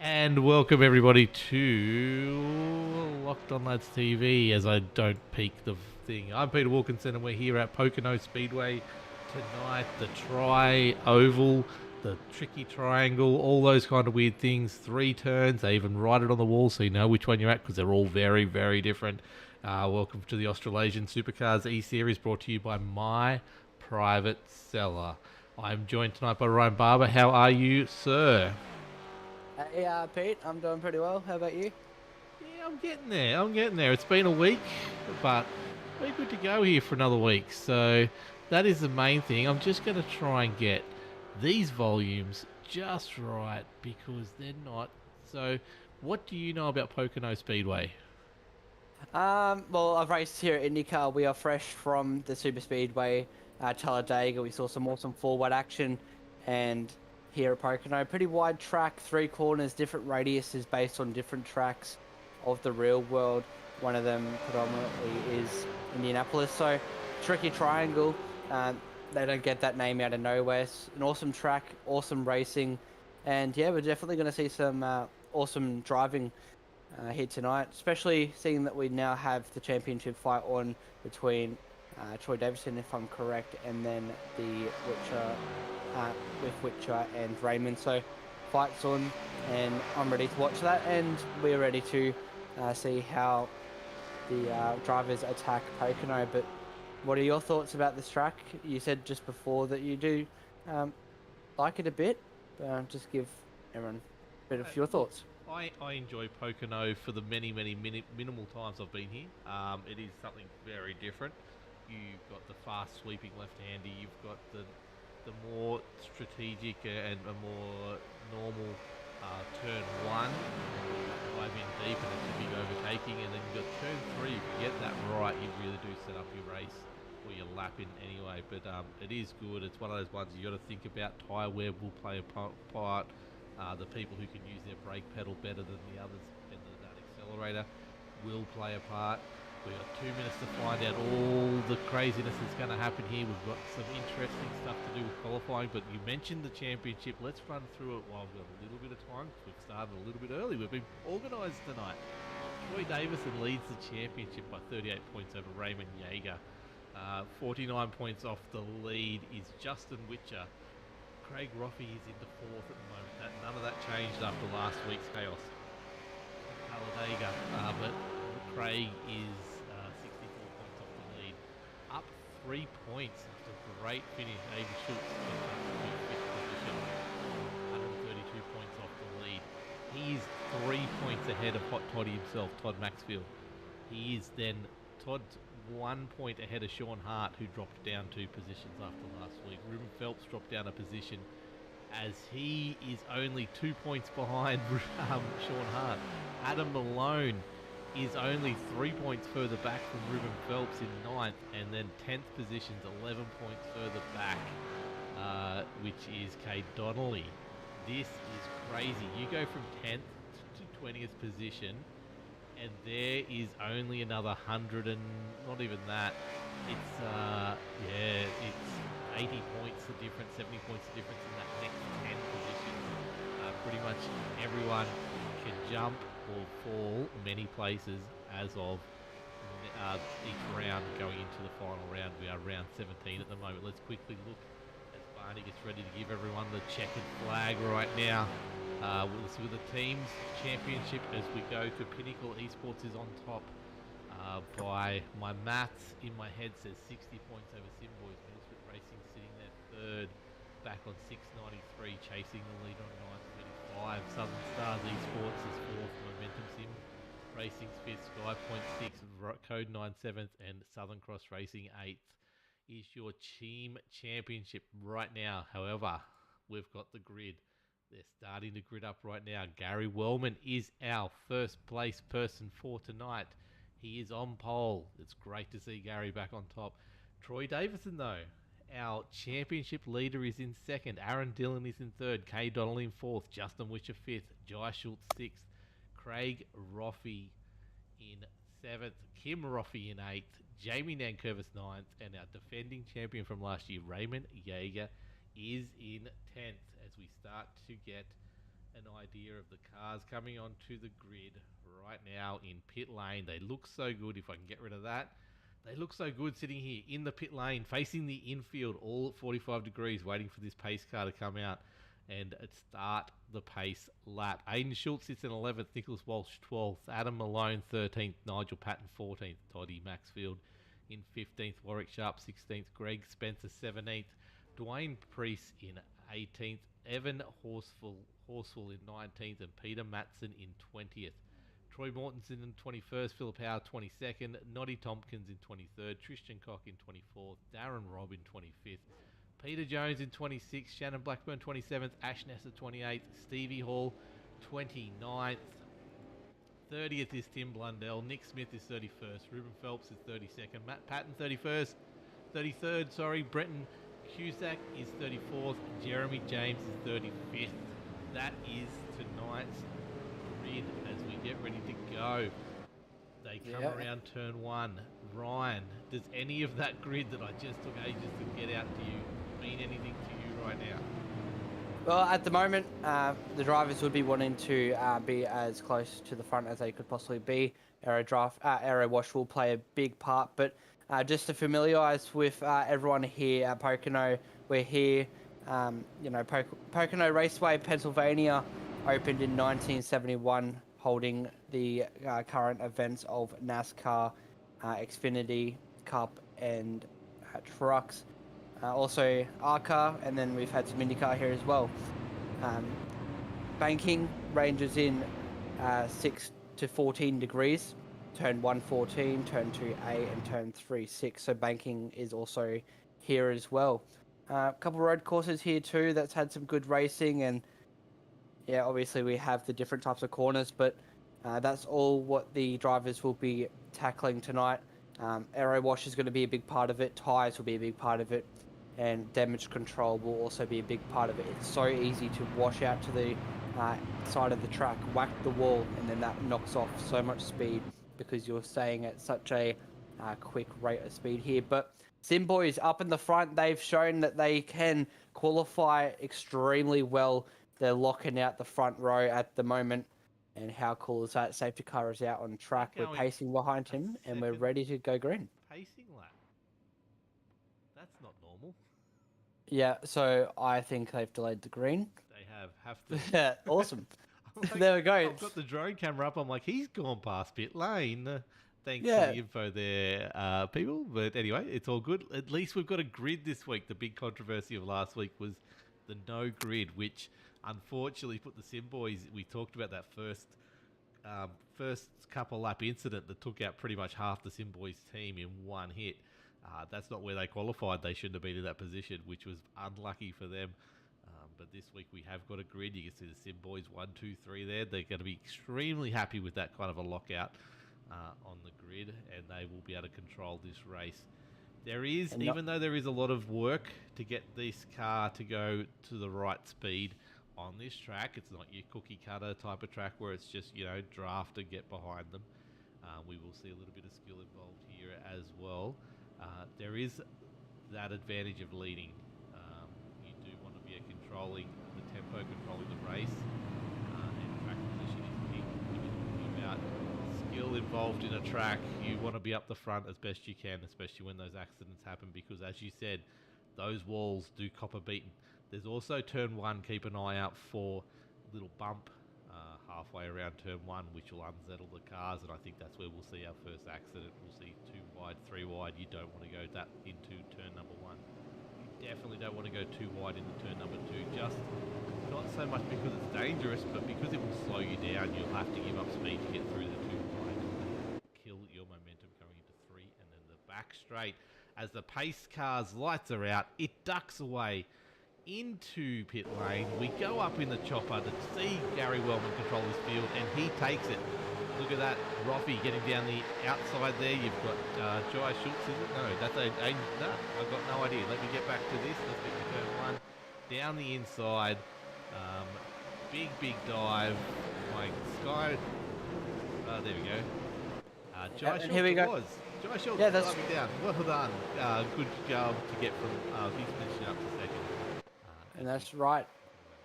And welcome everybody to Locked On Lads TV. As I don't peek the thing, I'm Peter Wilkinson, and we're here at Pocono Speedway tonight. The tri-oval, the tricky triangle, all those kind of weird things. 3 turns. They even write it on the wall so you know which one you're at because they're all very, very different. Welcome to the Australasian Supercars eSeries, brought to you by my private Cellar. I'm joined tonight by Ryan Barber. How are you, sir? Hey, Pete, I'm doing pretty well. How about you? Yeah, I'm getting there. I'm getting there. It's been a week, but we're good to go here for another week. So that is the main thing. I'm just going to try and get these volumes just right because they're not. So, what do you know about Pocono Speedway? Well, I've raced here at IndyCar. We are fresh from the Super Speedway, Talladega. We saw some awesome forward action, and here at Pocono, pretty wide track, 3 corners, different radiuses based on different tracks of the real world. One of them predominantly is Indianapolis. So, tricky triangle. They don't get that name out of nowhere. It's an awesome track, awesome racing, and yeah, we're definitely going to see some awesome driving here tonight, especially seeing that we now have the championship fight on between Troy Davison, if I'm correct, and then the Witcher with Witcher and Raymond. So fights on, and I'm ready to watch that, and we're ready to see how the drivers attack Pocono. But what are your thoughts about this track? You said just before that you do um, like it a bit, but just give everyone a bit of your Look, thoughts. I enjoy Pocono for the minimal times I've been here. It is something very different. You've got the fast sweeping left-hander. You've got the more strategic and a more normal turn one. Dive in deep and it's a big overtaking, and then you've got turn three. If you get that right, you really do set up your race or your lap in anyway. But it is good. It's one of those ones you got to think about. Tyre wear will play a part. The people who can use their brake pedal better than the others and that accelerator will play a part. We've got 2 minutes to find out all the craziness that's going to happen here. We've got some interesting stuff to do with qualifying, but you mentioned the championship. Let's run through it while we've got a little bit of time. We've started a little bit early. We've been organised tonight. Troy Davison leads the championship by 38 points over Raymond Yeager. 49 points off the lead is Justin Witcher. Craig Roffey is into 4th at the moment. None of that changed after last week's chaos. Talladega, but Craig is 64 points off the lead. Up 3 points after a great finish. Aiden Schultz gets up to 5th position. 132 points off the lead. He is 3 points ahead of Hot Toddy himself, Todd Maxfield. He is then Todd's 1 point ahead of Sean Hart, who dropped down 2 positions after last week. Ruben Phelps dropped down a position as he is only 2 points behind Sean Hart. Adam Malone is only 3 points further back from Ruben Phelps in 9th, and then 10th position's 11 points further back, which is Cade Donnelly. This is crazy. You go from 10th to 20th position, and there is only another 100 and not even that. It's it's 80 points the difference, 70 points the difference in that next 10 positions. Pretty much everyone can jump or fall many places as of each round going into the final round. We are round 17 at the moment. Let's quickly look as Barney gets ready to give everyone the checkered flag right now. We'll see the teams championship as we go to Pinnacle Esports is on top by my maths in my head says 60 points over Simboys. Middlesbrough Racing sitting there third, back on 693, chasing the lead on 935. Southern Stars Esports is fourth, Momentum Sim Racing's fifth, Skypoint 6th, Code 9 7th, and Southern Cross Racing 8th. Is your team championship right now. However, we've got the grid. They're starting to grid up right now. Gary Wellman is our first place person for tonight. He is on pole. It's great to see Gary back on top. Troy Davison, though, our championship leader, is in second. Aaron Dillon is in third. Kay Donnelly in fourth. Justin Wisher fifth. Jai Schultz sixth. Craig Roffey in seventh. Kim Roffey in eighth. Jamie Nankervis ninth. And our defending champion from last year, Raymond Yeager, is in 10th as we start to get an idea of the cars coming onto the grid right now in pit lane. They look so good. If I can get rid of that, they look so good sitting here in the pit lane, facing the infield, all at 45 degrees, waiting for this pace car to come out and start the pace lap. Aiden Schultz sits in 11th, Nicholas Walsh 12th, Adam Malone 13th, Nigel Patton 14th, Toddy Maxfield in 15th, Warwick Sharp 16th, Greg Spencer 17th, Dwayne Priest in 18th, Evan Horsful in 19th, and Peter Matson in 20th. Troy Mortensen in 21st, Philip Howe 22nd, Noddy Tompkins in 23rd, Tristan Cock in 24th, Darren Robb in 25th, Peter Jones in 26th, Shannon Blackburn 27th, Ash Nessa 28th, Stevie Hall 29th, 30th is Tim Blundell, Nick Smith is 31st, Ruben Phelps is 32nd, Matt Patton 33rd, sorry, Brenton Cusack is 34th, Jeremy James is 35th. That is tonight's grid as we get ready to go. They come around turn 1. Ryan, does any of that grid that I just took ages to get out to you mean anything to you right now? Well, at the moment, the drivers would be wanting to be as close to the front as they could possibly be. Aero wash will play a big part, but just to familiarise with everyone here at Pocono, we're here. Pocono Raceway, Pennsylvania, opened in 1971, holding the current events of NASCAR, Xfinity, Cup, and trucks. Also ARCA, and then we've had some IndyCar here as well. Banking ranges in 6 to 14 degrees. Turn 1 14, turn 2 8, and turn 3 6. So banking is also here as well. A couple of road courses here too that's had some good racing, and yeah, obviously we have the different types of corners, but that's all what the drivers will be tackling tonight. Aero wash is going to be a big part of it, tyres will be a big part of it, and damage control will also be a big part of it. It's so easy to wash out to the side of the track, whack the wall, and then that knocks off so much speed because you're staying at such a quick rate of speed here. But Sim Boys up in the front, they've shown that they can qualify extremely well. They're locking out the front row at the moment. And how cool is that? Safety car is out on track. We're pacing behind him, and we're ready to go green. Pacing lap. That's not normal. Yeah, so I think they've delayed the green. They have to. Yeah, awesome. Like, there we go. I've got the drone camera up. I'm like, he's gone past pit lane. Thanks for the info there, people. But anyway, it's all good. At least we've got a grid this week. The big controversy of last week was the no grid, which unfortunately put the Sim Boys. We talked about that first couple lap incident that took out pretty much half the Sim Boys team in one hit. That's not where they qualified. They shouldn't have been in that position, which was unlucky for them. But this week we have got a grid. You can see the Sim Boys 1, 2, 3 there. They're going to be extremely happy with that kind of a lockout on the grid, and they will be able to control this race. There is, even though there is a lot of work to get this car to go to the right speed on this track, it's not your cookie cutter type of track where it's just, draft and get behind them. We will see a little bit of skill involved here as well. There is that advantage of leading. You do want to be controlling the tempo, controlling the race, and track position is key. When you're talking about skill involved in a track, you want to be up the front as best you can, especially when those accidents happen, because as you said, those walls do copper beaten. There's also turn 1, keep an eye out for a little bump halfway around turn 1, which will unsettle the cars, and I think that's where we'll see our first accident. We'll see 2 wide, 3 wide. You don't want to go that into turn number 1. You definitely don't want to go too wide into turn number 2, just not so much because it's dangerous, but because it will slow you down. You'll have to give up speed to get through the 2 wide, kill your momentum coming into 3, and then the back straight. As the pace car's lights are out, it ducks away into pit lane. We go up in the chopper to see Gary Wellman control this field, and he takes it. Look at that, Roffy getting down the outside there. You've got Jai Schultz, is it? No, that's no, I've got no idea. Let me get back to this. Let's get to turn 1. Down the inside. Big dive. My Sky. There we go. Jai Schultz here we go. was. Jai Schultz diving down. Well done. Good job to get from, he's finishing up to second. And that's right.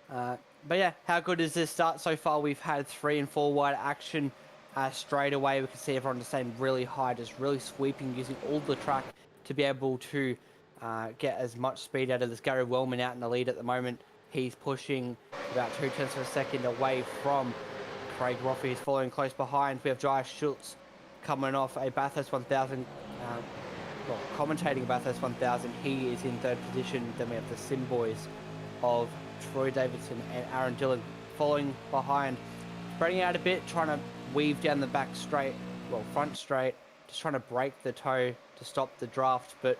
But yeah, how good is this start so far? We've had 3 and 4 wide action straight away. We can see everyone just staying really high, just really sweeping, using all the track to be able to get as much speed out of this. Gary Wellman out in the lead at the moment. He's pushing about 2/10 of a second away from Craig Roffey. He's following close behind. We have Jai Schultz coming off a Bathurst 1000, commentating Bathurst 1000. He is in 3rd position. Then we have the Sim Boys of Troy Davidson and Aaron Dillon following behind, spreading out a bit, trying to weave down the back straight, front straight, just trying to break the toe to stop the draft. But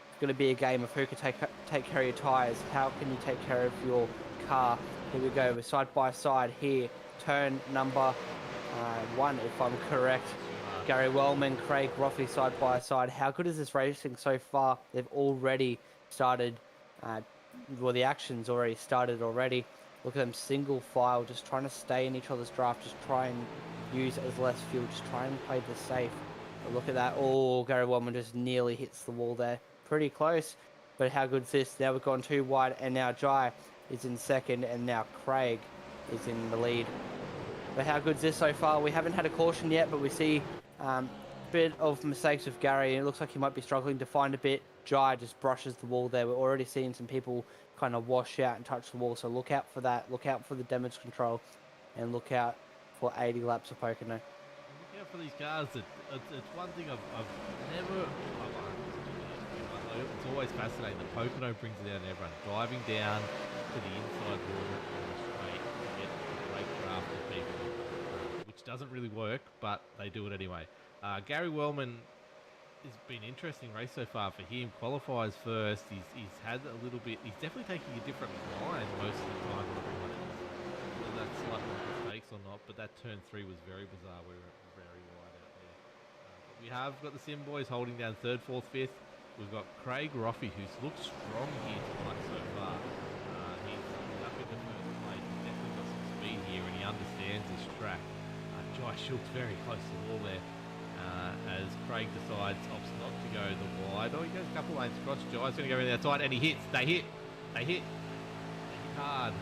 it's going to be a game of who can take care of your tyres. How can you take care of your car? Here we go, we're side by side here. Turn number 1, if I'm correct. Gary Wellman, Craig Roffey side by side. How good is this racing so far? They've already started, the action's already started already. Look at them single file, just trying to stay in each other's draft, just try and use as less fuel, just try and play the safe. But look at that. Oh, Gary Wellman just nearly hits the wall there. Pretty close. But how good is this? Now we've gone 2 wide, and now Jai is in 2nd, and now Craig is in the lead. But how good is this so far? We haven't had a caution yet, but we see a bit of mistakes with Gary, and it looks like he might be struggling to find a bit. Jai just brushes the wall there. We're already seeing some people kind of wash out and touch the wall, so look out for that. Look out for the damage control, and look out for 80 laps of Pocono. Look out for these cars. It's one thing I've never... It's always fascinating. The Pocono brings it down to everyone. Driving down to the inside wall on the straight to get a great draft of people, which doesn't really work, but they do it anyway. Gary Wellman has been an interesting race so far for him. Qualifies first. He's had a little bit... He's definitely taking a different line most of the time. Whether that's slightly mistakes or not, but that turn 3 was very bizarre. We were very wide out there. We have got the Sim Boys holding down 3rd, 4th, 5th. We've got Craig Roffey, who's looked strong here tonight so far. He's up into 1st place. He's definitely got some speed here, and he understands this track. Jai Schultz very close to the wall there, as Craig opts not to go the wide. Oh, he goes a couple lanes across. Jai's going to go in the outside, and he hits. They hit hard.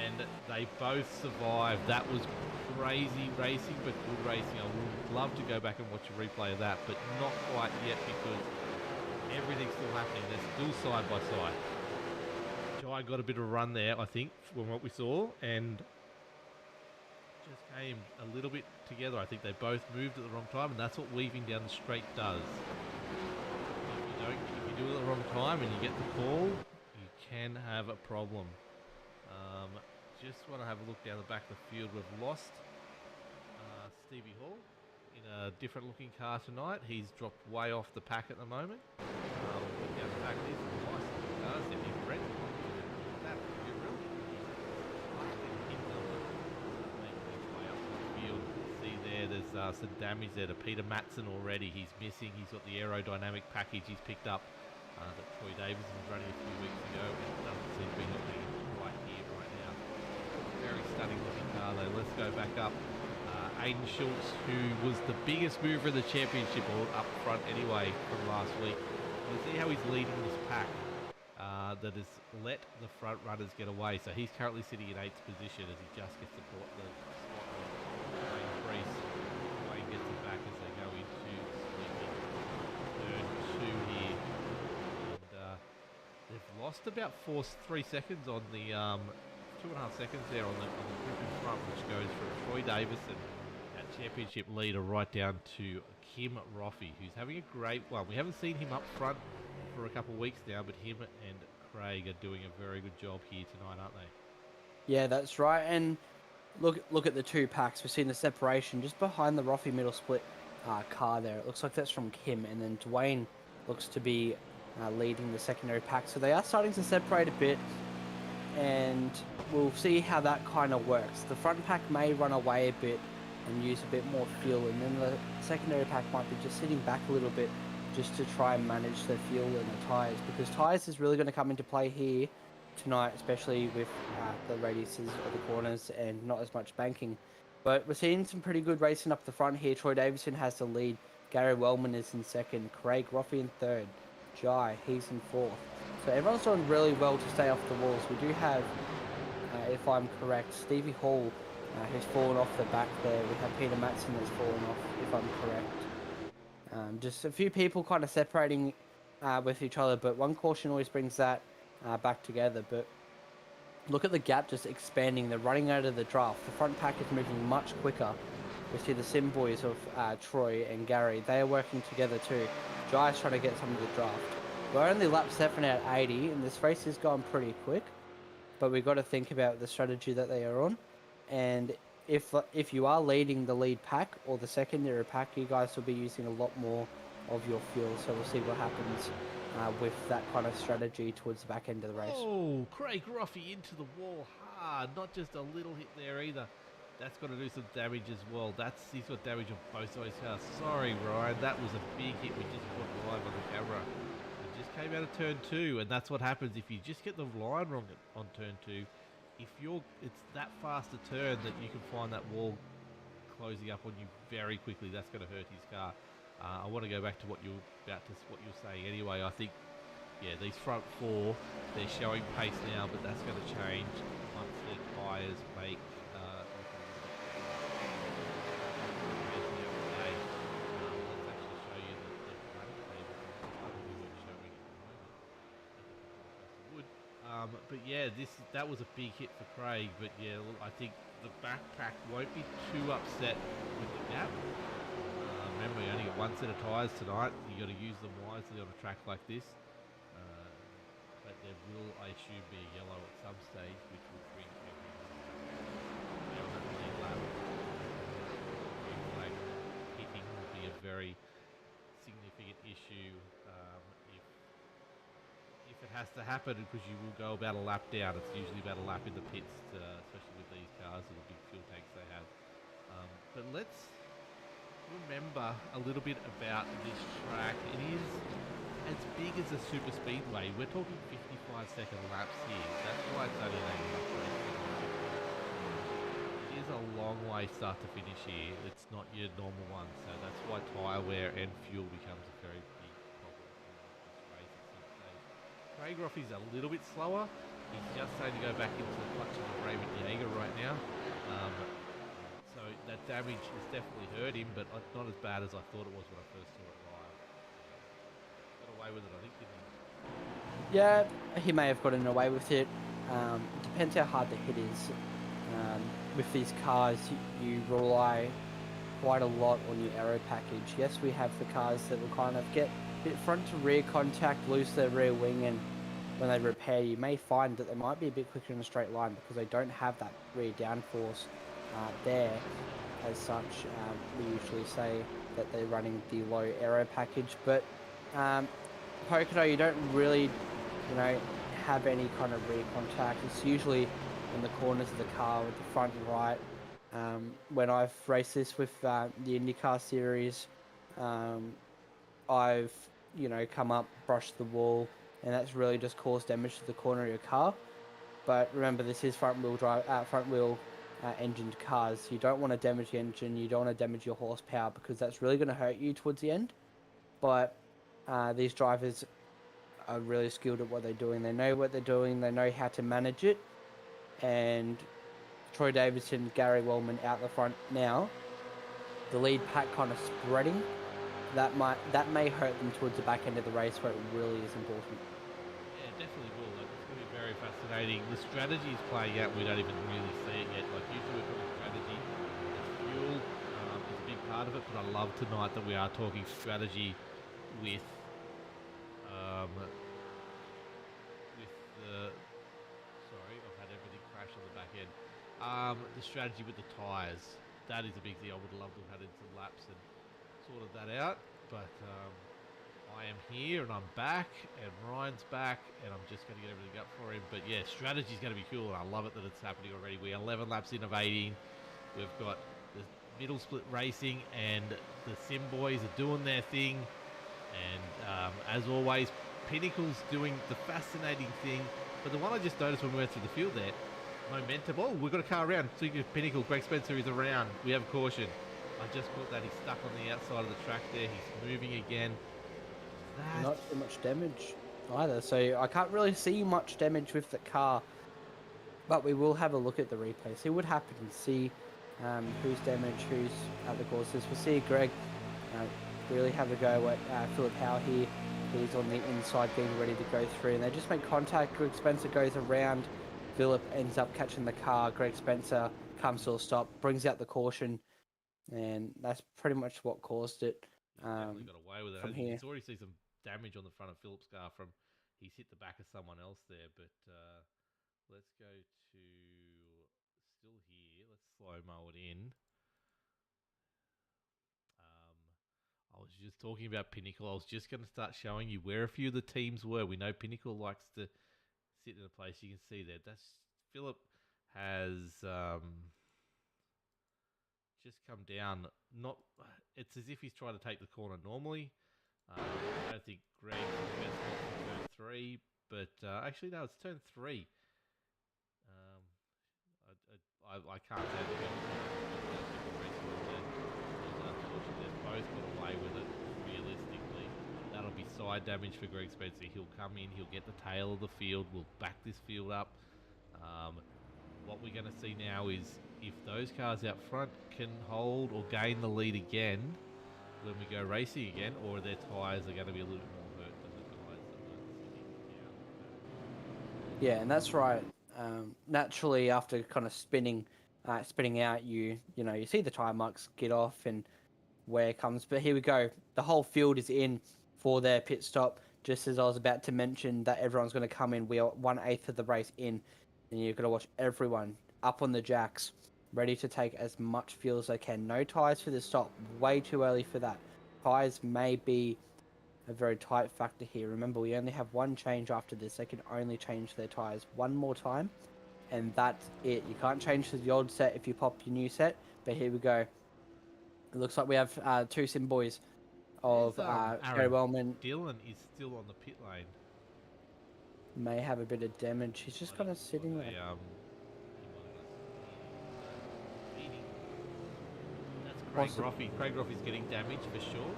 And they both survived. That was crazy racing, but good racing. I would love to go back and watch a replay of that, but not quite yet because everything's still happening. They're still side by side. Jai got a bit of a run there, I think, from what we saw, and just came a little bit together. I think they both moved at the wrong time, and that's what weaving down the straight does. If you do it at the wrong time and you get the call, you can have a problem. Just want to have a look down the back of the field. We've lost Stevie Hall in a different looking car tonight. He's dropped way off the pack at the moment. Down the back, these are nice looking cars. They're in red. That would be really see there's some damage there to Peter Matson already. He's missing. He's got the aerodynamic package he's picked up that Troy Davidson was running a few weeks ago, and it doesn't seem to be happening right here, right now. Very stunning looking car though. Let's go back up. Aiden Schultz, who was the biggest mover of the championship, or up front anyway, from last week. You see how he's leading this pack that has let the front runners get away. So he's currently sitting in 8th position as he just gets the spot with Wayne Priest. Wayne gets it back as they go into turn 2 here. And they've lost about 3 seconds on the 2.5 seconds there on the group in front, which goes from Troy Davison, that championship leader, right down to Kim Roffey, who's having a great one. We haven't seen him up front for a couple of weeks now, but him and Craig are doing a very good job here tonight, aren't they? Yeah, that's right. And look at the 2 packs. We've seen the separation just behind the Roffey middle split car there. It looks like that's from Kim, and then Dwayne looks to be leading the secondary pack. So they are starting to separate a bit, and we'll see how that kind of works. The front pack may run away a bit and use a bit more fuel, and then the secondary pack might be just sitting back a little bit just to try and manage the fuel and the tyres, because tyres is really going to come into play here tonight, especially with the radiuses of the corners and not as much banking. But we're seeing some pretty good racing up the front here. Troy Davison has the lead. Gary Wellman is in 2nd. Craig Roffey in 3rd. Jai, he's in 4th. So everyone's doing really well to stay off the walls. We do have, if I'm correct, Stevie Hall, who's fallen off the back there. We have Peter Matson that's fallen off, if I'm correct. Just a few people kind of separating with each other, but one caution always brings that back together. But look at the gap just expanding. They're running out of the draft. The front pack is moving much quicker. We see the sim boys of Troy and Gary. They are working together too. Jai's trying to get some of the draft. We're only lap 7 out of 80, and this race has gone pretty quick. But we've got to think about the strategy that they are on. And if you are leading the lead pack or the secondary pack, you guys will be using a lot more of your fuel. So we'll see what happens with that kind of strategy towards the back end of the race. Oh, Craig Roffey into the wall hard. Not just a little hit there either. That's got to do some damage as well. He's got damage on both sides of his car. Sorry, Ryan. That was a big hit. We just put live on the camera. It just came out of turn 2, and that's what happens if you just get the line wrong on turn 2. It's that fast a turn that you can find that wall closing up on you very quickly. That's going to hurt his car. I want to go back to what you were saying anyway. I think, yeah, these front 4, they're showing pace now, but that's going to change once their tyres make. But yeah, that was a big hit for Craig. But yeah, I think the backpack won't be too upset with the gap. Remember, you only got one set of tyres tonight. You got to use them wisely on a track like this. But there will, I assume, be a yellow at some stage, which will bring green flag hitting will be a very significant issue. If it has to happen, because you will go about a lap down. It's usually about a lap in the pits, especially with these cars and the big fuel tanks they have. But let's remember a little bit about this track. It is as big as a super speedway. We're talking 55-second laps here. That's why it's only an 8 lap race. It is a long way start to finish here. It's not your normal one, so that's why tyre wear and fuel becomes a very big problem in this race at some stage. Craig Roffey's a little bit slower. He's just starting to go back into the clutches of Raymond Yeager right now. So that damage has definitely hurt him, but not as bad as I thought it was when I first saw it live. Got away with it, I think, didn't he? Yeah, he may have gotten away with it. Depends how hard the hit is. With these cars, you rely quite a lot on your aero package. Yes, we have the cars that will kind of get a bit front to rear contact, lose their rear wing, and when they repair, you may find that they might be a bit quicker in a straight line because they don't have that rear downforce there. As such, we usually say that they're running the low aero package, but Pocono, you don't really, have any kind of rear contact. It's usually in the corners of the car with the front and right. When I've raced this with the IndyCar series, I've come up, brushed the wall, and that's really just caused damage to the corner of your car. But remember, this is front wheel engined cars. You don't want to damage the engine. You don't want to damage your horsepower because that's really going to hurt you towards the end. But these drivers are really skilled at what they're doing. They know what they're doing. They know how to manage it. And Troy Davidson, Gary Wellman out the front now. The lead pack kind of spreading. That may hurt them towards the back end of the race where it really is important. Yeah, it definitely will. Like, it's going to be very fascinating. The strategy is playing out. We don't even really see it yet. Like, usually we're talking strategy. Fuel is a big part of it, but I love tonight that we are talking strategy with the... Sorry, I've had everything crash on the back end. The strategy with the tyres. That is a big thing. I would love to have had in some laps and sorted that out, but I am here and I'm back and Ryan's back and I'm just going to get everything up for him. But yeah, strategy is going to be cool and I love it that it's happening already. We're 11 laps in of 18. We've got the middle split racing and the sim boys are doing their thing, and as always, Pinnacle's doing the fascinating thing. But the one I just noticed when we went through the field there, momentum. Oh, we've got a car around. Speaking of Pinnacle, Greg Spencer is around. We have caution. I just caught that. He's stuck on the outside of the track there. He's moving again. Not too much damage. either, so I can't really see much damage with the car. But we will have a look at the replay, see what happened, and see who's damaged, who's at the courses. We'll see Greg really have a go at Philip Howe here. He's on the inside getting ready to go through, and they just make contact. Greg Spencer goes around. Philip ends up catching the car. Greg Spencer comes to a stop, brings out the caution, and that's pretty much what caused it. He's definitely got away with it. From You here. can already see some damage on the front of Philip's car from he's hit the back of someone else there. But let's go to still here. Let's slow mo it in. I was just talking about Pinnacle. I was just going to start showing you where a few of the teams were. We know Pinnacle likes to sit in a place you can see there. That's Philip has just come down. Not, it's as if he's trying to take the corner normally. I don't think Greg's the best spot for turn 3, but actually no, it's turn 3. I can't say they've both got away with it. Realistically, that'll be side damage for Greg Spencer. He'll come in, he'll get the tail of the field. We'll back this field up. What we're going to see now is if those cars out front can hold or gain the lead again when we go racing again, or their tyres are going to be a little bit more hurt than the guys that are sitting down. Yeah, and that's right. Naturally, after kind of spinning out, you know you see the tyre marks get off and where it comes. But here we go. The whole field is in for their pit stop. Just as I was about to mention that everyone's going to come in, we are 1/8 of the race in, and you're going to watch everyone up on the jacks, ready to take as much fuel as they can. No tyres for the stop. Way too early for that. Tyres may be a very tight factor here. Remember, we only have one change after this. They can only change their tyres one more time, and that's it. You can't change to the old set if you pop your new set, but here we go. It looks like we have two sim boys of Gary Wellman. Dylan is still on the pit lane. May have a bit of damage. He's just kind of sitting there. That's Craig Roffey. Craig Roffey's getting damaged for sure.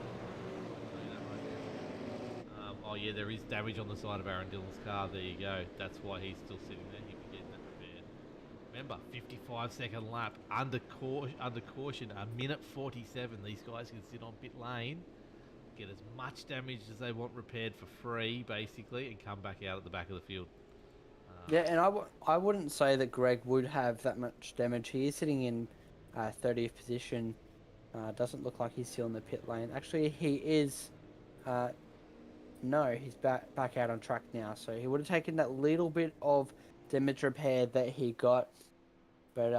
Oh yeah, there is damage on the side of Aaron Dillon's car. There you go. That's why he's still sitting there. He'll be getting that repaired. Remember, 55-second lap under caution, a minute 47. These guys can sit on pit lane, get as much damage as they want repaired for free, basically, and come back out at the back of the field. Yeah, and I wouldn't say that Greg would have that much damage. He is sitting in 30th position. Doesn't look like he's still in the pit lane. Actually, he is. No, he's back out on track now. So he would have taken that little bit of damage repair that he got. But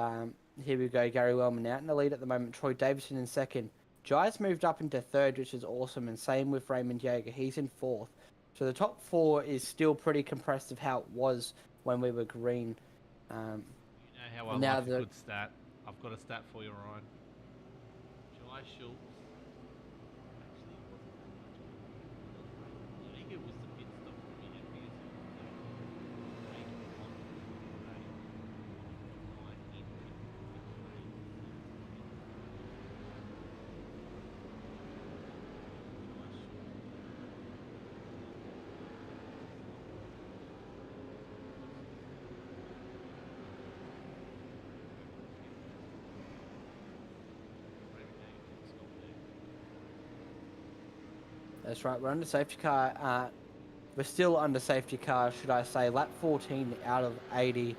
here we go. Gary Wellman out in the lead at the moment. Troy Davison in second. Jai's moved up into third, which is awesome. And same with Raymond Yeager. He's in fourth. So the top four is still pretty compressed of how it was when we were green. You know how I like a good stat? I've got a stat for you, Ryan. Jai Schultz actually wasn't that much. I think it was the pit stop for me. That's right, we're under safety car. We're still under safety car, should I say. Lap 14 out of 80.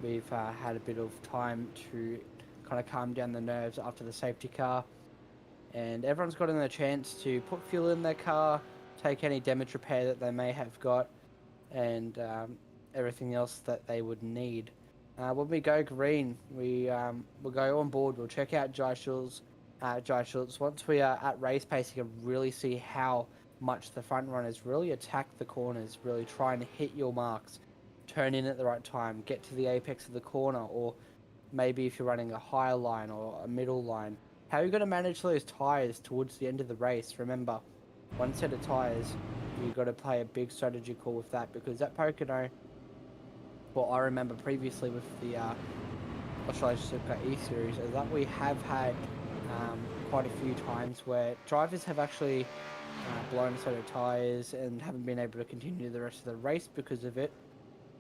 We've had a bit of time to kind of calm down the nerves after the safety car. And everyone's gotten a chance to put fuel in their car, take any damage repair that they may have got, and everything else that they would need. When we go green, we'll go on board, we'll check out Jai Schultz. Once we are at race pace, you can really see how much the front runners really attack the corners, really trying to hit your marks, turn in at the right time, get to the apex of the corner, or maybe if you're running a higher line or a middle line. How are you going to manage those tyres towards the end of the race? Remember, one set of tyres, you've got to play a big strategy call with that, because at Pocono, what I remember previously with the Australasian Supercars eSeries is that we have had quite a few times where drivers have actually blown a set of tyres and haven't been able to continue the rest of the race because of it.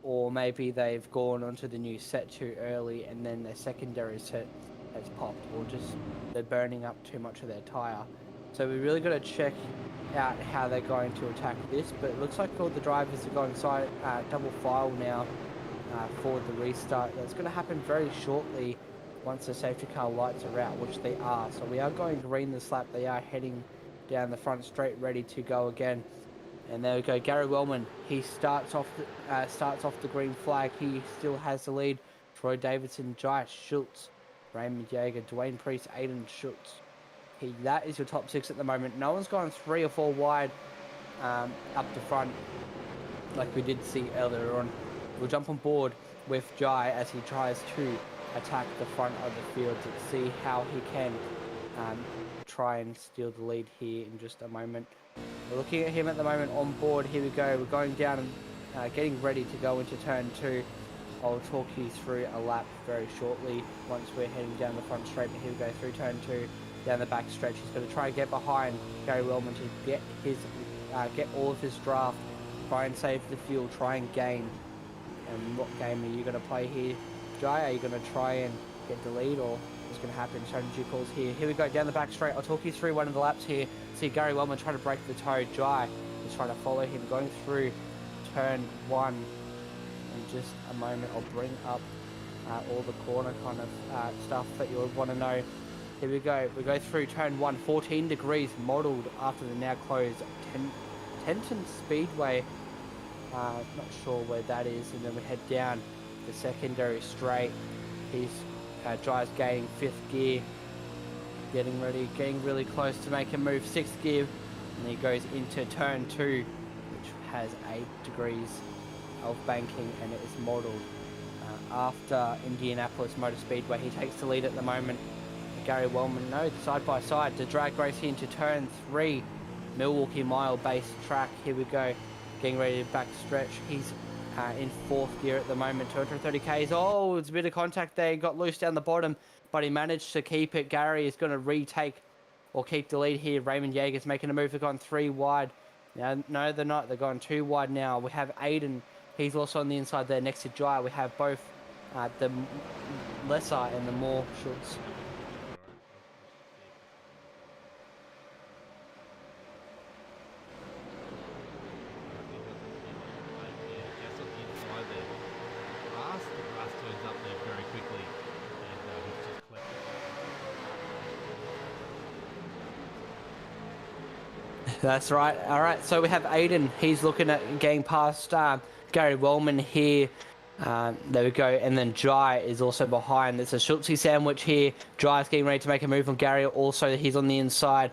Or maybe they've gone onto the new set too early and then their secondary set has popped, or just they're burning up too much of their tyre. So we really got to check out how they're going to attack this, but it looks like all the drivers are going side double file now for the restart. That's going to happen very shortly once the safety car lights are out, which they are. So we are going green this lap. They are heading down the front straight, ready to go again. And there we go, Gary Wellman. He starts off the green flag. He still has the lead. Troy Davidson, Jai Schultz, Raymond Yeager, Dwayne Priest, Aiden Schultz. That is your top 6 at the moment. No one's gone 3 or 4 wide up the front like we did see earlier on. We'll jump on board with Jai as he tries to attack the front of the field to see how he can try and steal the lead here in just a moment. We're looking at him at the moment on board. Here we go. We're going down and getting ready to go into turn 2. I'll talk you through a lap very shortly once we're heading down the front straight. But here we go through turn 2, down the back stretch. He's going to try and get behind Gary Wellman to get all of his draft, try and save the fuel, try and gain. And what game are you going to play here, Jai? Are you going to try and get the lead, or what's going to happen? Strategy calls here. Here we go, down the back straight. I'll talk you through one of the laps here. See Gary Wellman trying to break the toe. Jai is trying to follow him, going through turn 1. In just a moment, I'll bring up all the corner kind of stuff that you would want to know. Here we go. We go through turn 1, 14 degrees, modelled after the now closed Tenton Speedway. Not sure where that is. And then we head down the secondary straight. He's Jai's gaining 5th gear, getting ready, getting really close to make a move. 6th gear, and he goes into turn 2, which has 8 degrees of banking, and it is modelled after Indianapolis Motor Speedway. He takes the lead at the moment. Gary Wellman, no, side by side. The drag race into turn 3, Milwaukee Mile based track. Here we go, getting ready to back stretch. He's in 4th gear at the moment, 230 Ks. Oh, it's a bit of contact there. He got loose down the bottom, but he managed to keep it. Gary is going to retake or keep the lead here. Raymond Yeager's making a move. They've gone 3 wide. Now, no, they're not. They're going 2 wide now. We have Aiden. He's also on the inside there next to Jai. We have both the lesser and the more Schultz. That's right. All right, so we have Aiden. He's looking at getting past Gary Wellman here. There we go. And then Jai is also behind. There's a Schultzy sandwich here. Jai's getting ready to make a move on Gary. Also, he's on the inside.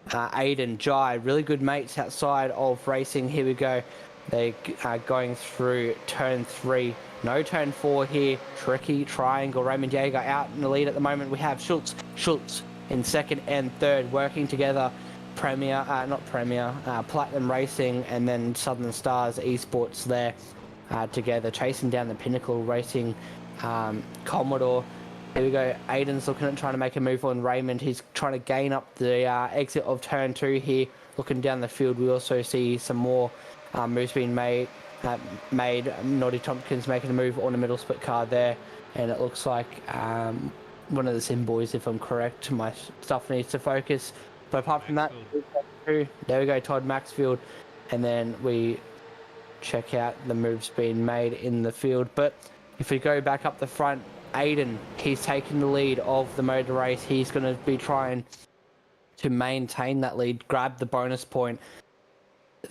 Aiden, Jai, really good mates outside of racing. Here we go. They are going through turn 3. No turn 4 here. Tricky triangle. Raymond Yeager out in the lead at the moment. We have Schultz in 2nd and 3rd working together. Platinum Racing and then Southern Stars Esports there together, chasing down the Pinnacle Racing Commodore. Here we go. Aiden's looking at trying to make a move on Raymond. He's trying to gain up the exit of turn 2 here. Looking down the field, we also see some more moves being made. Noddy Tompkins making a move on the middle split car there, and it looks like one of the Sim boys, if I'm correct. My stuff needs to focus. But apart from that, there we go, Todd Maxfield. And then we check out the moves being made in the field. But if we go back up the front, Aiden, he's taking the lead of the motor race. He's going to be trying to maintain that lead, grab the bonus point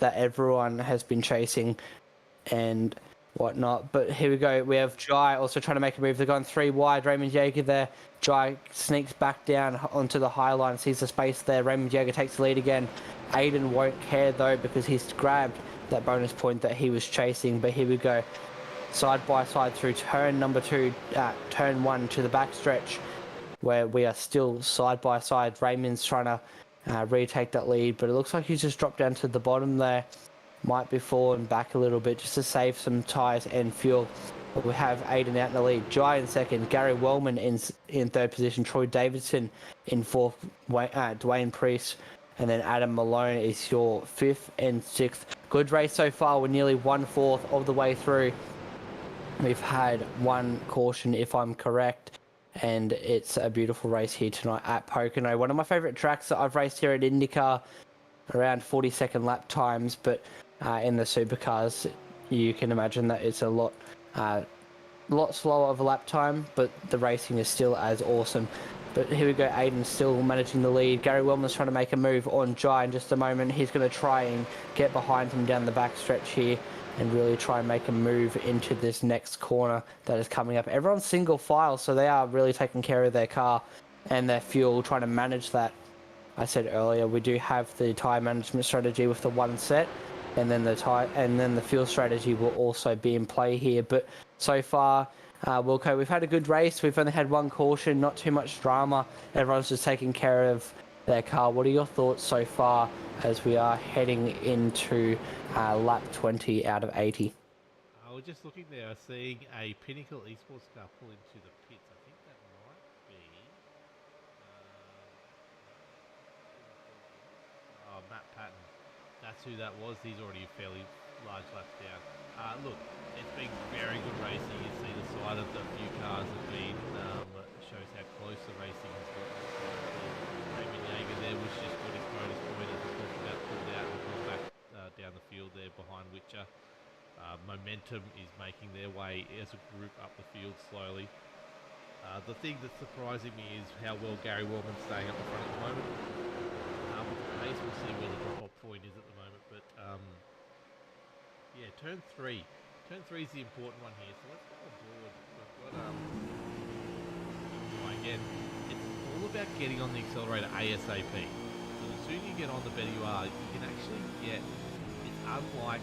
that everyone has been chasing and whatnot. But here we go. We have Jai also trying to make a move. They're going 3 wide. Raymond Yeager there. Jai sneaks back down onto the high line, sees the space there. Raymond Yeager takes the lead again. Aiden won't care though because he's grabbed that bonus point that he was chasing. But here we go. Side by side through turn number 2, turn 1 to the back stretch where we are still side by side. Raymond's trying to retake that lead, but it looks like he's just dropped down to the bottom there. Might be falling back a little bit just to save some tyres and fuel. But we have Aiden out in the lead. Jai in 2nd. Gary Wellman in 3rd position. Troy Davidson in 4th. Dwayne Priest and then Adam Malone is your 5th and 6th. Good race so far. We're nearly 1/4 of the way through. We've had one caution, if I'm correct, and it's a beautiful race here tonight at Pocono. One of my favourite tracks that I've raced here at IndyCar, around 40-second lap times, but in the Supercars, you can imagine that it's a lot slower of a lap time, but the racing is still as awesome. But here we go, Aiden still managing the lead. Gary Wilman's trying to make a move on Jai in just a moment. He's going to try and get behind him down the back stretch here and really try and make a move into this next corner that is coming up. Everyone's single file, so they are really taking care of their car and their fuel, trying to manage that. I said earlier, we do have the tyre management strategy with the one set, and then the fuel strategy will also be in play here. But so far, Wilco, we've had a good race. We've only had one caution, not too much drama. Everyone's just taking care of their car. What are your thoughts so far as we are heading into lap 20 out of 80? I was just looking there, seeing a Pinnacle Esports car pull into the pits. I think that might be Matt Patton. That's who that was. He's already a fairly large lap down. Look, it's been very good racing. You see the side of the few cars have been, shows how close the racing has got. Raymond Yeager there was just good exposed point as we talked about, pulled out and pulled back down the field there behind Witcher. Momentum is making their way as a group up the field slowly. The thing that's surprising me is how well Gary Wellman's staying up the front at the moment. With the pace, we'll see where the drop-off point is at the moment, but yeah, turn 3. Turn 3 is the important one here, so let's go on board. We've got, again, it's all about getting on the accelerator ASAP. So the sooner you get on, the better you are. You can actually get, it's unlike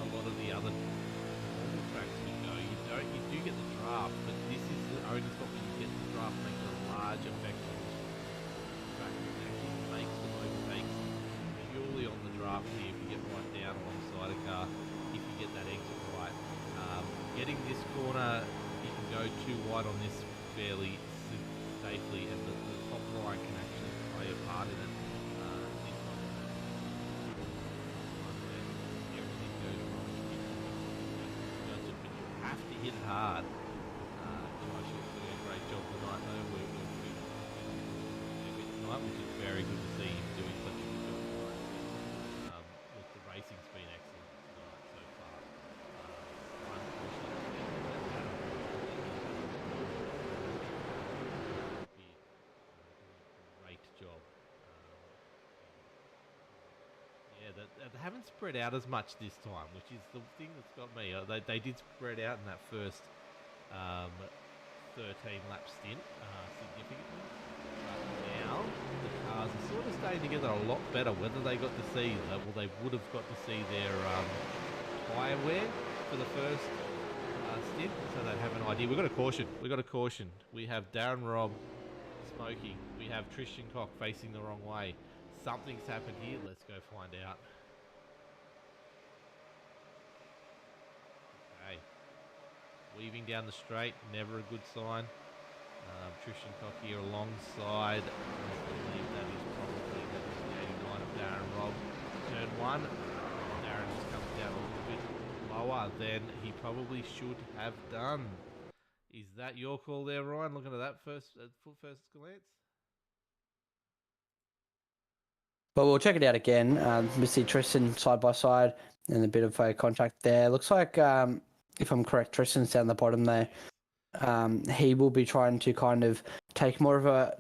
a lot of the other normal tracks we go. You do get the draft, but this is the only spot where you get the draft makes a large effect on the track. It actually makes the overtakes purely on the draft here. If you get right down alongside a car, if you get that exit right. Getting this corner, you can go too wide on this fairly safely, and the top line can actually play a part in it. Everything goes wrong. But you have to hit it hard. Josh is doing a great job tonight, though. We're tonight, which is very good to see him doing such a good job tonight. Look, the racing's been excellent tonight so far. Great job. Yeah, they haven't spread out as much this time, which is the thing that's got me. They did spread out in that first 13-lap stint significantly. But now the cars are sort of staying together a lot better. Whether they got to see, they would have got to see their tyre wear for the first stint, so they'd have an idea. We've got a caution. We have Darren Robb smoking. We have Tristan Koch facing the wrong way. Something's happened here. Let's go find out. Okay. Weaving down the straight, never a good sign. Tristan Koch here alongside. I believe that is probably the 89 of Darren Robb. Turn 1. Darren just comes down a little bit lower than he probably should have done. Is that your call there, Ryan? Looking at that first glance. But we'll check it out again. We see Tristan side by side and a bit of a contact there. Looks like, if I'm correct, Tristan's down the bottom there. He will be trying to kind of take more of a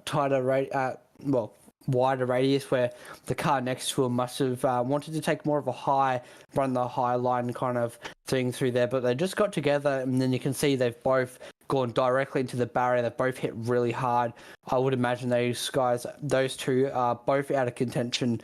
wider radius, where the car next to him must have wanted to take more of a run the high line kind of thing through there. But they just got together, and then you can see they've both gone directly into the barrier. They've both hit really hard. I would imagine those two are both out of contention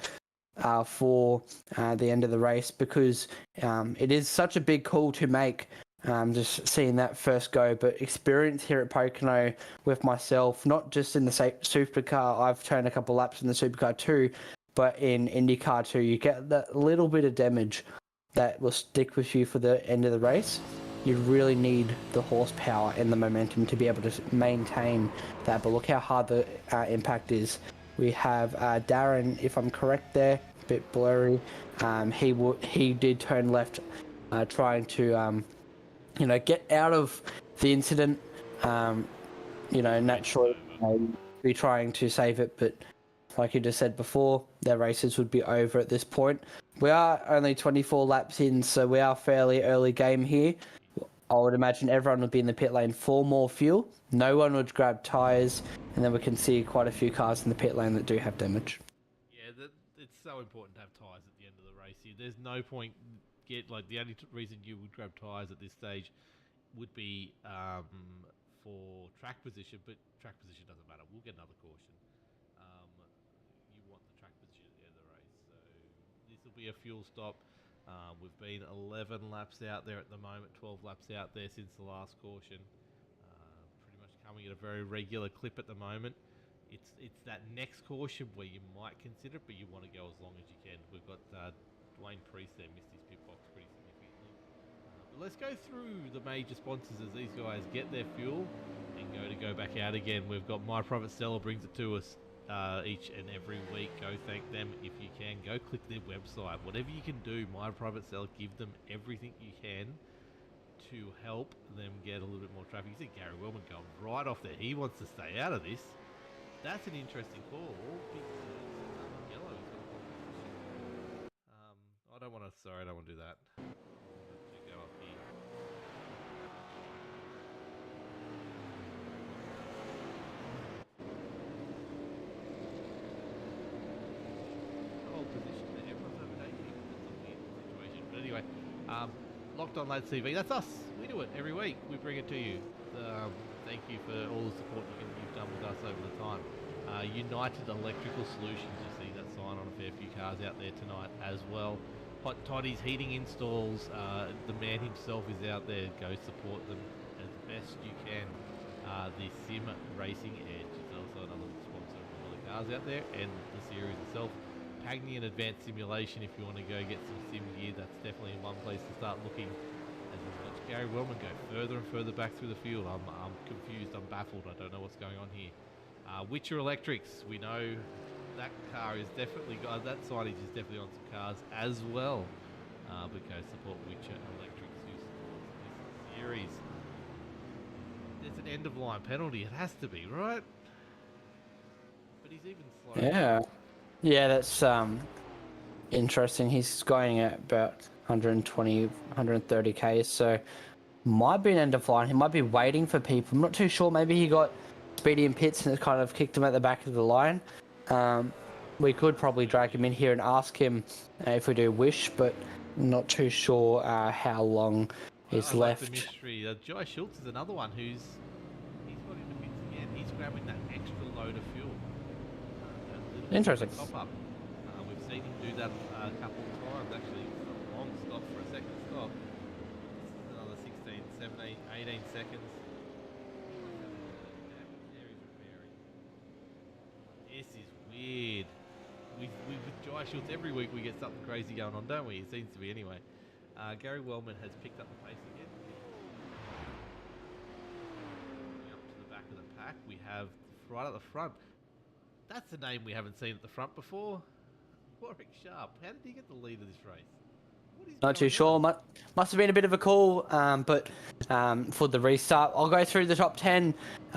for the end of the race, because it is such a big call to make. Just seeing that first go, but experience here at Pocono with myself, not just in the Supercar. I've turned a couple laps in the Supercar too, but in IndyCar too. You get that little bit of damage that will stick with you for the end of the race. You really need the horsepower and the momentum to be able to maintain that. But look how hard the impact is. We have Darren, if I'm correct there, a bit blurry. He did turn left, trying to get out of the incident. Naturally, be trying to save it, but like you just said before, their races would be over at this point. We are only 24 laps in, so we are fairly early game here. I would imagine everyone would be in the pit lane for more fuel. No one would grab tyres, and then we can see quite a few cars in the pit lane that do have damage. Yeah, it's so important to have tyres at the end of the race here. There's no point the only reason you would grab tyres at this stage would be for track position, but track position doesn't matter. We'll get another caution. You want the track position at the end of the race, so this will be a fuel stop. We've been 11 laps out there at the moment, 12 laps out there since the last caution. Pretty much coming at a very regular clip at the moment. It's that next caution where you might consider it, but you want to go as long as you can. We've got Dwayne Priest there, missed his pit box pretty significantly. But let's go through the major sponsors as these guys get their fuel and go back out again. We've got My Private Cellar brings it to us each and every week. Go thank them if you can. Go click their website. Whatever you can do, My Private Cellar, give them everything you can to help them get a little bit more traffic. You see Gary Wellman going right off there. He wants to stay out of this. That's an interesting call. Yellow. I don't want to do that. To go up here. Position that everyone's overtaking. That's a weird situation. But anyway, Locked On Lads TV, that's us. We do it every week. We bring it to you. Thank you for all the support you've done with us over the time. United Electrical Solutions, you see that sign on a fair few cars out there tonight as well. Hot Toddy's Heating Installs, the man himself is out there. Go support them as best you can. The Sim Racing Edge is also another sponsor of all the cars out there, and the series itself. Pagny and Advanced Simulation, if you want to go get some sim gear, that's definitely one place to start looking. As we watch Gary Wellman go further and further back through the field. I'm confused, I'm baffled, I don't know what's going on here. Witcher Electrics, we know that car is definitely got, that signage is definitely on some cars as well. But go support Witcher Electrics, who supports this series. There's an end of line penalty, it has to be, right? But he's even slow. Yeah, that's interesting. He's going at about 120, 130 k's, so might be an end of line. He might be waiting for people. I'm not too sure. Maybe he got speedy in pits and it kind of kicked him at the back of the line. We could probably drag him in here and ask him if we do wish, but I'm not too sure how long is left. The mystery. Joy Schultz is another one he's got in the pits again. He's grabbing that extra load of fuel. Interesting. Top up. We've seen him do that a couple of times actually. A long stop for a second stop. This is another 16, 17, 18 seconds. There he's repairing. This is weird. With Jai Schultz every week we get something crazy going on, don't we? It seems to be anyway. Gary Wellman has picked up the pace again. Up to the back of the pack, we have right at the front. That's a name we haven't seen at the front before. Warwick Sharp. How did he get the lead of this race? Not too sure. Must have been a bit of a call, but for the restart, I'll go through the top 10.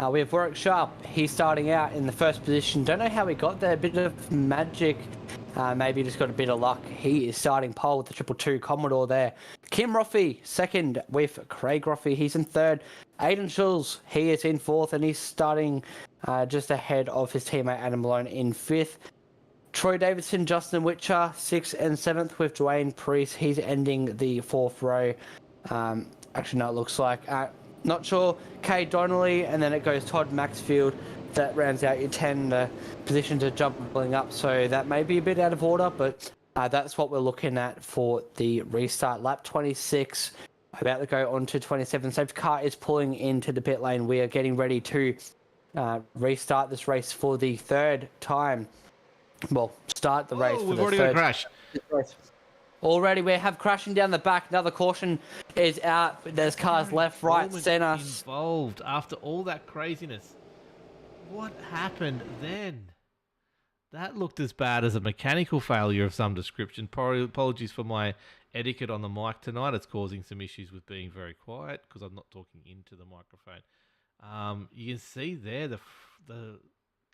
We have Warwick Sharp. He's starting out in the first position. Don't know how he got there. A bit of magic. Maybe just got a bit of luck. He is starting pole with the 222 Commodore there. Kim Roffey, second with Craig Roffey. He's in third. Aiden Schulz, he is in fourth, and he's starting just ahead of his teammate Adam Malone in fifth. Troy Davidson, Justin Witcher, 6th and 7th with Dwayne Priest. He's ending the 4th row. Actually, no, it looks like. Not sure. Kay Donnelly, and then it goes Todd Maxfield. That rounds out your 10 position to jumping up. So that may be a bit out of order, but that's what we're looking at for the restart. Lap 26, about to go on to 27. Safety car is pulling into the pit lane. We are getting ready to restart this race for the third time. Well, start the race. We've already got a crash. Already, we have crashing down the back. Another caution is out. There's cars left, right, centre. Involved after all that craziness. What happened then? That looked as bad as a mechanical failure of some description. Apologies for my etiquette on the mic tonight. It's causing some issues with being very quiet because I'm not talking into the microphone. You can see there the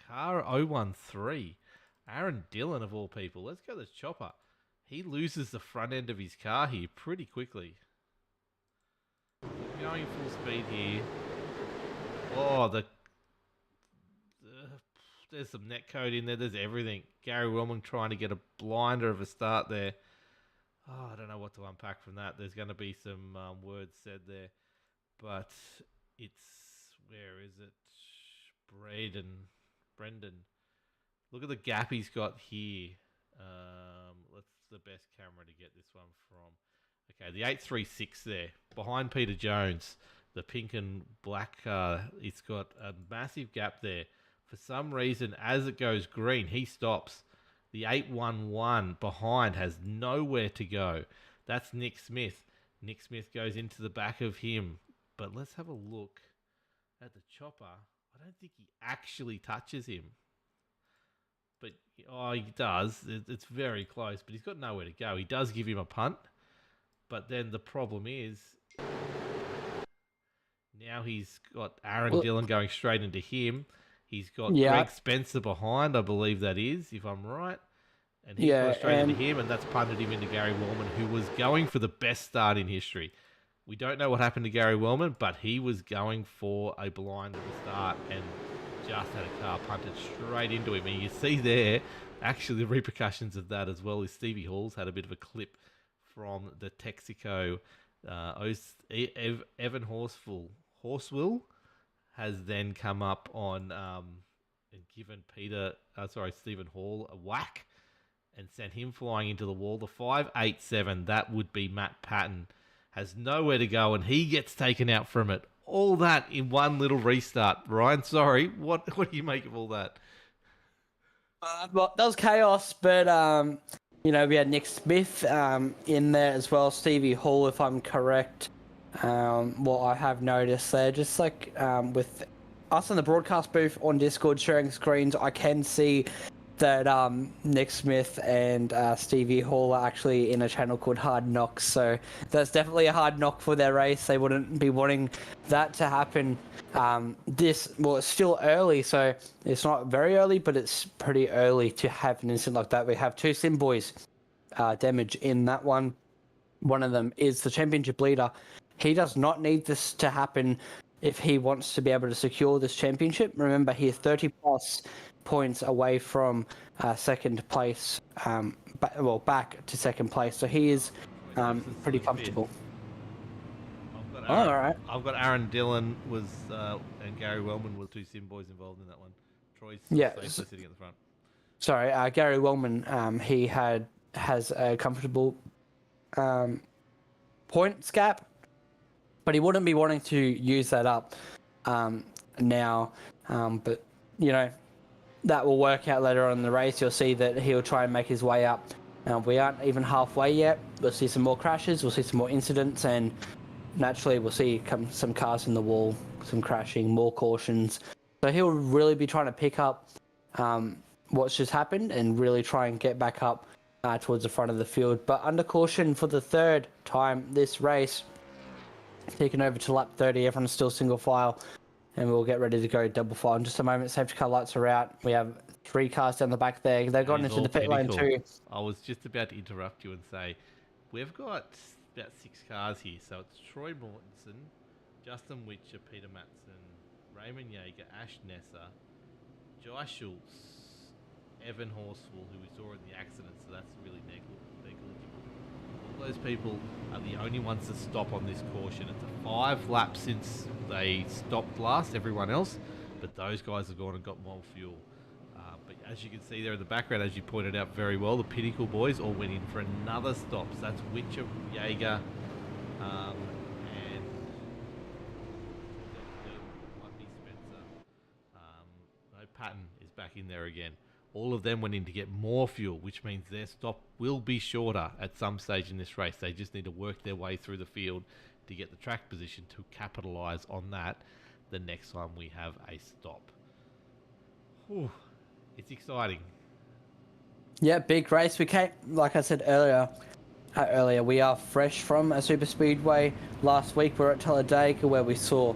car 013. Aaron Dillon, of all people. Let's go to the chopper. He loses the front end of his car here pretty quickly. Going full speed here. Oh, there's some net code in there. There's everything. Gary Willman trying to get a blinder of a start there. Oh, I don't know what to unpack from that. There's going to be some words said there. But it's... Where is it? Brendan. Look at the gap he's got here. That's the best camera to get this one from. Okay, the 836 there. Behind Peter Jones. The pink and black car. It's got a massive gap there. For some reason, as it goes green, he stops. The 811 behind has nowhere to go. That's Nick Smith. Nick Smith goes into the back of him. But let's have a look at the chopper. I don't think he actually touches him. But, he does. It's very close, but he's got nowhere to go. He does give him a punt. But then the problem is... Now he's got Aaron Dillon going straight into him. He's got Greg Spencer behind, I believe that is, if I'm right. And he's got straight into him, and that's punted him into Gary Wellman, who was going for the best start in history. We don't know what happened to Gary Wellman, but he was going for a blind at the start and just had a car punted straight into him. And you see there, actually, the repercussions of that as well is Stevie Hall's had a bit of a clip from the Texaco. Evan Horswell has then come up on and given Stephen Hall a whack and sent him flying into the wall. The 587, that would be Matt Patton, has nowhere to go and he gets taken out from it. All that in one little restart. Ryan, sorry, what do you make of all that? Well, that was chaos, but we had Nick Smith in there as well, Stevie Hall, if I'm correct. What I have noticed there, just like with us in the broadcast booth on Discord sharing screens, I can see that Nick Smith and Stevie Hall are actually in a channel called Hard Knocks, so that's definitely a hard knock for their race. They wouldn't be wanting that to happen. It's still early, so it's not very early, but it's pretty early to have an incident like that. We have two Sim Boys damage in that one. One of them is the championship leader. He does not need this to happen if he wants to be able to secure this championship. Remember, he's 30 plus points away from second place, back to second place. So he is pretty comfortable. All right. I've got Aaron Dillon and Gary Wellman were two Sim Boys involved in that one. Troy's sitting at the front. Sorry, Gary Wellman, he has a comfortable points gap, but he wouldn't be wanting to use that up now. But that will work out later on in the race. You'll see that he'll try and make his way up. We aren't even halfway yet. We'll see some more crashes. We'll see some more incidents, and naturally we'll see some cars in the wall, some crashing, more cautions. So he'll really be trying to pick up what's just happened and really try and get back up towards the front of the field. But under caution for the third time this race, taking over to lap 30. Everyone's still single file, and we'll get ready to go double file in just a moment. Safety car lights are out. We have 3 cars down the back there. They've gone into the pit lane too. I was just about to interrupt you and say, we've got about 6 cars here. So it's Troy Mortensen, Justin Witcher, Peter Matson, Raymond Yeager, Ash Nesser, Jai Schultz, Evan Horswell, who we saw in the accident, so that's really negligible. All those people are the only ones that stop on this caution. It's a 5 laps since they stopped last, everyone else, but those guys have gone and got more fuel. But as you can see there in the background, as you pointed out very well, the Pinnacle boys all went in for another stop. So that's Witcher, Yeager, and might be Spencer. Patton is back in there again. All of them went in to get more fuel, which means their stop will be shorter at some stage in this race. They just need to work their way through the field to get the track position to capitalise on that the next time we have a stop. Whew. It's exciting. Yeah, big race. We came, like I said earlier, we are fresh from a super speedway. Last week we were at Talladega where we saw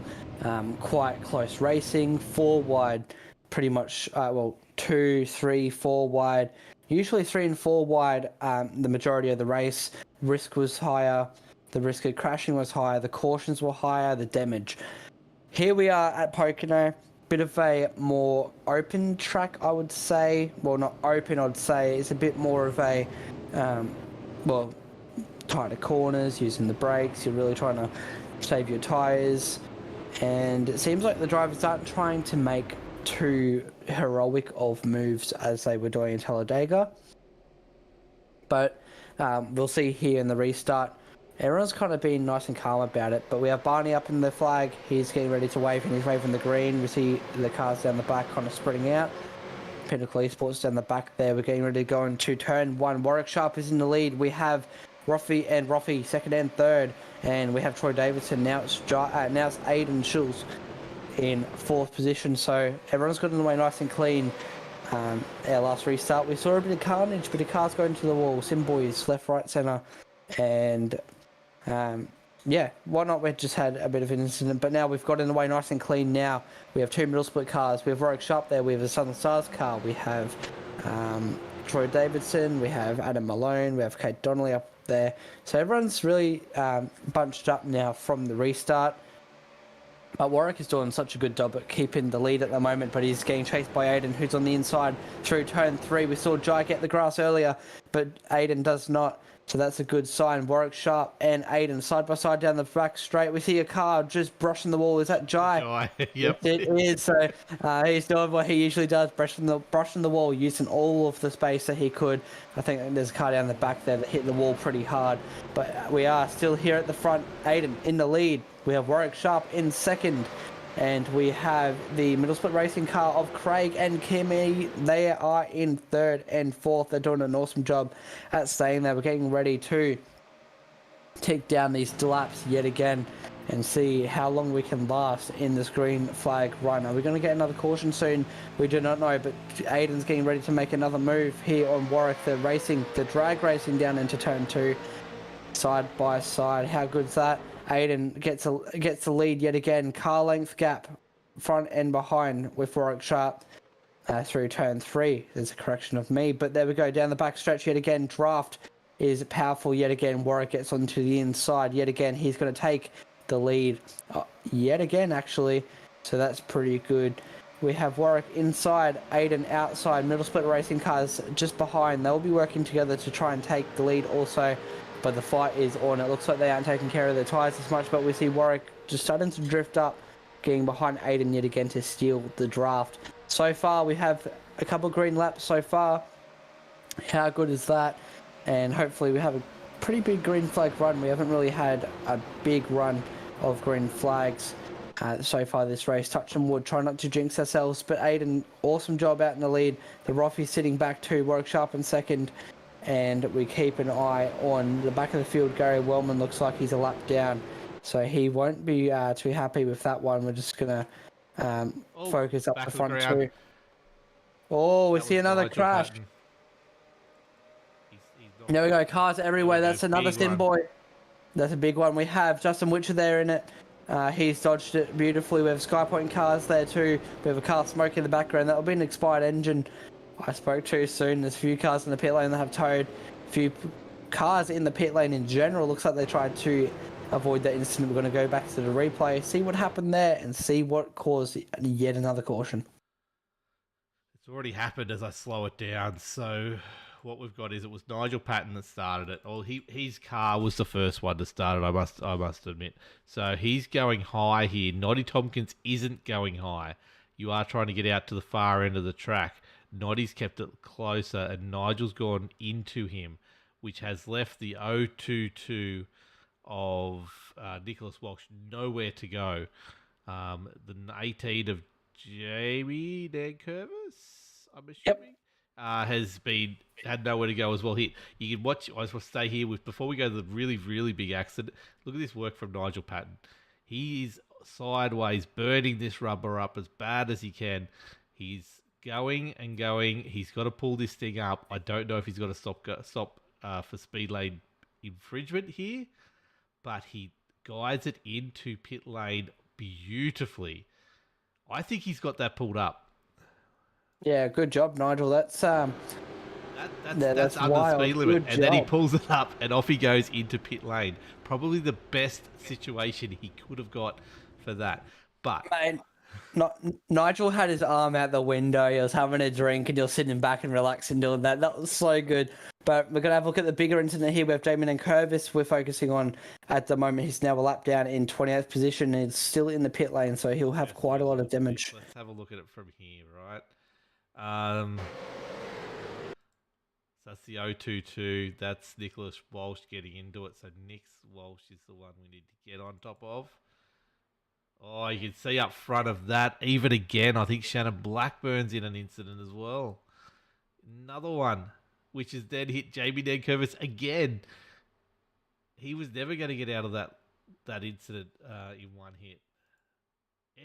quite close racing, four wide, pretty much, well, two, three, four wide, usually three and four wide the majority of the race. Risk was higher, the risk of crashing was higher, the cautions were higher, the damage. Here we are at Pocono, bit of a more open track, I would say. Well, not open, I'd say. It's a bit more of a, um, well, tighter corners, using the brakes. You're really trying to save your tyres. And it seems like the drivers aren't trying to make too heroic of moves as they were doing in Talladega. But we'll see here in the restart. Everyone's kind of been nice and calm about it, but we have Barney up in the flag. He's getting ready to wave, and he's waving the green. We see the cars down the back kind of spreading out. Pinnacle Esports down the back there. We're getting ready to go into turn one. Warwick Sharp is in the lead. We have Roffy second and third, and we have Troy Davidson. Now it's Aiden Schultz in fourth position. So everyone's got in the way nice and clean. Our last restart, we saw a bit of carnage, bit of cars going to the wall. Sim boys left, right, centre, and yeah, why not? We just had a bit of an incident, but now we've got in the way nice and clean. Now we have two middle split cars. We have Warwick Sharp there. We have a Southern Stars car. We have Troy Davidson. We have Adam Malone. We have Kate Donnelly up there. So everyone's really bunched up now from the restart. But Warwick is doing such a good job at keeping the lead at the moment, but he's getting chased by Aiden, who's on the inside through turn three. We saw Jai get the grass earlier, but Aiden does not. So that's a good sign. Warwick Sharp and Aiden side by side down the back straight. We see a car just brushing the wall. Is that Jai? Jai, yep. It is. So he's doing what he usually does, brushing the wall, using all of the space that he could. I think there's a car down the back there that hit the wall pretty hard. But we are still here at the front. Aiden in the lead. We have Warwick Sharp in second. And we have the middle split racing car of Craig and Kimmy. They are in third and fourth. They're doing an awesome job at staying there. We're getting ready to tick down these laps yet again and see how long we can last in this green flag run. Are we going to get another caution soon? We do not know, but Aiden's getting ready to make another move here on Warwick. They're racing, the drag racing down into turn two, side by side. How good's that? Aiden gets the lead yet again. Car length gap, front and behind with Warwick Sharp through turn three. There's a correction of me, but there we go. Down the back stretch yet again. Draft is powerful yet again. Warwick gets onto the inside yet again. He's going to take the lead yet again, actually. So that's pretty good. We have Warwick inside, Aiden outside. Middle split racing cars just behind. They'll be working together to try and take the lead also. But the fight is on. It looks like they aren't taking care of their tyres as much, but we see Warwick just starting to drift up, getting behind Aiden yet again to steal the draft. So far, we have a couple of green laps so far. How good is that? And hopefully we have a pretty big green flag run. We haven't really had a big run of green flags so far this race. Touch and wood, try not to jinx ourselves. But Aiden, awesome job out in the lead. The Roffy sitting back too, Warwick Sharp in second. And we keep an eye on the back of the field. Gary Wellman looks like he's a lap down, so he won't be too happy with that one. We're just going to focus up the front too. Oh, we see another crash. There we go, cars everywhere. That's another sim boy. That's a big one. We have Justin Witcher there in it. He's dodged it beautifully. We have Skypoint cars there too. We have a car smoke in the background. That'll be an expired engine. I spoke too soon. There's a few cars in the pit lane that have towed. A few cars in the pit lane in general. Looks like they tried to avoid that incident. We're going to go back to the replay, see what happened there, and see what caused yet another caution. It's already happened as I slow it down. So what we've got is it was Nigel Patton that started it. Well, his car was the first one to start it, I must admit. So he's going high here. Noddy Tompkins isn't going high. You are trying to get out to the far end of the track. Noddy's kept it closer, and Nigel's gone into him, which has left the 022 of Nicholas Walsh nowhere to go. The 18 of Jamie Nankervis, I'm assuming, had nowhere to go as well. Here, you can watch. I just want to stay here with before we go to the really, really big accident. Look at this work from Nigel Patton. He is sideways, burning this rubber up as bad as he can. He's going and going. He's got to pull this thing up. I don't know if he's got to stop for speed lane infringement here, but he guides it into pit lane beautifully. I think he's got that pulled up. Yeah, good job, Nigel. That's That's under the wild. speed limit, Good and then he job. pulls it up, and off he goes into pit lane. Probably the best situation he could have got for that. But Mate, not, Nigel had his arm out the window. He was having a drink and he was sitting back and relaxing doing that. That was so good. But we're going to have a look at the bigger incident here with Damien and Curvis. We're focusing on, at the moment, he's now a lap down in 20th position. And he's still in the pit lane, so he'll have quite a lot of damage. let's have a look at it from here, right? So that's the 022. That's Nicholas Walsh getting into it. So Nick Walsh is the one we need to get on top of. Oh, you can see up front of that, even again, I think Shannon Blackburn's in an incident as well. Another one, which has then hit Jamie Nankervis again. He was never going to get out of that incident in one hit.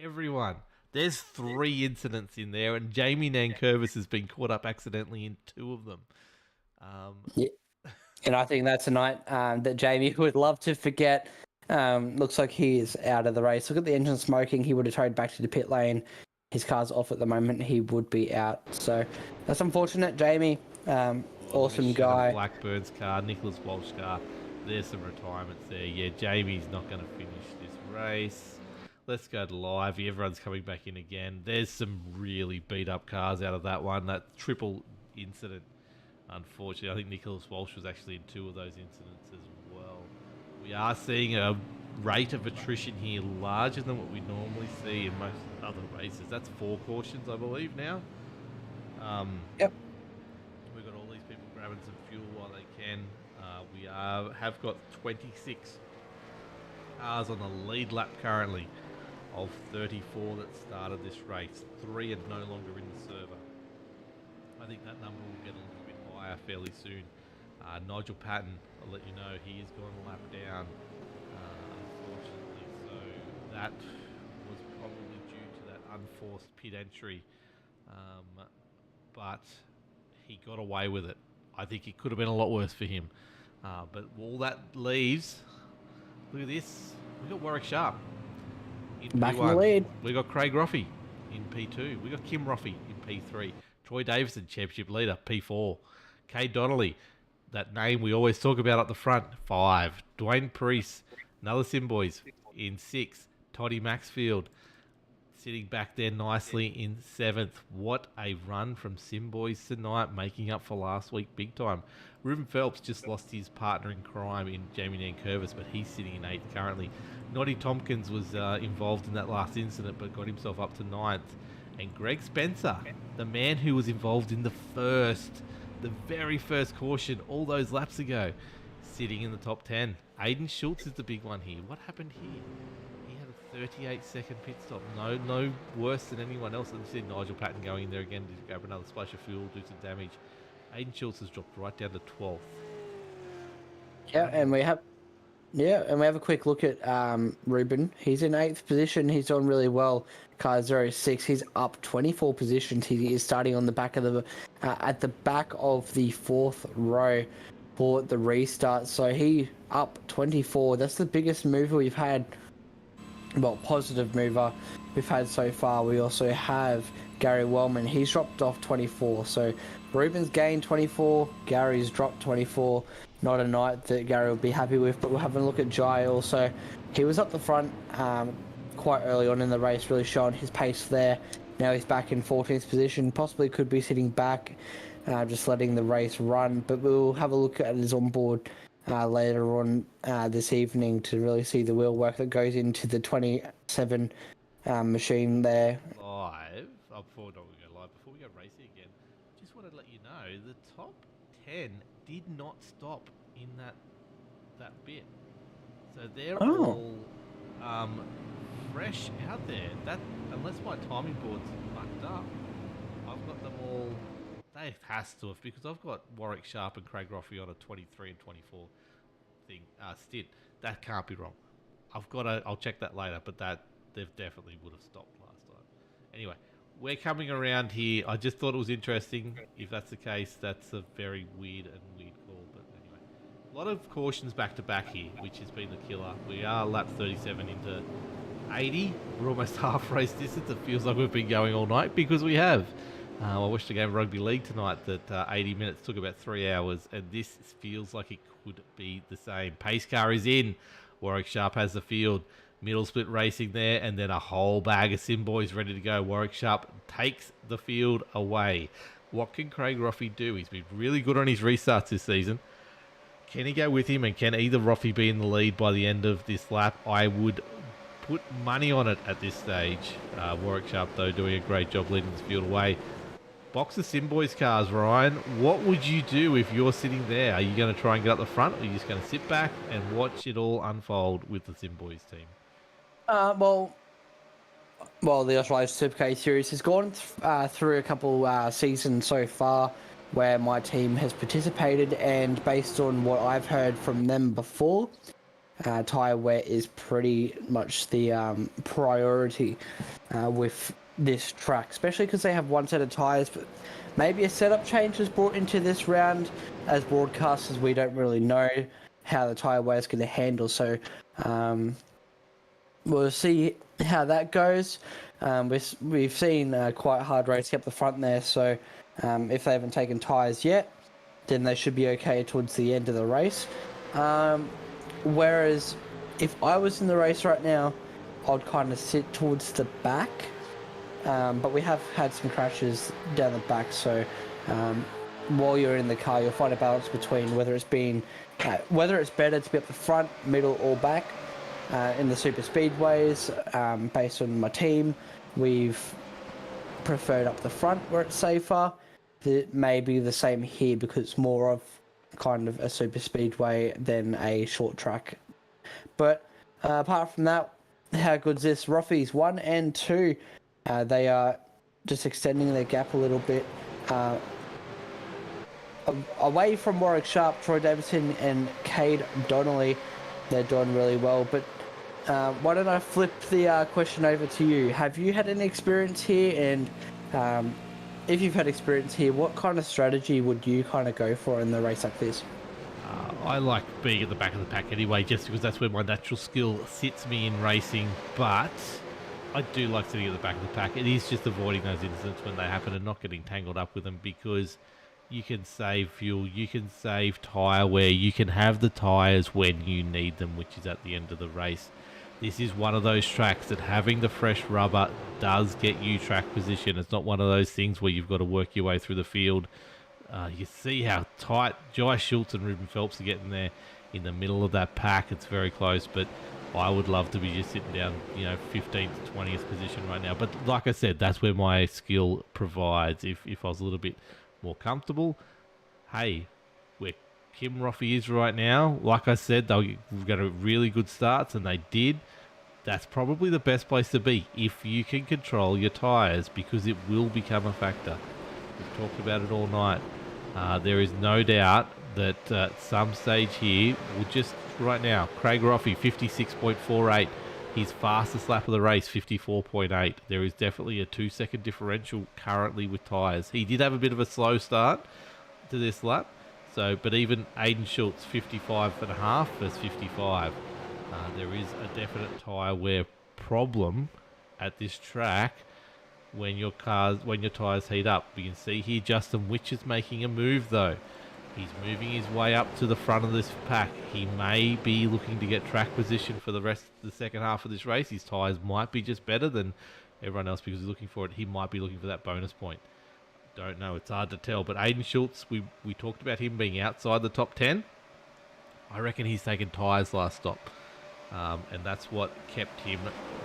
Everyone. There's 3 incidents in there, and Jamie Nankervis has been caught up accidentally in 2 of them. Yeah. And I think that's a night that Jamie would love to forget. Looks like he is out of the race. Look at the engine smoking. He would have towed back to the pit lane. His car's off at the moment. He would be out. So that's unfortunate, Jamie. Awesome guy. Blackburn's car, Nicholas Walsh's car. There's some retirements there. Yeah, Jamie's not going to finish this race. Let's go to live. Everyone's coming back in again. There's some really beat up cars out of that one. That triple incident. Unfortunately, I think Nicholas Walsh was actually in 2 of those incidents as well. We are seeing a rate of attrition here larger than what we normally see in most other races. That's 4 cautions, I believe, now. Yep. We've got all these people grabbing some fuel while they can. We have got 26 cars on the lead lap currently of 34 that started this race. 3 are no longer in the server. I think that number will get a little bit higher fairly soon. Nigel Patton, I'll let you know, he is going a lap down, unfortunately. So that was probably due to that unforced pit entry. But he got away with it. I think it could have been a lot worse for him. But all that leaves, look at this. We've got Warwick Sharp in Back P1. in the lead. We've got Craig Roffey in P2. We've got Kim Roffey in P3. Troy Davison, championship leader, P4. Kay Donnelly, that name we always talk about up the front, 5. Dwayne Priest, another Simboys, in 6. Toddy Maxfield, sitting back there nicely in 7th. What a run from Simboys tonight, making up for last week big time. Ruben Phelps just lost his partner in crime in Jamie Nankervis, but he's sitting in 8th currently. Noddy Tompkins was involved in that last incident, but got himself up to 9th. And Greg Spencer, the man who was involved in the very first caution all those laps ago, sitting in the top 10. Aiden Schultz is the big one here. What happened here? He had a 38-second pit stop. No worse than anyone else. And you see Nigel Patton going in there again to grab another splash of fuel, do some damage. Aiden Schultz has dropped right down to 12th. Yeah, and we have a quick look at Ruben. He's in 8th position. He's doing really well. Car 06. He's up 24 positions. He is starting on the back of the at the back of the 4th row for the restart. So he up 24. That's the biggest mover we've had. Well, positive mover we've had so far. We also have Gary Wellman. He's dropped off 24. So Ruben's gained 24. Gary's dropped 24. Not a night that Gary will be happy with, but we'll have a look at Jai also. He was up the front quite early on in the race, really showing his pace there. Now he's back in 14th position, possibly could be sitting back, just letting the race run, but we'll have a look at his onboard later on this evening to really see the wheel work that goes into the 27 machine there. Live, before we go racing again, just wanted to let you know the top 10 did not stop in that bit. So they're all fresh out there. That, unless my timing board's mucked up, I've got them all. They has to have, because I've got Warwick Sharp and Craig Roffey on a 23 and 24 thing stint. That can't be wrong. I'll check that later, but that they've definitely would have stopped last time. Anyway, we're coming around here. I just thought it was interesting. If that's the case, that's a very weird call. But anyway, a lot of cautions back to back here, which has been the killer. We are lap 37 into 80. We're almost half race distance. It feels like we've been going all night because we have. I watched a game of rugby league tonight that 80 minutes took about 3 hours, and this feels like it could be the same. Pace car is in. Warwick Sharp has the field. Middle split racing there, and then a whole bag of sim boys ready to go. Warwick Sharp takes the field away. What can Craig Roffey do? He's been really good on his restarts this season. Can he go with him, and can either Roffey be in the lead by the end of this lap? I would put money on it at this stage. Warwick Sharp, though, doing a great job leading this field away. Box of sim boys cars, Ryan. What would you do if you're sitting there? Are you going to try and get up the front, or are you just going to sit back and watch it all unfold with the sim boys team? Well, the Australasian Supercars series has gone through a couple seasons so far where my team has participated, and based on what I've heard from them before, tyre wear is pretty much the priority with this track, especially because they have one set of tyres. But maybe a setup change was brought into this round. As broadcasters, we don't really know how the tyre wear is going to handle, so we'll see how that goes. We've seen quite hard racing up the front there, so if they haven't taken tyres yet, then they should be okay towards the end of the race. Whereas if I was in the race right now, I'd kind of sit towards the back. But we have had some crashes down the back, so while you're in the car, you'll find a balance between whether it's better to be up the front, middle, or back. In the super speedways, based on my team, we've preferred up the front where it's safer. It may be the same here because it's more of kind of a super speedway than a short track. But apart from that, how good's this? Roffey's 1 and 2. They are just extending their gap a little bit. Away from Warwick Sharp, Troy Davidson and Cade Donnelly, they're doing really well. But why don't I flip the question over to you? Have you had any experience here? And if you've had experience here, what kind of strategy would you kind of go for in the race like this? I like being at the back of the pack anyway, just because that's where my natural skill sits me in racing. But I do like sitting at the back of the pack. It is just avoiding those incidents when they happen and not getting tangled up with them, because you can save fuel, you can save tyre wear, you can have the tyres when you need them, which is at the end of the race. This is one of those tracks that having the fresh rubber does get you track position. It's not one of those things where you've got to work your way through the field. You see how tight Jai Schultz and Ruben Phelps are getting there in the middle of that pack. It's very close, but I would love to be just sitting down, 15th to 20th position right now. But like I said, that's where my skill provides. If I was a little bit more comfortable, hey, where Kim Roffey is right now, like I said, they'll get a really good starts, and they did. That's probably the best place to be if you can control your tyres, because it will become a factor. We've talked about it all night. There is no doubt that at some stage here, right now, Craig Roffey, 56.48. His fastest lap of the race, 54.8. There is definitely a 2-second differential currently with tyres. He did have a bit of a slow start to this lap. But even Aiden Schultz, 55.5 versus 55. There is a definite tyre wear problem at this track when your tyres heat up. You can see here Justin Witch is making a move though. He's moving his way up to the front of this pack. He may be looking to get track position for the rest of the second half of this race. His tyres might be just better than everyone else because he's looking for it. He might be looking for that bonus point. Don't know. It's hard to tell. But Aiden Schultz, we talked about him being outside the top 10. I reckon he's taken tyres last stop. And that's what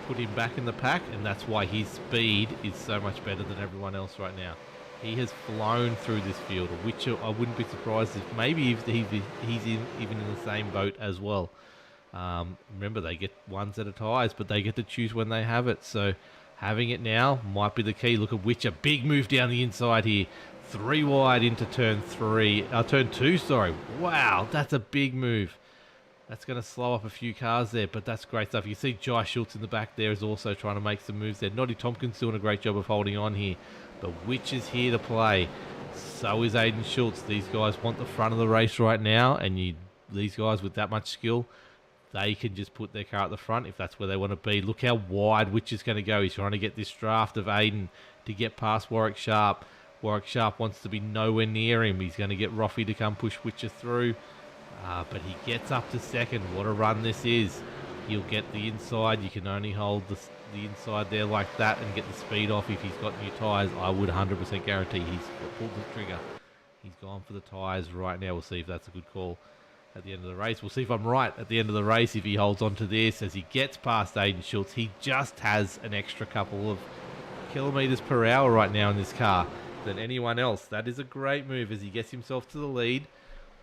put him back in the pack. And that's why his speed is so much better than everyone else right now. He has flown through this field, which I wouldn't be surprised if maybe he's even in the same boat as well. Remember, they get one set of tyres, but they get to choose when they have it. So having it now might be the key. Look at Witch, a big move down the inside here. 3 wide into turn 2, sorry. Wow, that's a big move. That's going to slow up a few cars there, but that's great stuff. You see Jai Schultz in the back there is also trying to make some moves there. Noddy Tompkins doing a great job of holding on here, but which is here to play? So is Aiden Schultz. These guys want the front of the race right now, and these guys with that much skill, they can just put their car at the front if that's where they want to be. Look how wide Witch is going to go. He's trying to get this draft of Aiden to get past Warwick Sharp. Warwick Sharp wants to be nowhere near him. He's going to get Roffey to come push Witcher through. But he gets up to second. What a run this is. He'll get the inside. You can only hold the inside there like that and get the speed off if he's got new tyres. I would 100% guarantee he's pulled the trigger. He's gone for the tyres right now. We'll see if that's a good call at the end of the race. We'll see if I'm right at the end of the race if he holds on to this as he gets past Aiden Schultz. He just has an extra couple of kilometres per hour right now in this car than anyone else. That is a great move as he gets himself to the lead.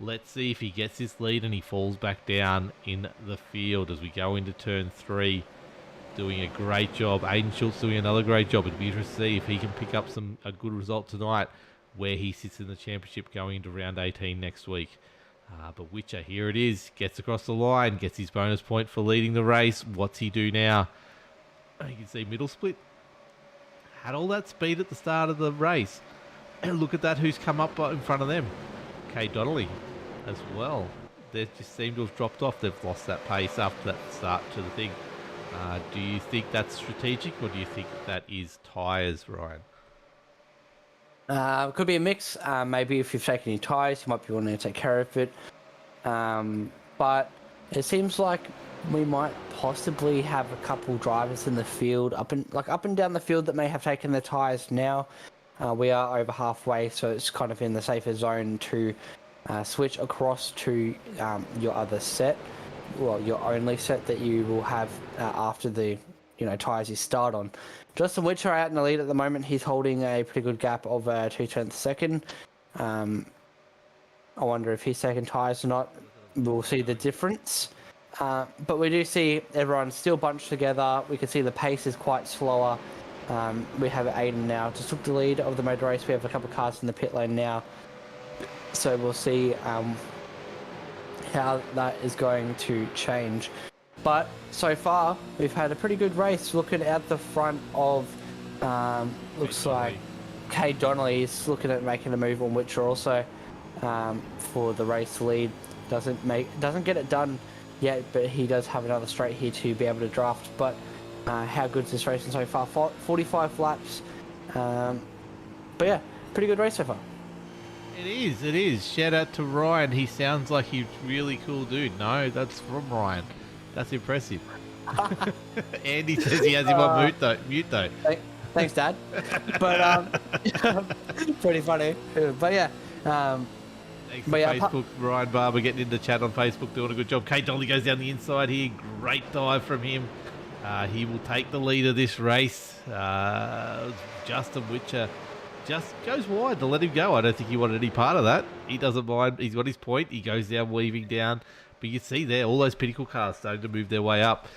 Let's see if he gets this lead and he falls back down in the field as we go into turn 3. Doing a great job. Aiden Schultz doing another great job. It'd be interesting to see if he can pick up a good result tonight where he sits in the championship going into round 18 next week. But Witcher, here it is. Gets across the line. Gets his bonus point for leading the race. What's he do now? You can see middle split. Had all that speed at the start of the race. And look at that, who's come up in front of them. Kay Donnelly as well. They just seem to have dropped off. They've lost that pace after that start to the thing. Do you think that's strategic or do you think that is tyres, Ryan? Could be a mix. Maybe if you've taken your tyres, you might be wanting to take care of it. But it seems like we might possibly have a couple drivers in the field, up and down the field, that may have taken their tyres now. We are over halfway, so it's kind of in the safer zone to switch across to your other set, well, your only set that you will have after the tyres you start on. Justin Witcher out in the lead at the moment. He's holding a pretty good gap of 2/10 second. I wonder if he's taking tyres or not. We'll see the difference. But we do see everyone still bunched together. We can see the pace is quite slower. We have Aiden now just took the lead of the motor race. We have a couple of cars in the pit lane now. So we'll see how that is going to change. But so far, we've had a pretty good race. Looking out the front of, looks like Kay Donnelly is looking at making a move on Witcher also for the race lead. Doesn't get it done yet, but he does have another straight here to be able to draft. But how good is this racing so far? 45 laps. But yeah, pretty good race so far. It is. Shout out to Ryan. He sounds like he's really cool dude. No, that's from Ryan. That's impressive. Andy says he has him on mute though. Thanks, Dad. But pretty funny. But yeah. Thanks to Facebook, Ryan Barber getting into chat on Facebook, doing a good job. Kate Dolly goes down the inside here. Great dive from him. He will take the lead of this race. Justin Witcher just goes wide to let him go. I don't think he wanted any part of that. He doesn't mind. He's got his point. He goes down, weaving down. But you see there, all those Pinnacle cars starting to move their way up.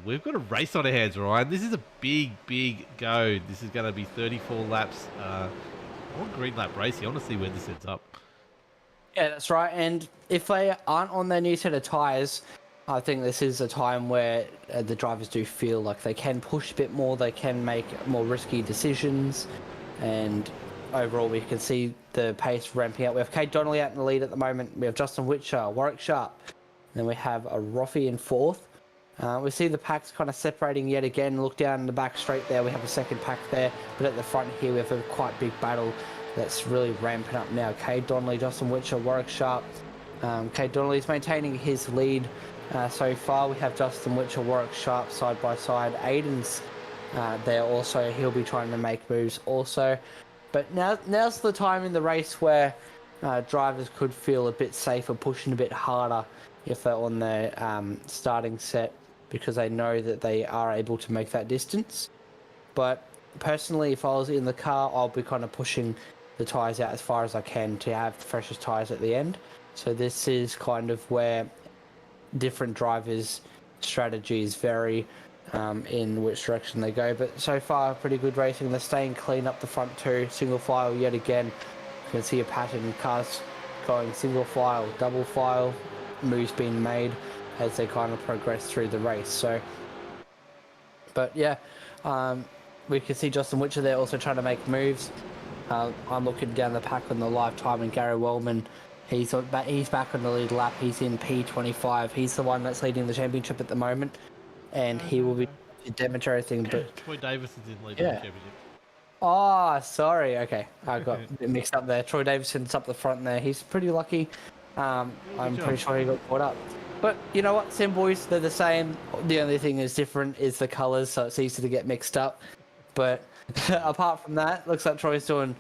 We've got a race on our hands, Ryan. This is a big go. This is going to be 34 laps. I want green lap racing. I want to see where this ends up. Yeah, that's right. And if they aren't on their new set of tyres, I think this is a time where the drivers do feel like they can push a bit more. They can make more risky decisions. And overall, we can see the pace ramping up. We have Kate Donnelly out in the lead at the moment. We have Justin Witcher, Warwick Sharp. Then we have a Roffey in fourth. We see the packs kind of separating yet again. Look down in the back straight there. We have a second pack there. But at the front here, we have a quite big battle that's really ramping up now. Kate Donnelly, Justin Witcher, Warwick Sharp. Kate Donnelly is maintaining his lead so far. We have Justin Witcher, Warwick Sharp side by side. Aiden's there also. He'll be trying to make moves also. But now's the time in the race where drivers could feel a bit safer, pushing a bit harder if they're on their starting set, because they know that they are able to make that distance. But personally, if I was in the car, I'll be kind of pushing the tyres out as far as I can to have the freshest tyres at the end. So this is kind of where different drivers' strategies vary in which direction they go. But so far, pretty good racing. They're staying clean up the front too. Single file yet again. You can see a pattern. Cars going single file, double file. Moves being made. as they kind of progress through the race. So, but yeah, we can see Justin Witcher there also trying to make moves. I'm looking down the pack on the live time, and Gary Wellman, he's back on the lead lap. He's in P25. He's the one that's leading the championship at the moment, and he will be demonstrating. But Troy Davis is in lead Yeah. of the championship. oh, sorry. Okay, I got a bit mixed up there. Troy Davison's up the front there. He's pretty lucky. I'm pretty sure he got caught up. But you know what, Sim boys, they're the same. The only thing is different is the colours, so it's easy to get mixed up. But apart from that, looks like Troy's doing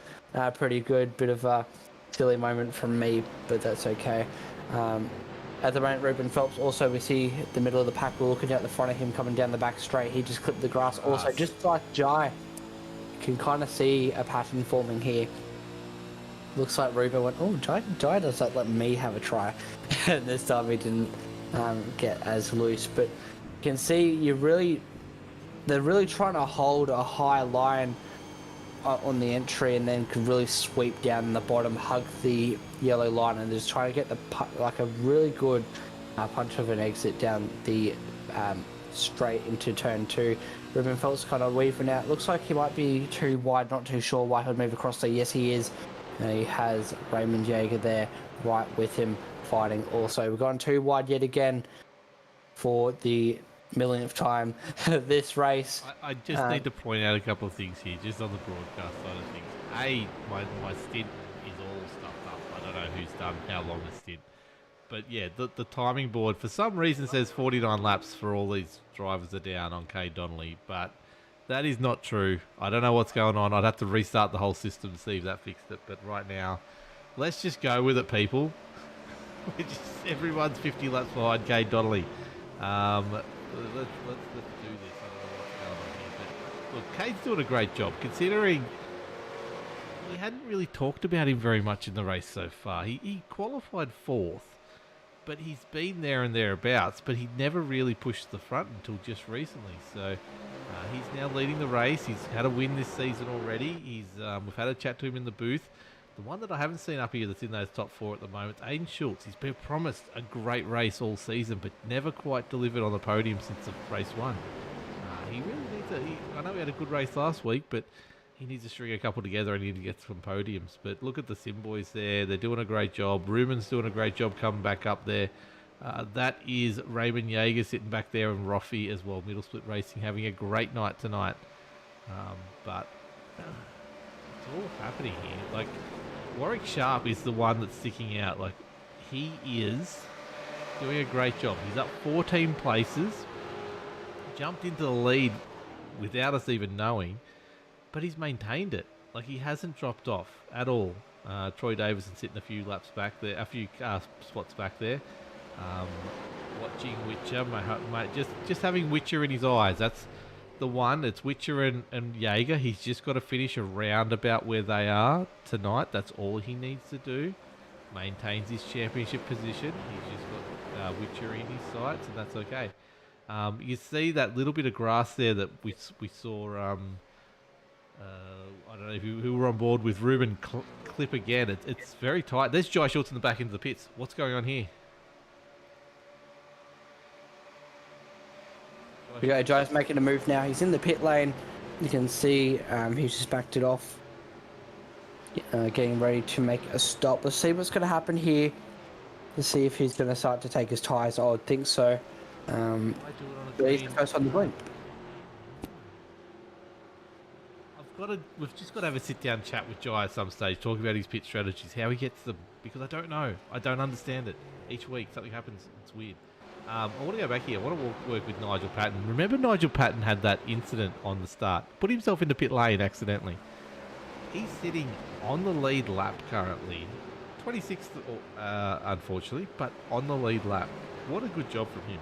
pretty good. Bit of a silly moment from me, but that's okay. At the moment, Ruben Phelps also, we see the middle of the pack. We're looking out the front of him coming down the back straight. He just clipped the grass. Also, just like Jai, you can kind of see a pattern forming here. Looks like Ruben went, oh, Jai does that, let me have a try. And this time he didn't get as loose. But you can see they're really trying to hold a high line on the entry, and then can really sweep down in the bottom, hug the yellow line, and just try to get like a really good punch of an exit down the straight into turn 2. Ruben Phelps kind of weaving out. Looks like he might be too wide, not too sure why he'll move across there. Yes, he is. And he has Raymond Jaeger there right with him fighting also. We've gone too wide yet again for the millionth time this race. I just need to point out a couple of things here, just on the broadcast side of things. My stint is all stuffed up. I don't know who's done how long a stint. But yeah, the timing board, for some reason, says 49 laps for all these drivers are down on Kay Donnelly, but that is not true. I don't know what's going on. I'd have to restart the whole system to see if that fixed it. But right now, let's just go with it, people. Everyone's 50 laps behind Kay Donnelly. Let's do this. I don't know what's going on here. But look, Kate's doing a great job, considering we hadn't really talked about him very much in the race so far. He qualified 4th, but he's been there and thereabouts, but he never really pushed the front until just recently. So he's now leading the race. He's had a win this season already. We've had a chat to him in the booth. The one that I haven't seen up here that's in those top 4 at the moment is Aiden Schultz. He's been promised a great race all season, but never quite delivered on the podium since race 1. He really needs I know he had a good race last week, but he needs to string a couple together and he needs to get some podiums. But look at the Sim boys there. They're doing a great job. Ruben's doing a great job coming back up there. That is Raymond Jaeger sitting back there, and Roffy as well. Middle Split Racing having a great night tonight. But it's all happening here. Like, Warwick Sharp is the one that's sticking out. Like, he is doing a great job. He's up 14 places. Jumped into the lead without us even knowing. But he's maintained it. Like, he hasn't dropped off at all. Troy Davison sitting a few laps back there, a few spots back there. Watching Witcher, just having Witcher in his eyes. That's the one. It's Witcher and Jaeger. He's just got to finish around about where they are tonight. That's all he needs to do. Maintains his championship position. He's just got Witcher in his sights, and that's okay. You see that little bit of grass there that we saw. I don't know who were on board with Ruben clip again. It's very tight. There's Jai Schultz in the back into the pits. What's going on here? We go, Jai's making a move now. He's in the pit lane. You can see he's just backed it off. Getting ready to make a stop. Let's see what's going to happen here. Let's see if he's going to start to take his tyres. I would think so. He's the first on the blink. We've just got to have a sit-down chat with Jai at some stage, talk about his pit strategies, how he gets them, because I don't know. I don't understand it. Each week something happens. It's weird. I want to go back here. I want to work with Nigel Patton. Remember Nigel Patton had that incident on the start. Put himself into pit lane accidentally. He's sitting on the lead lap currently. 26th, unfortunately, but on the lead lap. What a good job from him.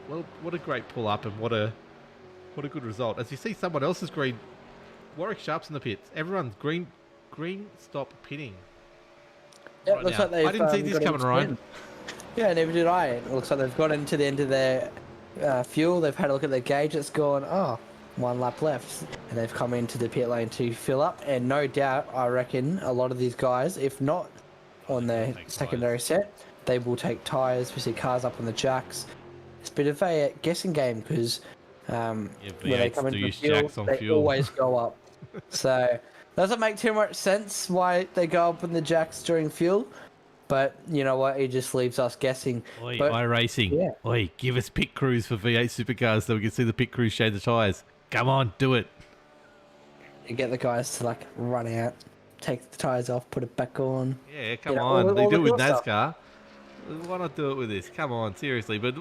Well, what a great pull-up, and what a good result. As you see someone else's green... Warwick Sharp's in the pits. Everyone's green stop pitting. Yeah, right looks now. like they've I didn't see this coming, Ryan. Yeah, neither did I. It looks like they've got into the end of their fuel. They've had a look at their gauge. It's gone, 1 lap left. And they've come into the pit lane to fill up. And no doubt, I reckon, a lot of these guys, if not on their secondary set, they will take tyres. We see cars up on the jacks. It's a bit of a guessing game because when they V8s come do into the use fuel, jacks on they fuel. always go up. So doesn't make too much sense why they go up in the jacks during fuel. But you know what? It just leaves us guessing. Oi, But iRacing. yeah. Oi, give us pit crews for V8 supercars so we can see the pit crews shade the tyres. Come on, do it. You get the guys to like run out, take the tyres off, put it back on. Yeah, come You know, on. They all the do it with cool stuff. NASCAR. Why not do it with this? Come on, seriously. But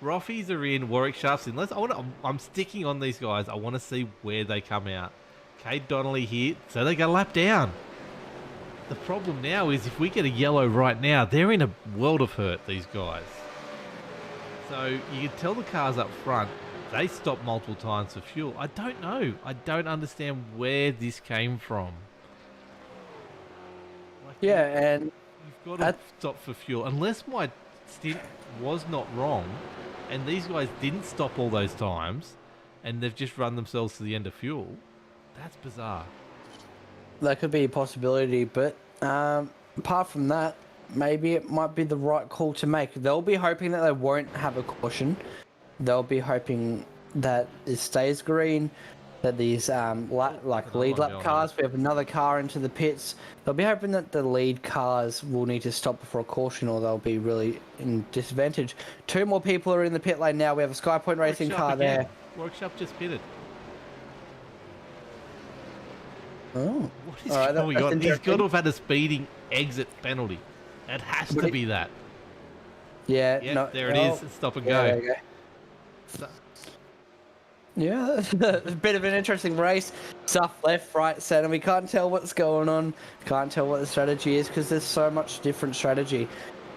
Roffies are in, Warwick Sharp's in. I'm sticking on these guys. I want to see where they come out. Cade Donnelly here, so they go lap down. The problem now is if we get a yellow right now, they're in a world of hurt, these guys. So you can tell the cars up front, they stop multiple times for fuel. I don't know. I don't understand where this came from. Like, Yeah, and you've got to stop for fuel. Unless my stint was not wrong, and these guys didn't stop all those times, and they've just run themselves to the end of fuel. That's bizarre. that could be a possibility. But apart from that, maybe it might be the right call to make. They'll be hoping that they won't have a caution. They'll be hoping that it stays green, that these lead lap cars, we have another car into the pits. They'll be hoping that the lead cars will need to stop before a caution or they'll be really in disadvantage. 2 more people are in the pit lane now. We have a Skypoint Racing car there. Workshop just pitted. Oh. What is going on? He's got to have had a speeding exit penalty. It has to be that. Yeah, Yep, no, there it is. Stop and go. There you go. Yeah, a bit of an interesting race. Stuff left, right, centre. We can't tell what's going on. Can't tell what the strategy is because there's so much different strategy.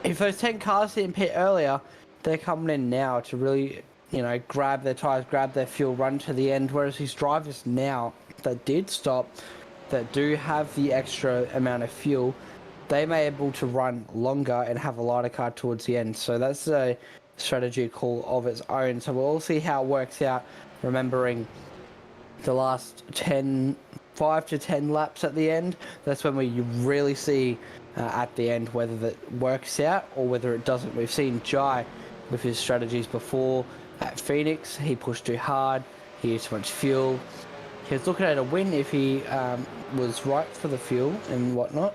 If those 10 cars didn't pit earlier, they're coming in now to really, grab their tyres, grab their fuel, run to the end. Whereas these drivers now that did stop, that do have the extra amount of fuel, they may be able to run longer and have a lighter car towards the end. So that's a strategy call of its own. So we'll see how it works out, remembering the last 5 to 10 laps at the end. That's when we really see at the end whether that works out or whether it doesn't. We've seen Jai with his strategies before at Phoenix. He pushed too hard, he used too much fuel. He was looking at a win if he was right for the fuel and whatnot,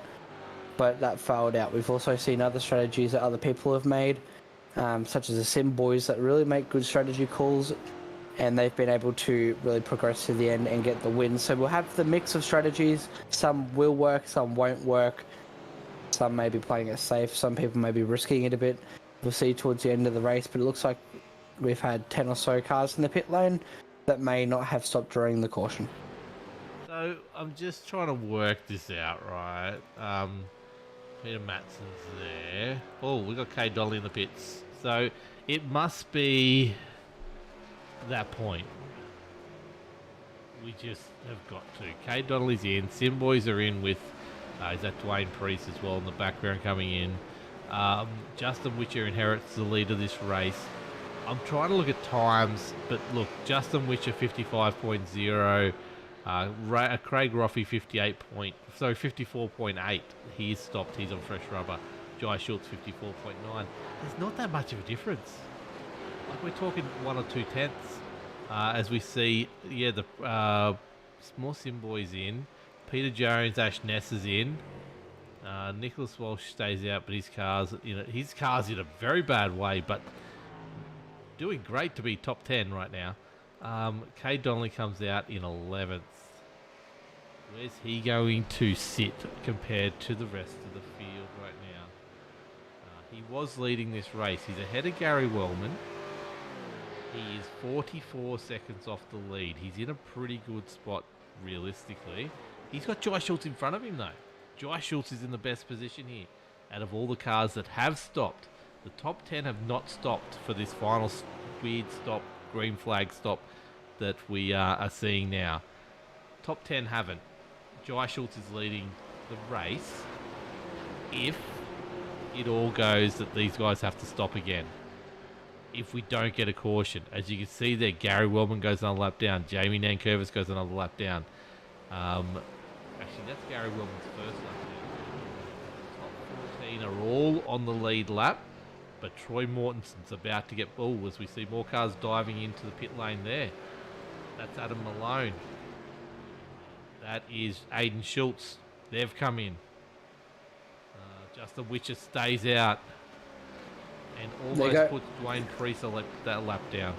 but that failed out. We've also seen other strategies that other people have made, such as the Sim Boys, that really make good strategy calls, and they've been able to really progress to the end and get the win. So we'll have the mix of strategies. Some will work, some won't work. Some may be playing it safe, some people may be risking it a bit. We'll see towards the end of the race, but it looks like we've had 10 or so cars in the pit lane that may not have stopped during the caution. So I'm just trying to work this out, right? Peter Matson's there. Oh, we got Cade Donnelly in the pits. So it must be that point. We just have got to. Cade Donnelly's in. Sim Boys are in with, is that Dwayne Priest as well in the background coming in. Justin Witcher inherits the lead of this race. I'm trying to look at times, but look, Justin Witcher 55.0, Craig Roffey 54.8. He's stopped. He's on fresh rubber. Jai Schultz 54.9. There's not that much of a difference. Like we're talking 1 or 2 tenths. As we see, the small Sim Boys in. Peter Jones, Ash Ness is in. Nicholas Walsh stays out, but his car's in a very bad way, but doing great to be top 10 right now. Cade Donnelly comes out in 11th. Where's he going to sit compared to the rest of the field right now? He was leading this race. He's ahead of Gary Wellman. He is 44 seconds off the lead. He's in a pretty good spot, realistically. He's got Jai Schultz in front of him, though. Jai Schultz is in the best position here. Out of all the cars that have stopped, the top 10 have not stopped for this final weird stop, green flag stop that we are seeing now. Top 10 haven't. Jai Schultz is leading the race if it all goes that these guys have to stop again. If we don't get a caution. As you can see there, Gary Wellman goes another lap down. Jamie Nankervis goes another lap down. Actually, that's Gary Wellman's first lap down. Top 14 16 are all on the lead lap, but Troy Mortenson's about to get bull as we see more cars diving into the pit lane there. That's Adam Malone. That is Aiden Schultz. They've come in. Justin Witcher stays out and almost puts Dwayne Priest that lap down.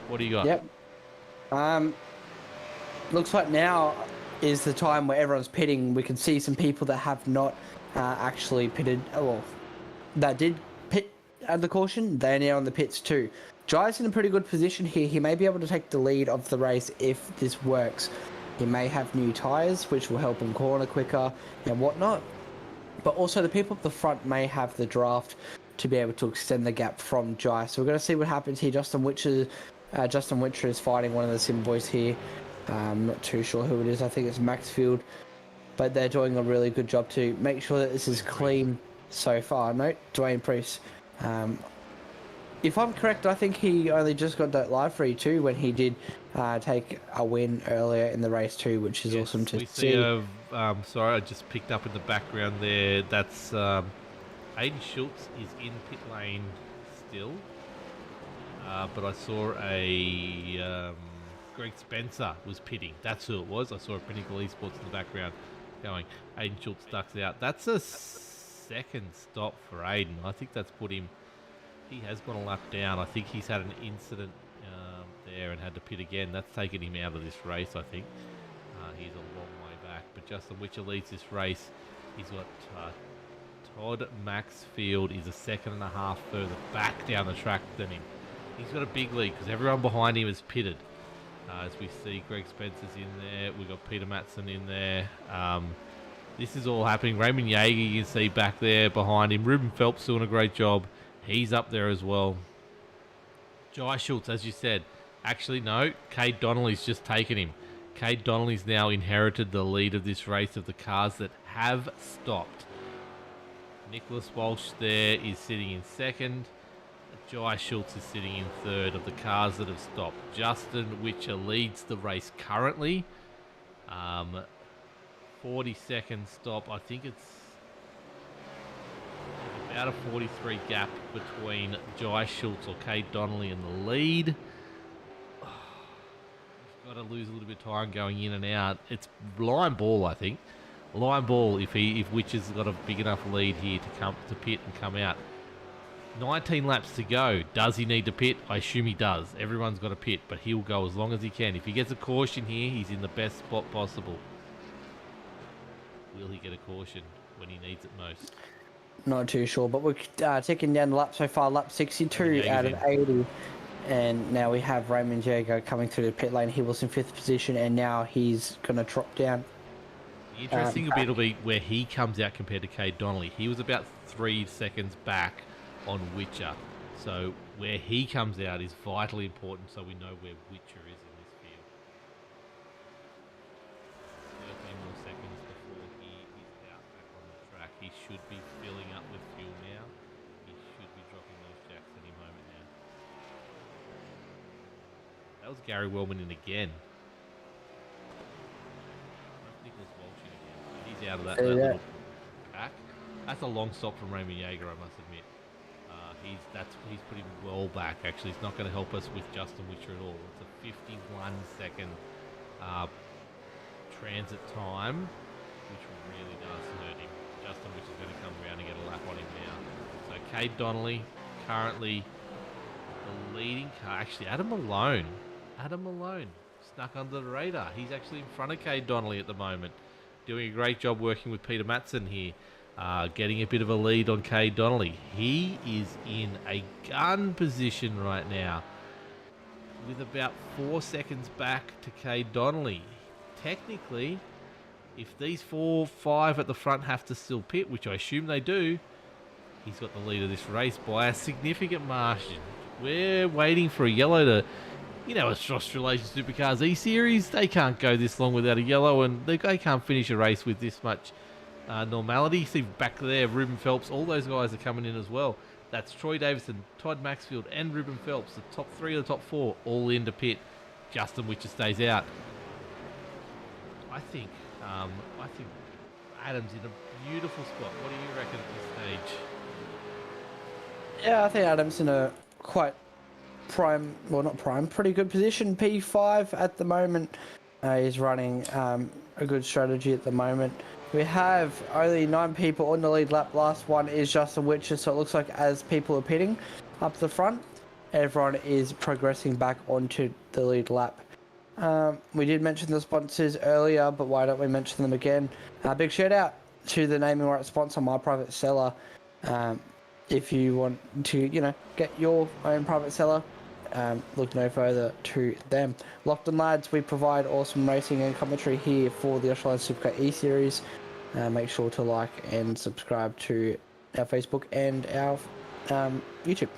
What do you got? Yep. Looks like now is the time where everyone's pitting. We can see some people that have not actually pitted, well, that did pit at the caution. They're now on the pits too. Jai's in a pretty good position here. He may be able to take the lead of the race if this works. He may have new tyres, which will help him corner quicker and whatnot. But also the people up the front may have the draft to be able to extend the gap from Jai. So we're going to see what happens here. Justin Witcher is fighting one of the sim boys here. I'm not too sure who it is. I think it's Maxfield. But they're doing a really good job to make sure that this is clean so far. No, Dwayne Priest. If I'm correct, I think he only just got that live free too when he did take a win earlier in the race too, which is awesome to see. Sorry, I just picked up in the background there. That's Aiden Schultz is in pit lane still. But I saw a Greg Spencer was pitting. That's who it was. I saw a Pinnacle Esports in the background going, Aiden Schultz ducks out. That's a second stop for Aiden. I think that's put him, he has gone a lap down. I think he's had an incident there and had to pit again. That's taken him out of this race, I think. He's a long way back. But Justin Witcher leads this race. He's got Todd Maxfield is a second and a half further back down the track than him. He's got a big lead because everyone behind him is pitted. As we see, Greg Spencer's in there. We've got Peter Matson in there. This is all happening. Raymond Yeager, you can see back there behind him. Ruben Phelps doing a great job. He's up there as well. Jai Schultz, as you said. Actually, no. Cade Donnelly's just taken him. Cade Donnelly's now inherited the lead of this race of the cars that have stopped. Nicholas Walsh there is sitting in second. Jai Schultz is sitting in third of the cars that have stopped. Justin Witcher leads the race currently. 40-second stop. I think it's about a 43 gap between Jai Schultz or Cade Donnelly in the lead. Got to lose a little bit of time going in and out. It's line ball, I think. Line ball if Witcher's got a big enough lead here to pit and come out. 19 laps to go. Does he need to pit? I assume he does. Everyone's got to pit, but he'll go as long as he can. If he gets a caution here, he's in the best spot possible. Will he get a caution when he needs it most? Not too sure, but we're ticking down the lap so far. Lap 62 out of 80. And now we have Raymond Yeager coming through the pit lane. He was in 5th position, and now he's going to drop down. The interesting bit will be where he comes out compared to Cade Donnelly. He was about 3 seconds back on Witcher. So where he comes out is vitally important so we know where Witcher is in this field. 13 more seconds before he is out back on the track. He should be filling up with fuel now. He should be dropping those jacks any moment now. That was Gary Wellman in again. Nicholas Walsh in again. He's out of that little pack. That's a long stop from Raymond Yeager, I must admit. He's pretty well back. Actually, it's not going to help us with Justin Witcher at all. It's a 51-second transit time, which really does hurt him. Justin Witcher's going to come around and get a lap on him now. So Cade Donnelly currently the leading car. Actually, Adam Malone snuck under the radar. He's actually in front of Cade Donnelly at the moment, doing a great job working with Peter Matson here. Getting a bit of a lead on Cade Donnelly. He is in a gun position right now with about 4 seconds back to Cade Donnelly. Technically, if these 4-5 at the front have to still pit, which I assume they do, he's got the lead of this race by a significant margin. We're waiting for a yellow to... You know, Australasian Supercars eSeries, they can't go this long without a yellow, and they can't finish a race with this much normality. See back there, Ruben Phelps, all those guys are coming in as well. That's Troy Davison, Todd Maxfield, and Ruben Phelps. The top 3 of the top 4 all into pit. Justin Witcher stays out. I think Adam's in a beautiful spot. What do you reckon at this stage? Yeah, I think Adam's in a quite prime, well not prime, pretty good position. P5 at the moment. He's running a good strategy at the moment. We have only 9 people on the lead lap. Last one is Justin Witcher, so it looks like as people are pitting up the front, everyone is progressing back onto the lead lap. We did mention the sponsors earlier, but why don't we mention them again? Big shout out to the naming rights sponsor, My Private Cellar. If you want to, get your own private cellar, look no further to them. Locked on Lads, we provide awesome racing and commentary here for the Australasian Supercar eSeries. Make sure to like and subscribe to our Facebook and our YouTube.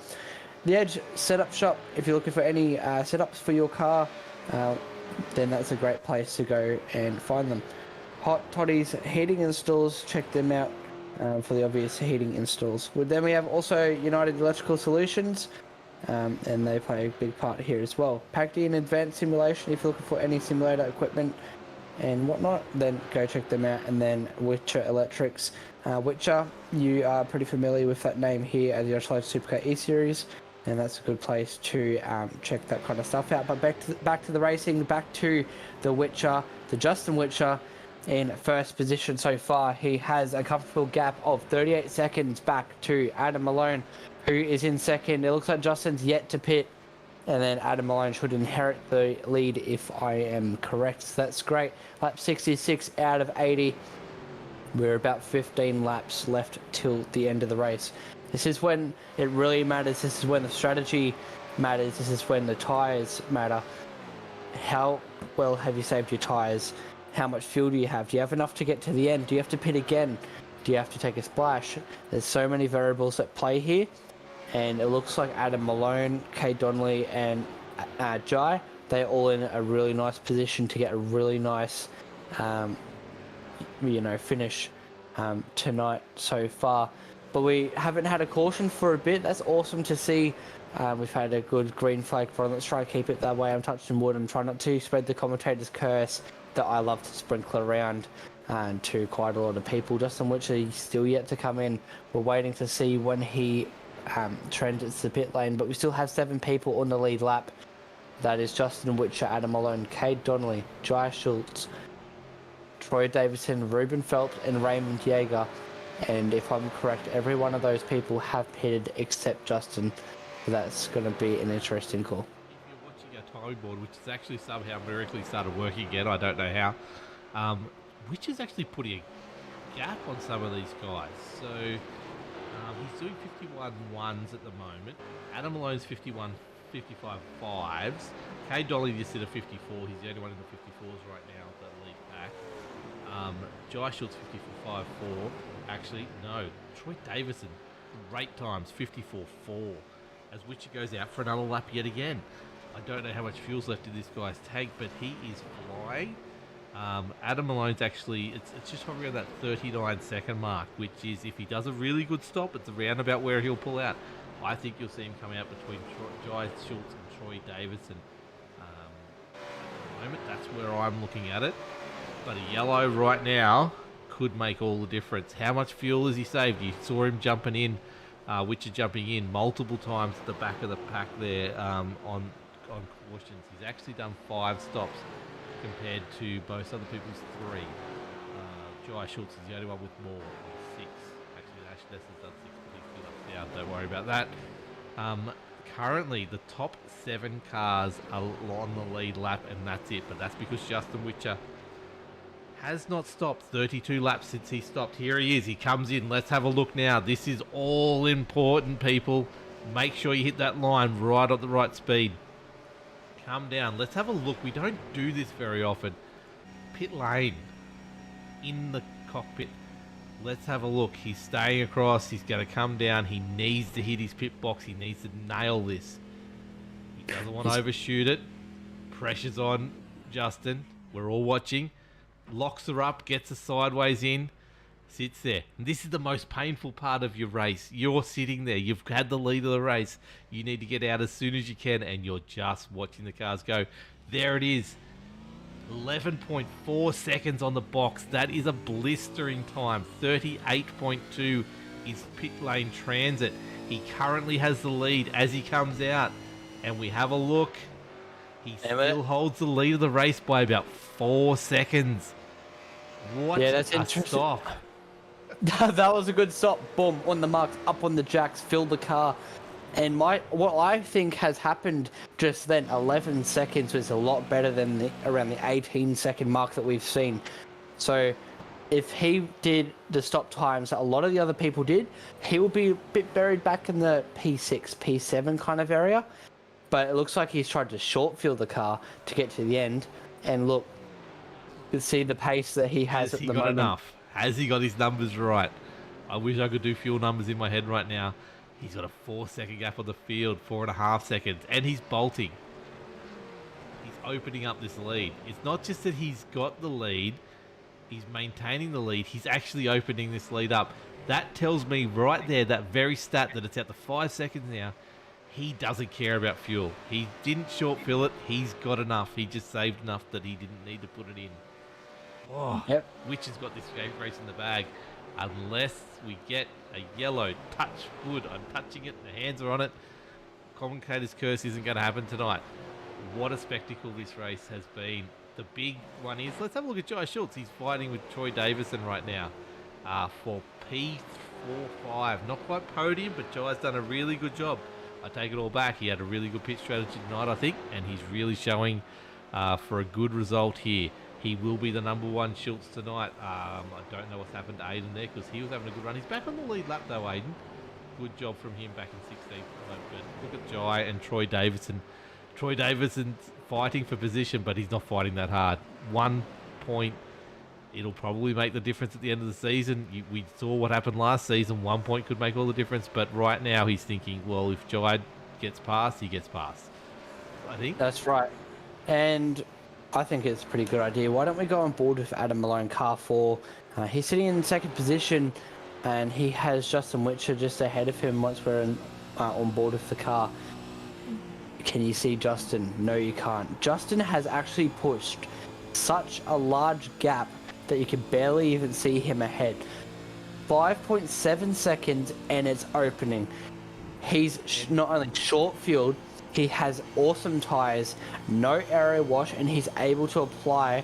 The Edge Setup Shop, if you're looking for any setups for your car, then that's a great place to go and find them. Hot Toddy's Heating Installs, check them out for the obvious heating installs. Then we have also United Electrical Solutions, and they play a big part here as well. Packed in Advanced Simulation, if you're looking for any simulator equipment and whatnot, then go check them out. And then Witcher Electrics. Witcher, you are pretty familiar with that name here at the Australasian Supercar eSeries, and that's a good place to check that kind of stuff out. But back to the racing, back to the Witcher, the Justin Witcher, in first position so far. He has a comfortable gap of 38 seconds back to Adam Malone, who is in second. It looks like Justin's yet to pit, and then Adam Malone should inherit the lead if I am correct. So that's great. Lap 66 out of 80. We're about 15 laps left till the end of the race. This is when it really matters. This is when the strategy matters. This is when the tyres matter. How well have you saved your tyres? How much fuel do you have? Do you have enough to get to the end? Do you have to pit again? Do you have to take a splash? There's so many variables at play here, and it looks like Adam Malone, Kate Donnelly, and Jai, they're all in a really nice position to get a really nice, finish tonight so far. But we haven't had a caution for a bit. That's awesome to see. We've had a good green flag for it. Let's try and keep it that way. I'm touching wood. I'm trying not to spread the commentator's curse that I love to sprinkle around to quite a lot of people. Justin Witcher, he's still yet to come in. We're waiting to see when he transits the pit lane, but we still have 7 people on the lead lap. That is Justin Witcher, Adam Malone, Cade Donnelly, Jai Schultz, Troy Davidson, Ruben Felt, and Raymond Yeager. And if I'm correct, every one of those people have pitted except Justin. So that's going to be an interesting call. Time board, which has actually somehow miraculously started working again. I don't know how. Which is actually putting a gap on some of these guys. So he's doing 51 ones at the moment. Adam Malone's 55 fives. Kay Dolly just did a 54. He's the only one in the 54s right now of the lead pack. Jai Schultz 55.4. Actually, no. Troy Davison, great times, 54.4. As Witcher goes out for another lap yet again. I don't know how much fuel's left in this guy's tank, but he is flying. Adam Malone's actually, it's just hovering around that 39-second mark, which is, if he does a really good stop, it's around about where he'll pull out. I think you'll see him come out between Jai Schultz and Troy Davidson. At the moment, that's where I'm looking at it. But a yellow right now could make all the difference. How much fuel has he saved? You saw him jumping in, Witcher jumping in multiple times at the back of the pack there on cautions. He's actually done 5 stops compared to most other people's 3. Jai Schultz is the only one with more, 6. Actually, Ash Ness has done 6, but he's still up down. Don't worry about that. Currently, the top 7 cars are on the lead lap, and that's it. But that's because Justin Witcher has not stopped. 32 laps since he stopped. Here he is. He comes in. Let's have a look now. This is all important, people. Make sure you hit that line right at the right speed. Come down. Let's have a look. We don't do this very often. Pit lane in the cockpit. Let's have a look. He's staying across. He's going to come down. He needs to hit his pit box. He needs to nail this. He doesn't want to overshoot it. Pressure's on Justin. We're all watching. Locks her up. Gets her sideways in. Sits there. And this is the most painful part of your race. You're sitting there. You've had the lead of the race. You need to get out as soon as you can, and you're just watching the cars go. There it is. 11.4 seconds on the box. That is a blistering time. 38.2 is pit lane transit. He currently has the lead as he comes out. And we have a look. He still holds the lead of the race by about 4 seconds. What that's a interesting. stop. That was a good stop. Boom, on the marks, up on the jacks, filled the car. And what I think has happened just then, 11 seconds was a lot better than around the 18-second mark that we've seen. So if he did the stop times that a lot of the other people did, he will be a bit buried back in the P6, P7 kind of area. But it looks like he's tried to short fill the car to get to the end. And look, you can see the pace that he has at the moment. Has he got enough? Has he got his numbers right? I wish I could do fuel numbers in my head right now. He's got a 4-second gap on the field, 4.5 seconds, and he's bolting. He's opening up this lead. It's not just that he's got the lead, he's maintaining the lead, he's actually opening this lead up. That tells me right there, that very stat, that it's at the 5 seconds now, he doesn't care about fuel. He didn't short fill it, he's got enough. He just saved enough that he didn't need to put it in. Oh, yep. Which has got this race in the bag. Unless we get a yellow touch wood. I'm touching it, the hands are on it. Commentator's curse isn't going to happen tonight. What a spectacle this race has been. The big one is, let's have a look at Jai Schultz. He's fighting with Troy Davison right now for P45. Not quite podium, but Jai's done a really good job. I take it all back. He had a really good pit strategy tonight, I think, and he's really showing for a good result here. He will be the number one Schultz tonight. I don't know what's happened to Aiden there because he was having a good run. He's back on the lead lap though, Aiden. Good job from him back in 16th. But look at Jai and Troy Davison. Troy Davison's fighting for position, but he's not fighting that hard. 1 point. It'll probably make the difference at the end of the season. We saw what happened last season. 1 point could make all the difference. But right now he's thinking, well, if Jai gets past, he gets past. I think. That's right. And I think it's a pretty good idea. Why don't we go on board with Adam Malone, car 4? He's sitting in second position, and he has Justin Witcher just ahead of him once we're on board with the car. Can you see Justin? No, you can't. Justin has actually pushed such a large gap that you can barely even see him ahead. 5.7 seconds, and it's opening. He's not only short-fueled, he has awesome tyres, no aero wash, and he's able to apply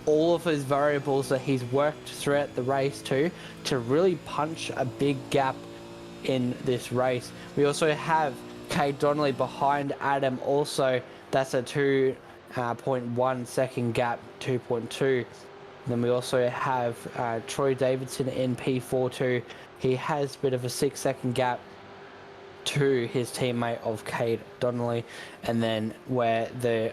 all of his variables that he's worked throughout the race to really punch a big gap in this race. We also have Cade Donnelly behind Adam also. That's a 2.1 second gap, 2.2. Then we also have Troy Davidson in P42. He has a bit of a 6 second gap to his teammate of Cade Donnelly. And then where the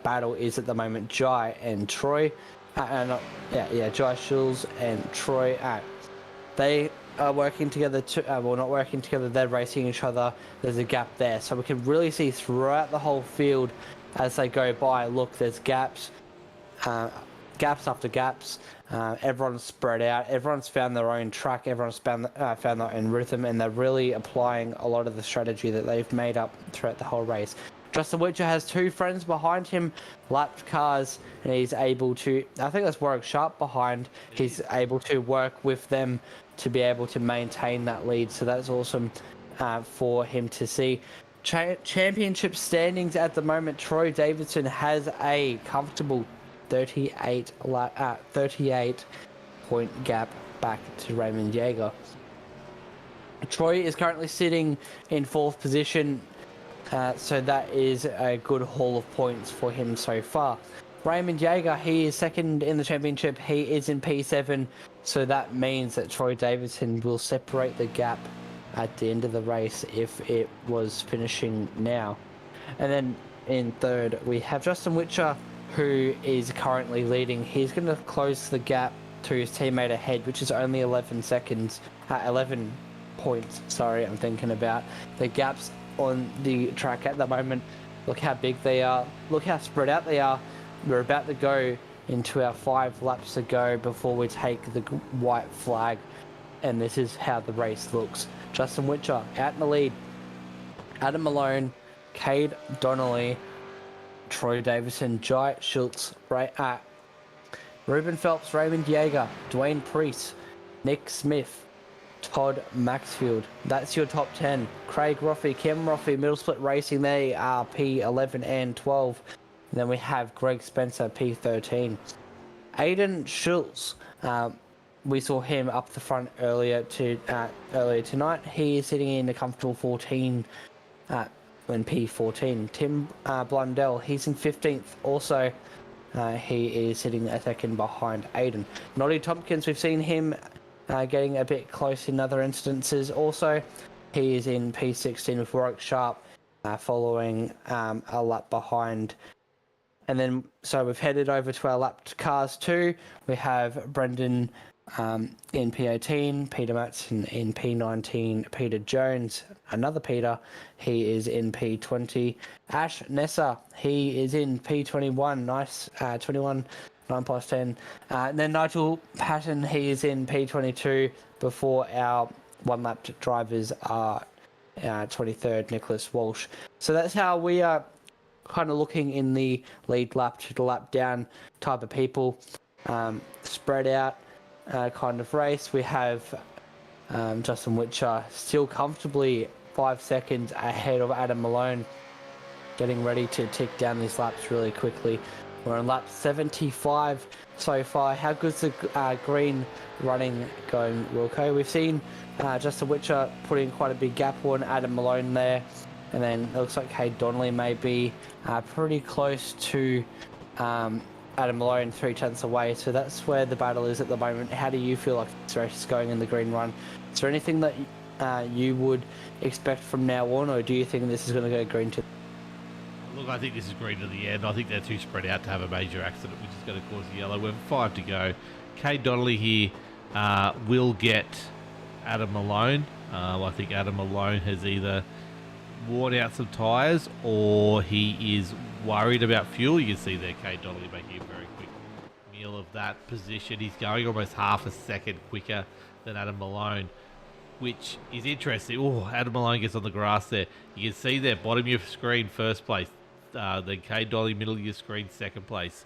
battle is at the moment, Jai and Troy, Jai Schultz and Troy, they are working together not working together, they're racing each other. There's a gap there, so we can really see throughout the whole field as they go by, look, there's gaps after gaps. Everyone's spread out, everyone's found their own track, everyone's found their own rhythm, and they're really applying a lot of the strategy that they've made up throughout the whole race. Justin Witcher has 2 friends behind him, lapped cars, and he's able to, I think that's Warwick Sharp behind, he's able to work with them to be able to maintain that lead, so that's awesome for him to see. Championship standings at the moment, Troy Davidson has a comfortable 38 point gap back to Raymond Yeager. Troy is currently sitting in 4th position, so that is a good haul of points for him so far. Raymond Yeager, he is second in the championship. He is in P7, so that means that Troy Davidson will separate the gap at the end of the race if it was finishing now. And then in 3rd, we have Justin Witcher, who is currently leading. He's going to close the gap to his teammate ahead, which is only 11 points. Sorry, I'm thinking about the gaps on the track at the moment. Look how big they are. Look how spread out they are. We're about to go into our 5 laps to go before we take the white flag, and this is how the race looks. Justin Witcher out in the lead. Adam Malone, Cade Donnelly, Troy Davison, Jai Schultz, Ruben Phelps, Raymond Yeager, Dwayne Priest, Nick Smith, Todd Maxfield. That's your top 10. Craig Roffey, Kim Roffey, Middle Split Racing, they are P11 and 12. And then we have Greg Spencer, P13. Aiden Schultz, we saw him up the front earlier tonight. He is sitting in a comfortable 14 in P14. Tim Blundell, he's in 15th also. He is sitting a second behind Aiden. Noddy Tompkins, we've seen him getting a bit close in other instances also. He is in P16 with Warwick Sharp, following a lap behind. And then, so we've headed over to our lapped cars too. We have Brendan in P18, Peter Matson in P19, Peter Jones, another Peter, he is in P20. Ash Nessa, he is in P21, nice, 21, 9 plus 10. And then Nigel Patton, he is in P22 before our one-lap drivers are 23rd, Nicholas Walsh. So that's how we are kind of looking in the lead lap to the lap down type of people, spread out kind of race. We have Justin Witcher still comfortably 5 seconds ahead of Adam Malone, getting ready to tick down these laps really quickly. We're on lap 75 so far. How good's the green running going, Wilco? We've seen Justin Witcher putting quite a big gap on Adam Malone there. And then it looks like Cade Donnelly may be pretty close to Adam Malone, 3/10 away. So that's where the battle is at the moment. How do you feel like this race is going in the green run? Is there anything that you would expect from now on, or do you think this is going to go green to? Look, I think this is green to the end. I think they're too spread out to have a major accident, which is going to cause the yellow. We've 5 to go. Cade Donnelly here will get Adam Malone. I think Adam Malone has either worn out some tyres or he is worried about fuel. You can see there Cade Donnelly making a very quick meal of that position. He's going almost half a second quicker than Adam Malone, which is interesting. Oh, Adam Malone gets on the grass there. You can see there, bottom of your screen, first place. Then Cade Donnelly, middle of your screen, second place.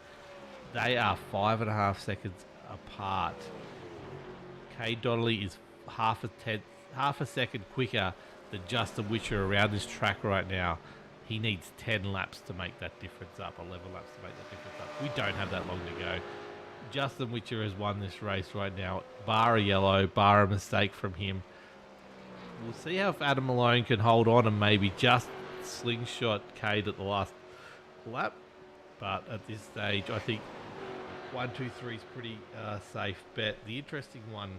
They are 5.5 seconds apart. Cade Donnelly is half a second quicker than Justin Witcher around this track right now. He needs 10 laps to make that difference up, 11 laps to make that difference up. We don't have that long to go. Justin Witcher has won this race right now, bar a yellow, bar a mistake from him. We'll see how if Adam Malone can hold on and maybe just slingshot Cade at the last lap. But at this stage, I think 1, 2, 3 is pretty safe bet. The interesting one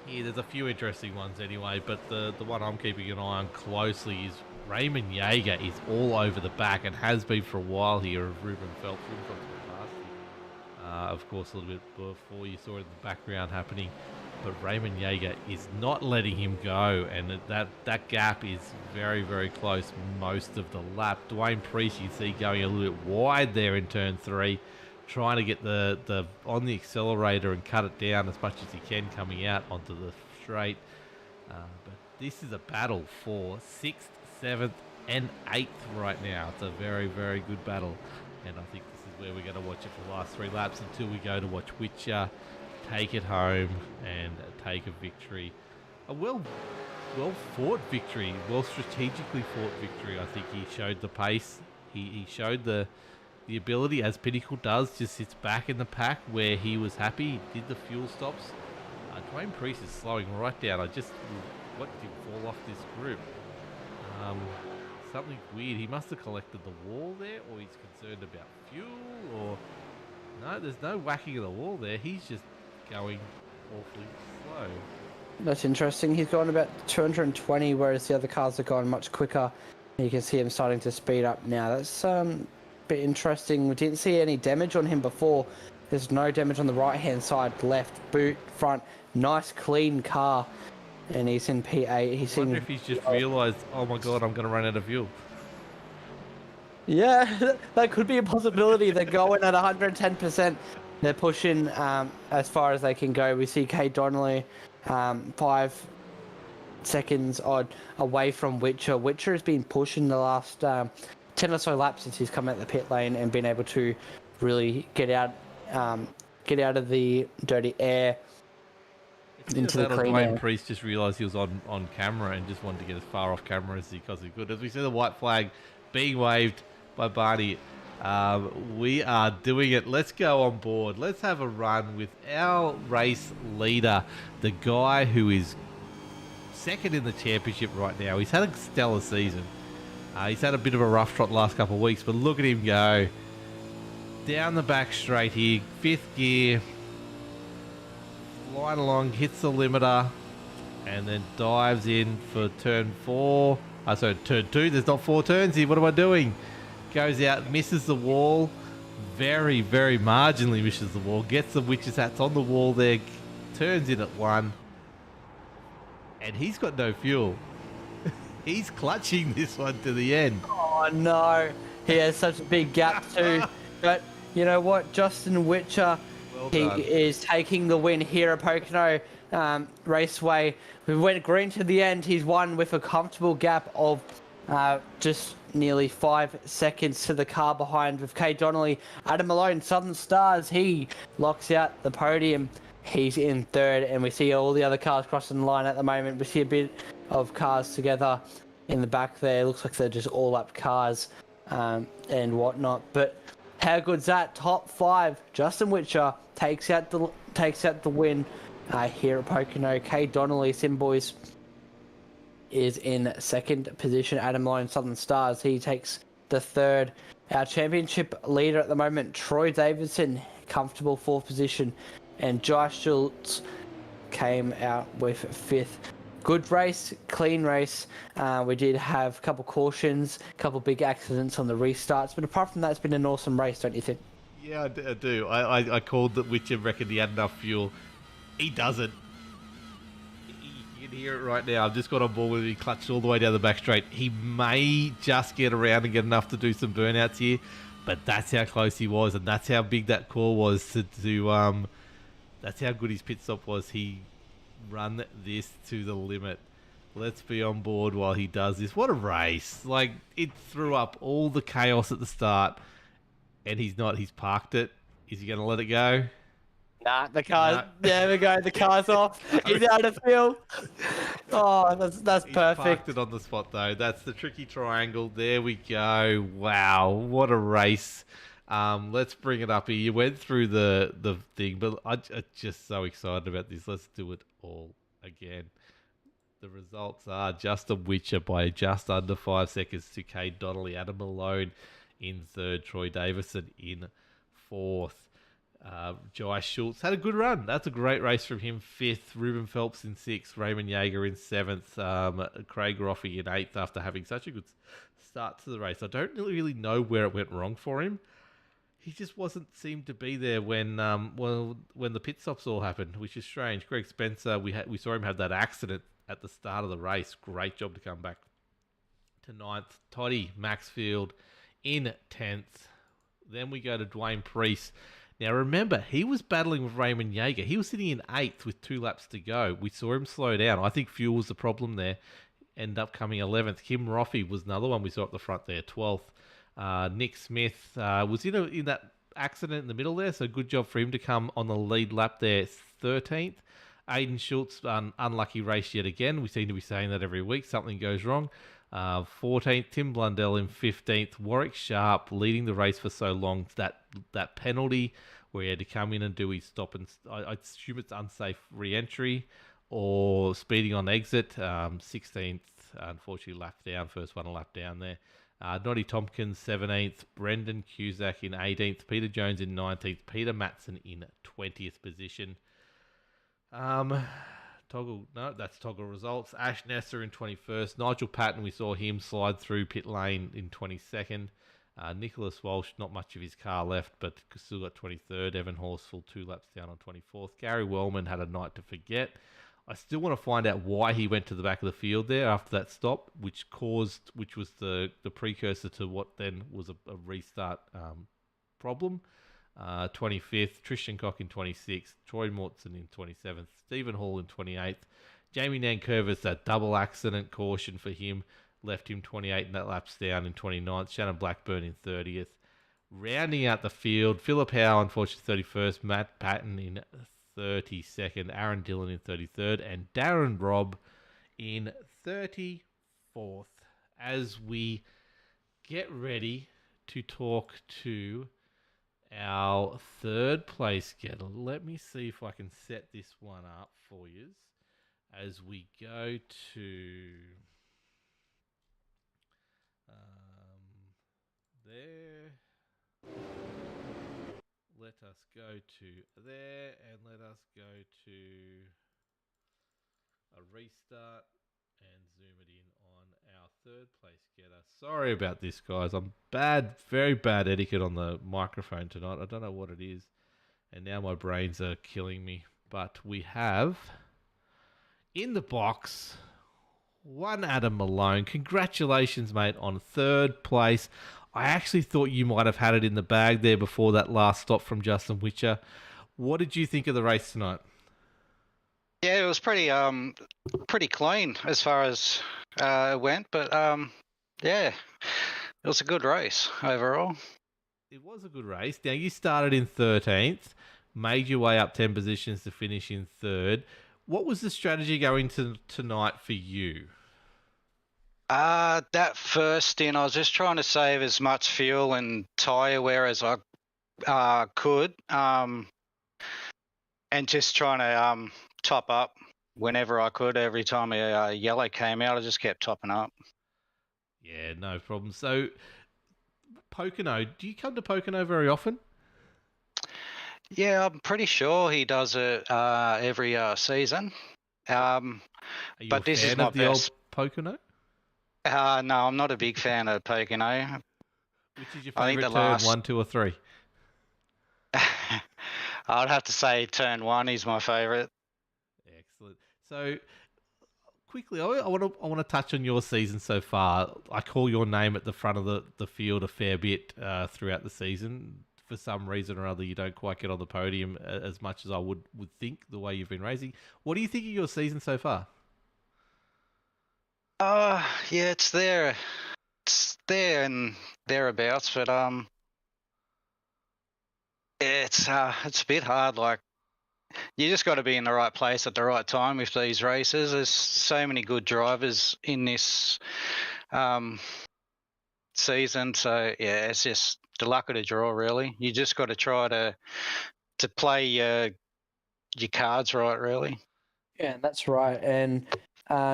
here, there's a few interesting ones anyway, but the one I'm keeping an eye on closely is Raymond Yeager is all over the back and has been for a while here of Ruben Phelps. Ruben Phelps went past him. Of course, a little bit before you saw it in the background happening. But Raymond Yeager is not letting him go, and that gap is very, very close most of the lap. Dwayne Priest, you see, going a little bit wide there in turn 3, trying to get the on the accelerator and cut it down as much as he can coming out onto the straight. But this is a battle for 6th, 7th, and 8th right now. It's a very, very good battle, and I think this is where we're going to watch it for the last 3 laps until we go to watch Witcher take it home and take a victory. A well fought victory, well strategically fought victory. I think he showed the pace. He showed the ability, as Pinnacle does, just sits back in the pack where he was happy. He did the fuel stops. Dwayne Priest is slowing right down. What did he fall off this group? Something weird. He must have collected the wall there, or he's concerned about fuel, or no, there's no whacking of the wall there. He's just going awfully slow. That's interesting. He's gone about 220, whereas the other cars have gone much quicker. You can see him starting to speed up now. That's a bit interesting. We didn't see any damage on him before. There's no damage on the right-hand side, left, boot, front. Nice, clean car. And he's in P8. I wonder if he's just realised, oh my god, I'm going to run out of fuel. Yeah, that could be a possibility. They're going at 110%. They're pushing as far as they can go. We see Cade Donnelly 5 seconds odd away from Witcher. Witcher has been pushing the last 10 or so laps since he's come out the pit lane and been able to really get out of the dirty air into the clean Dwayne air. Priest just realised he was on camera and just wanted to get as far off camera as he could. As we see the white flag being waved by Barney, we are doing it. Let's go on board. Let's have a run with our race leader, the guy who is second in the championship right now. He's had a stellar season. He's had a bit of a rough trot the last couple of weeks, but look at him go. Down the back straight here, 5th gear. Flying along, hits the limiter, and then dives in for turn 4. Turn 2. There's not 4 turns here. What am I doing? Goes out, misses the wall. Very, very marginally misses the wall. Gets the witch's hats on the wall there. Turns in at 1. And he's got no fuel. He's clutching this one to the end. Oh, no. He has such a big gap too. But you know what? Justin Witcher, he is taking the win here at Pocono Raceway. We went green to the end. He's won with a comfortable gap of just nearly 5 seconds to the car behind with Kay Donnelly. Adam Malone, Southern Stars, he locks out the podium. He's in 3rd, and we see all the other cars crossing the line at the moment. We see a bit of cars together in the back there. Looks like they're just all up cars and whatnot. But how good's that? Top 5. Justin Witcher takes out the win here at Pocono. Kay Donnelly, Sim Boys, is in 2nd position. Adam Malone, Southern Stars, he takes the 3rd. Our championship leader at the moment, Troy Davidson, comfortable 4th position. And Josh Schultz came out with 5th. Good race, clean race. We did have a couple cautions, a couple big accidents on the restarts. But apart from that, it's been an awesome race, don't you think? Yeah, I do. I called that Witcher reckoned he had enough fuel. He doesn't. You can hear it right now. I've just got on board with him. He clutched all the way down the back straight. He may just get around and get enough to do some burnouts here. But that's how close he was. And that's how big that call was to that's how good his pit stop was. He run this to the limit. Let's be on board while he does this. What a race. Like, it threw up all the chaos at the start. And he's not. He's parked it. Is he going to let it go? Nah, the car's... There we go. The car's off. He's out of fuel. Oh, that's He's perfect. Parked it on the spot, though. That's the tricky triangle. There we go. Wow. What a race. Let's bring it up here. You went through the thing, but I'm just so excited about this. Let's do it all again. The results are Justin Witcher by just under 5 seconds to Kay Donnelly. Adam Malone in 3rd. Troy Davison in 4th. Josh Schultz had a good run. That's a great race from him. 5th. Ruben Phelps in 6th. Raymond Yeager in 7th. Craig Roffey in 8th after having such a good start to the race. I don't really know where it went wrong for him. He just seemed to be there when the pit stops all happened, which is strange. Greg Spencer, we saw him have that accident at the start of the race. Great job to come back to 9th. Toddy Maxfield in 10th. Then we go to Dwayne Priest. Now remember, he was battling with Raymond Yeager. He was sitting in 8th with 2 laps to go. We saw him slow down. I think fuel was the problem there. End up coming 11th. Kim Roffey was another one we saw at the front there, 12th. Nick Smith was in that accident in the middle there, so good job for him to come on the lead lap there, 13th. Aiden Schultz, unlucky race yet again. We seem to be saying that every week. Something goes wrong. 14th. Tim Blundell in 15th. Warwick Sharp leading the race for so long. That penalty where he had to come in and do his stop and I assume it's unsafe re-entry or speeding on exit. 16th, unfortunately, lap down. First one a lap down there. Noddy Tompkins, 17th. Brendan Cusack in 18th. Peter Jones in 19th. Peter Matson in 20th position. That's Toggle results. Ash Nesser in 21st. Nigel Patton, we saw him slide through pit lane in 22nd. Nicholas Walsh, not much of his car left, but still got 23rd. Evan Horsfall, 2 laps down on 24th. Gary Wellman had a night to forget. I still want to find out why he went to the back of the field there after that stop, which was the precursor to what then was a restart problem. 25th, Tristan Cock in 26th, Troy Mortson in 27th, Stephen Hall in 28th, Jamie Nankervis, that double accident caution for him. left him 28 and that laps down in 29th. Shannon Blackburn in 30th. Rounding out the field, Philip Howe, unfortunately, 31st. Matt Patton in 32nd. Aaron Dillon in 33rd. And Darren Robb in 34th. As we get ready to talk to our third place getter. Let me see if I can set this one up for you as we go to there. Let us go to there and let us go to a restart and zoom it in on our third place getter. Sorry about this, guys. I'm very bad etiquette on the microphone tonight. I don't know what it is. And now my brains are killing me. But we have in the box one Adam Malone. Congratulations, mate, on third place. I actually thought you might have had it in the bag there before that last stop from Justin Witcher. What did you think of the race tonight? Yeah, it was pretty clean as far as it went, but yeah, it was a good race overall. It was a good race. Now, you started in 13th, made your way up 10 positions to finish in third. What was the strategy going to tonight for you? That first stint, I was just trying to save as much fuel and tyre wear as I could, and just trying to top up whenever I could. Every time a yellow came out, I just kept topping up. Yeah, no problem. So, Pocono, do you come to Pocono very often? Yeah, I'm pretty sure he does it every season. Are you but a this fan is my of the best. old Pocono? No, I'm not a big fan of Pocono. Which is your I think favourite the turn, last- 1, 2 or 3? I'd have to say turn 1 is my favourite. Excellent. So, quickly, I want to touch on your season so far. I call your name at the front of the field a fair bit throughout the season. For some reason or other, you don't quite get on the podium as much as I would think, the way you've been racing. What do you think of your season so far? Yeah, it's there and thereabouts, but it's a bit hard. Like, you just got to be in the right place at the right time with these races. There's so many good drivers in this season, so yeah, it's just the luck of the draw, really. You just got to try to play your cards right, really. Yeah, that's right. And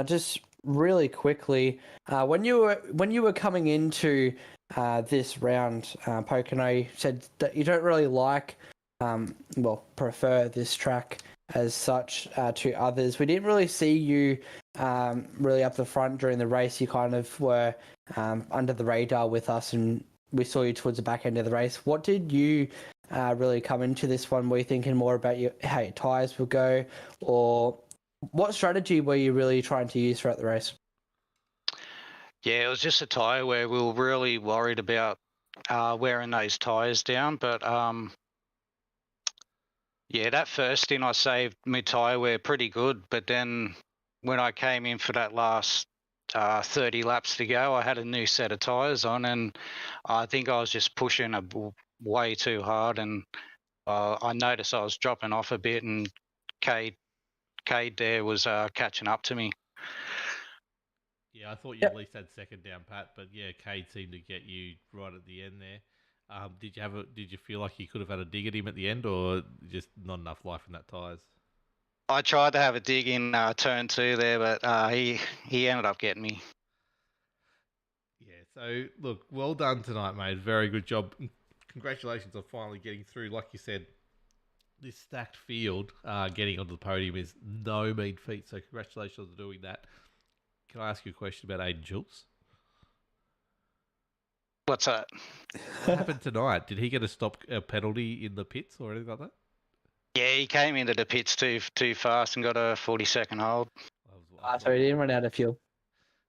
just really quickly, when you were coming into this round, Pocono said that you don't really prefer this track as such to others. We didn't really see you really up the front during the race. You kind of were under the radar with us, and we saw you towards the back end of the race. What did you really come into this one? Were you thinking more about how your tyres would go, or what strategy were you really trying to use throughout the race? Yeah, it was just a tyre where we were really worried about wearing those tyres down. But yeah, that first stint I saved my tyre wear pretty good. But then when I came in for that last 30 laps to go, I had a new set of tyres on, and I think I was just pushing way too hard, and I noticed I was dropping off a bit, and Cade there was catching up to me. Yeah, I thought you at least had second down, Pat, but yeah, Cade seemed to get you right at the end there. Did you feel like you could have had a dig at him at the end, or just not enough life in that tyres? I tried to have a dig in turn 2 there, but he ended up getting me. Yeah, so look, well done tonight, mate. Very good job. Congratulations on finally getting through. Like you said, this stacked field, getting onto the podium is no mean feat. So congratulations on doing that. Can I ask you a question about Aiden Jules? What's that? What happened tonight? Did he get a penalty in the pits or anything like that? Yeah, he came into the pits too fast and got a 40-second hold. So he didn't run out of fuel.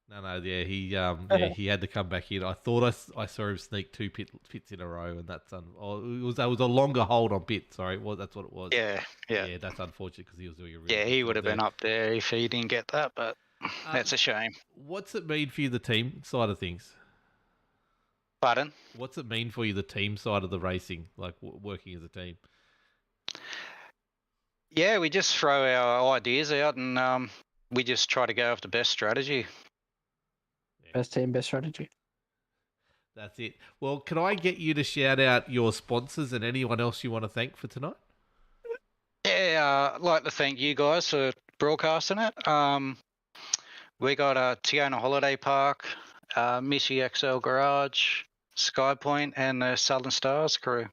No, yeah, he had to come back in. I thought I saw him sneak two pits in a row, and that was a longer hold on pit. Sorry, that's what it was. Yeah. Yeah, that's unfortunate because he was doing a really he would have been up there if he didn't get that. But That's a shame. What's it mean for you, the team side of things? Pardon? What's it mean for you, the team side of the racing, like working as a team? Yeah, we just throw our ideas out and we just try to go with the best strategy. Best team, best strategy. That's it. Well, can I get you to shout out your sponsors and anyone else you want to thank for tonight? Yeah, I'd like to thank you guys for broadcasting it. We got Tiona Holiday Park, Missy XL Garage, Skypoint, and the Southern Stars crew.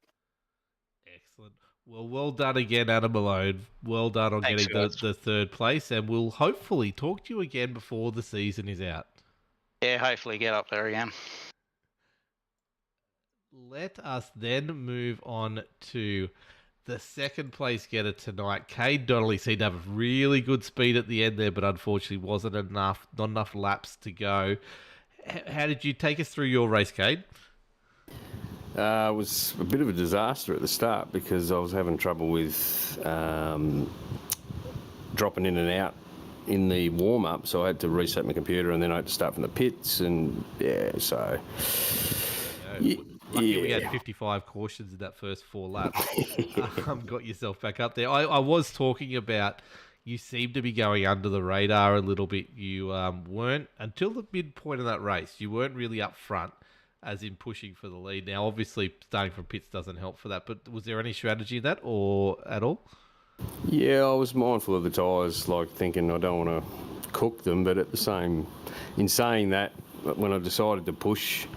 Excellent. Well done again, Adam Malone. Well done on Thanks, getting guys. the third place, and we'll hopefully talk to you again before the season is out. Yeah, hopefully get up there again. Let us then move on to the second place getter tonight. Cade Donnelly seemed to have really good speed at the end there, but unfortunately wasn't not enough laps to go. How did you take us through your race, Cade? It was a bit of a disaster at the start because I was having trouble with dropping in and out in the warm-up, so I had to reset my computer and then I had to start from the pits, and so... Lucky we had 55 cautions in that first 4 laps. Got yourself back up there. I was talking about you seem to be going under the radar a little bit. You weren't, until the midpoint of that race, you weren't really up front, as in pushing for the lead. Now, obviously, starting from pits doesn't help for that, but was there any strategy in that or at all? Yeah, I was mindful of the tyres, like thinking I don't want to cook them, but in saying that, when I decided to push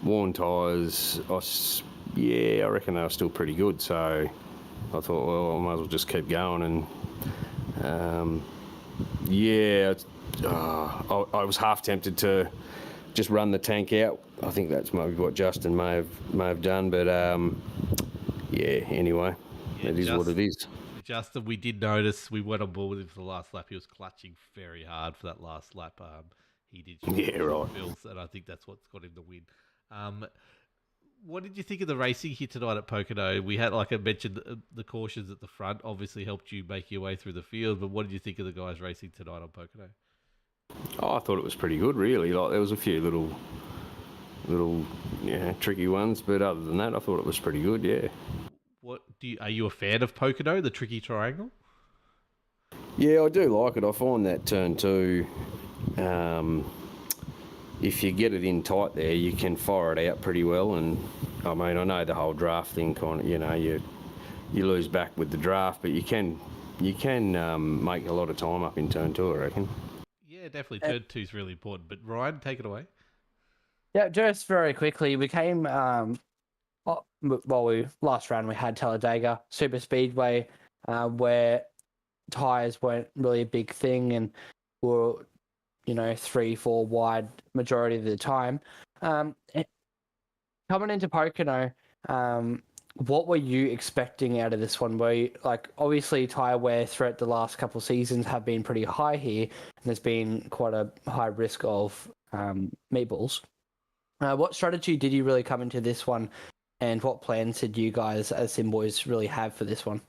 worn tyres, I reckon they were still pretty good, so I thought, well, I might as well just keep going, and I was half tempted to just run the tank out. I think that's maybe what Justin may have done, but anyway, it is what it is. Justin, we did notice, we went on board with him for the last lap. He was clutching very hard for that last lap. He did right. Bills, and I think that's what's got him the win. What did you think of the racing here tonight at Pocono? We had, like I mentioned, the cautions at the front obviously helped you make your way through the field, but what did you think of the guys racing tonight on Pocono? Oh, I thought it was pretty good, really. Like, there was a few little tricky ones, but other than that, I thought it was pretty good. Yeah. Are you a fan of Pocono, the tricky triangle? Yeah, I do like it. I find that turn 2, if you get it in tight there, you can fire it out pretty well. And I mean, I know the whole draft thing kind of, you lose back with the draft, but you can make a lot of time up in turn 2, I reckon. Yeah, definitely. Turn 2 is really important. But Ryan, take it away. Yeah, just very quickly, we came last round we had Talladega Super Speedway, where tyres weren't really a big thing and were 3-4 wide majority of the time. Coming into Pocono, what were you expecting out of this one? Were you, obviously tyre wear throughout the last couple of seasons have been pretty high here, and there's been quite a high risk of meatballs. What strategy did you really come into this one, and what plans did you guys as Sim Boys really have for this one?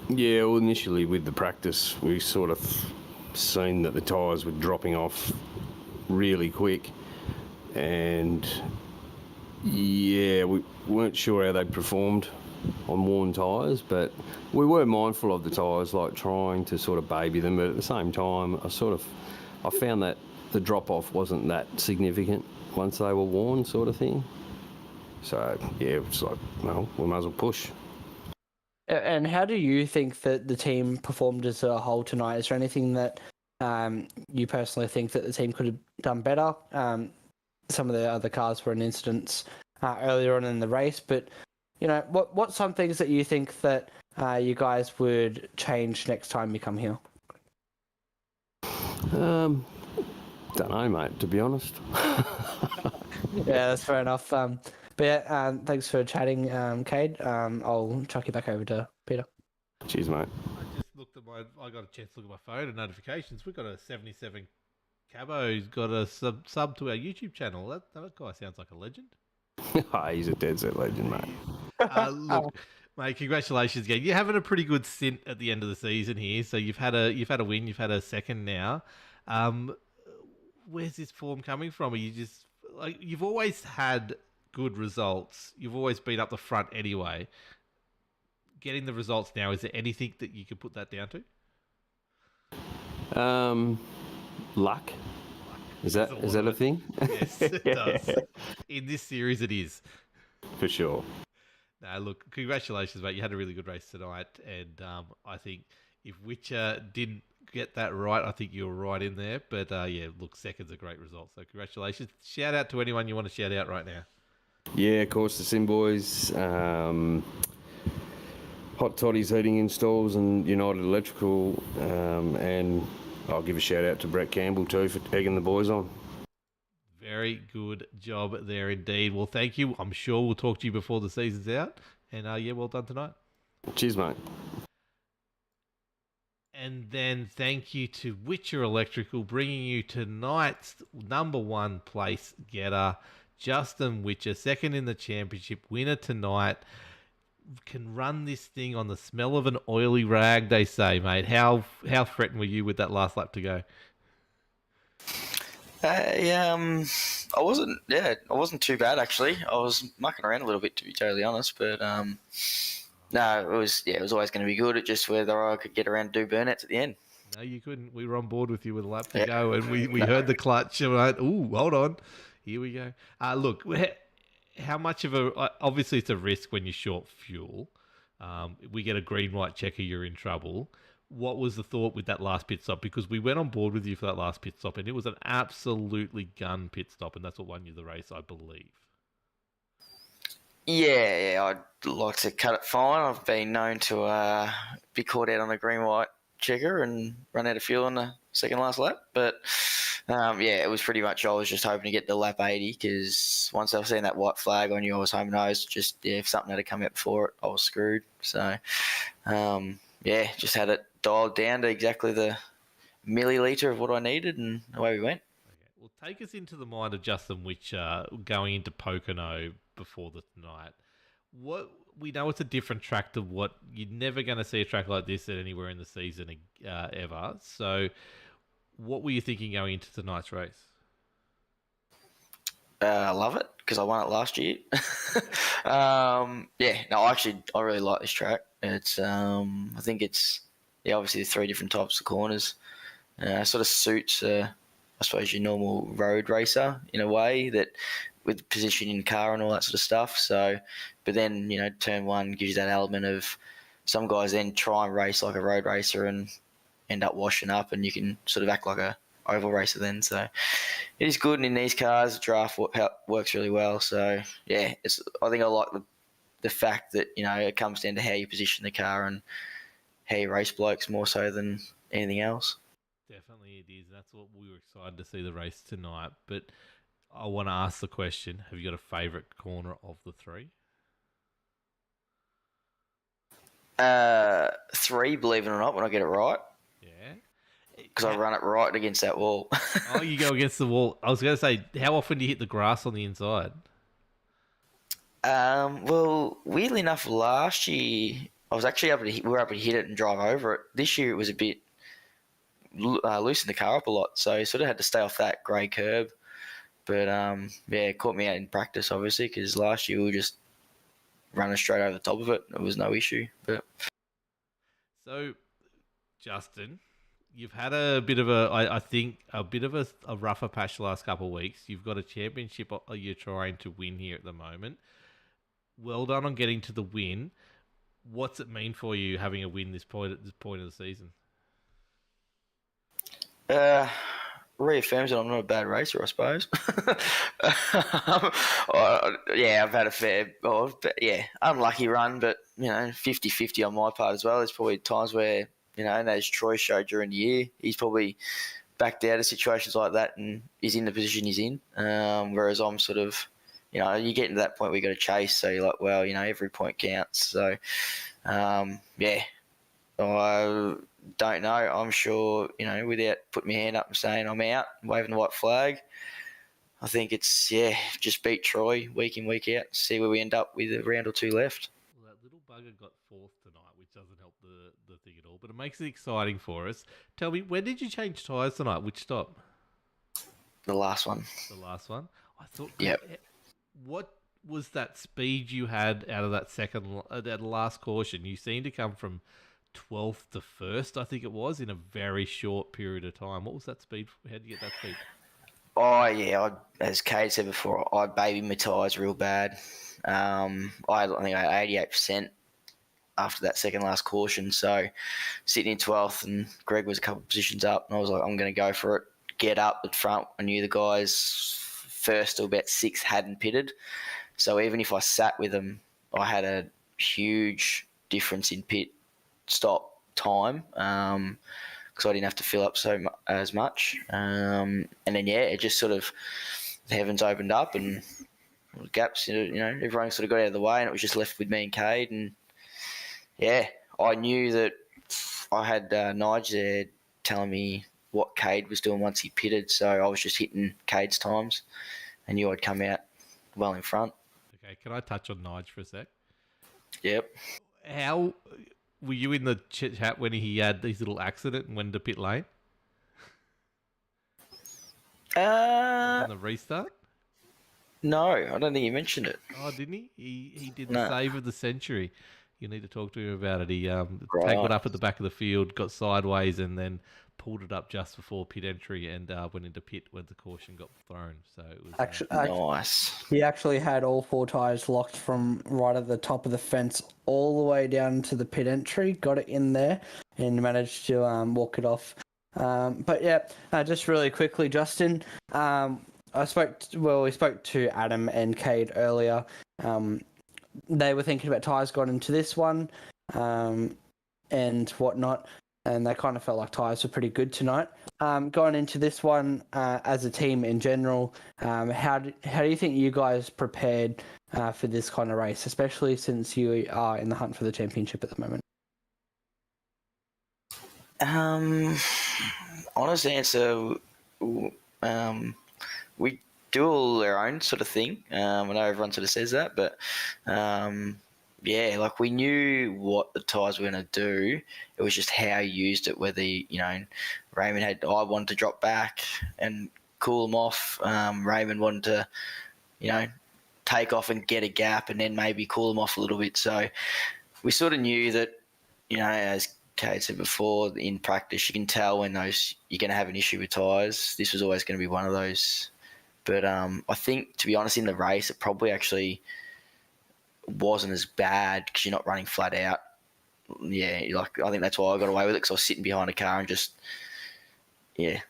Yeah, well, initially with the practice, we sort of seen that the tyres were dropping off really quick, and we weren't sure how they performed on worn tyres, but we were mindful of the tyres, like trying to sort of baby them, but at the same time I found that the drop off wasn't that significant once they were worn, sort of thing. So it's like, well, we might as well push. And how do you think that the team performed as a whole tonight? Is there anything that you personally think that the team could have done better? Some of the other cars were in incidents earlier on in the race, but what's some things that you think that you guys would change next time you come here? Don't know, mate, to be honest. Yeah, that's fair enough. But yeah, thanks for chatting, Cade. I'll chuck you back over to Peter. Cheers, mate. I got a chance to look at my phone and notifications. We've got a 77 Cabo who's got a sub to our YouTube channel. That guy sounds like a legend. He's a dead set legend, mate. Look, mate, congratulations again. You're having a pretty good stint at the end of the season here. So you've had a win, you've had a second now. where's this form coming from? Are you just like you've always had good results? You've always been up the front anyway. Getting the results now, is there anything that you could put that down to? Luck. Is that a thing? Yes, it does. In this series, it is. For sure. No, look, congratulations, mate. You had a really good race tonight, and I think if Witcher didn't get that right, I think you were right in there. But yeah, look, second's a great result. So congratulations. Shout out to anyone you want to shout out right now. Yeah, of course, the Sim Boys, Hot Toddy's Heating Installs and United Electrical, and I'll give a shout out to Brett Campbell too for egging the boys on. Very good job there indeed. Well, thank you. I'm sure we'll talk to you before the season's out. And yeah, well done tonight. Cheers, mate. And then thank you to Witcher Electrical bringing you tonight's number one place getter, Justin Witcher, second in the championship, winner tonight. Can run this thing on the smell of an oily rag, they say, mate. How threatened were you with that last lap to go? I wasn't too bad actually. I was mucking around a little bit, to be totally honest, but no, it was always going to be good. It just whether I could get around and do burnouts at the end. No, you couldn't. We were on board with you with a lap to go, and we heard the clutch and went, ooh, hold on, here we go. Look, how much of obviously it's a risk when you're short fuel. We get a green white checker, you're in trouble. What was the thought with that last pit stop? Because we went on board with you for that last pit stop, and it was an absolutely gun pit stop, and that's what won you the race, I believe. Yeah, I'd like to cut it fine. I've been known to be caught out on a green white checker and run out of fuel on the second last lap, but it was pretty much I was just hoping to get to lap 80 because once I've seen that white flag, I knew I was home nosed. Just if something had to come out before it, I was screwed. So just had it dialed down to exactly the milliliter of what I needed, and away we went. Okay. Well, take us into the mind of Justin Witcher going into Pocono before the night. What we know it's a different track to what you're never going to see a track like this at anywhere in the season ever. So, what were you thinking going into tonight's race? I love it because I won it last year. I really like this track. It's I think it's obviously 3 different types of corners. Sort of suits I suppose your normal road racer in a way that with positioning in the car and all that sort of stuff. So, but then turn 1 gives you that element of some guys then try and race like a road racer and end up washing up, and you can sort of act like a oval racer then. So it is good, and in these cars, the draft works really well. So yeah, I think I like the fact that it comes down to how you position the car and how you race blokes more so than anything else. Definitely it is. That's what we were excited to see the race tonight. But I want to ask the question, have you got a favourite corner of the 3? 3, believe it or not, when I get it right. Yeah. Because I run it right against that wall. Oh, you go against the wall. I was going to say, how often do you hit the grass on the inside? Well, weirdly enough, last year I was actually we were able to hit it and drive over it. This year it was a bit loosened the car up a lot, so I sort of had to stay off that grey curb. But it caught me out in practice, obviously, because last year we were just running straight over the top of it. It was no issue. But so, Justin, you've had a bit of a rougher patch the last couple of weeks. You've got a championship you're trying to win here at the moment. Well done on getting to the win. What's it mean for you having a win at this point of the season? Reaffirms that I'm not a bad racer, I suppose. I've had a fair, unlucky run, but 50-50 on my part as well. There's probably times where as Troy showed during the year, he's probably backed out of situations like that and is in the position he's in. Whereas I'm sort of, you get to that point where you got to chase. So you're like, well, every point counts. So, I don't know. I'm sure, without putting my hand up and saying I'm out, waving the white flag, I think it's, just beat Troy week in, week out, see where we end up with a round or 2 left. Well, that little bugger got 4th tonight, which doesn't help the thing at all, but it makes it exciting for us. Tell me, when did you change tyres tonight? Which stop? The last one. The last one. I thought. Yep. What was that speed you had out of that last caution? You seemed to come from 12th to 1st, I think it was, in a very short period of time. What was that speed? How did you get that speed? Oh yeah, as Kate said before, I babied my tyres real bad. I think I had 88% after that second last caution. So sitting in 12th, and Greg was a couple of positions up, and I was like, I'm going to go for it. Get up at front. I knew the guys first to about 6 hadn't pitted. So even if I sat with them, I had a huge difference in pit stop time because I didn't have to fill up as much. And then, yeah, it just sort of, the heavens opened up and gaps, everyone sort of got out of the way, and it was just left with me and Cade. And, yeah, I knew that I had Nige there telling me what Cade was doing once he pitted, so I was just hitting Cade's times and knew I'd come out well in front. Okay, can I touch on Nige for a sec? Yep. How were you in the chat when he had his little accident and went to pit lane? On the restart? No, I don't think he mentioned it. Oh, didn't he? He did the save of the century. You need to talk to him about it. He tackled up at the back of the field, got sideways, and then pulled it up just before pit entry and went into pit when the caution got thrown. So it was Actually, nice. He actually had all 4 tyres locked from right at the top of the fence all the way down to the pit entry, got it in there, and managed to walk it off. But yeah, just really quickly, Justin, we spoke to Adam and Cade earlier. They were thinking about tyres going into this one and whatnot, and they kind of felt like tyres were pretty good tonight. Going into this one as a team in general, how do you think you guys prepared for this kind of race, especially since you are in the hunt for the championship at the moment? Honest answer, we do all our own sort of thing. I know everyone sort of says that, but yeah, like we knew what the tyres were going to do. It was just how you used it, whether, Raymond I wanted to drop back and cool them off. Raymond wanted to, take off and get a gap and then maybe cool them off a little bit. So we sort of knew that, as Kate said before, in practice, you can tell when you're going to have an issue with tyres. This was always going to be one of those. But I think, to be honest, in the race, it probably actually wasn't as bad because you're not running flat out. Yeah, I think that's why I got away with it, because I was sitting behind a car and just,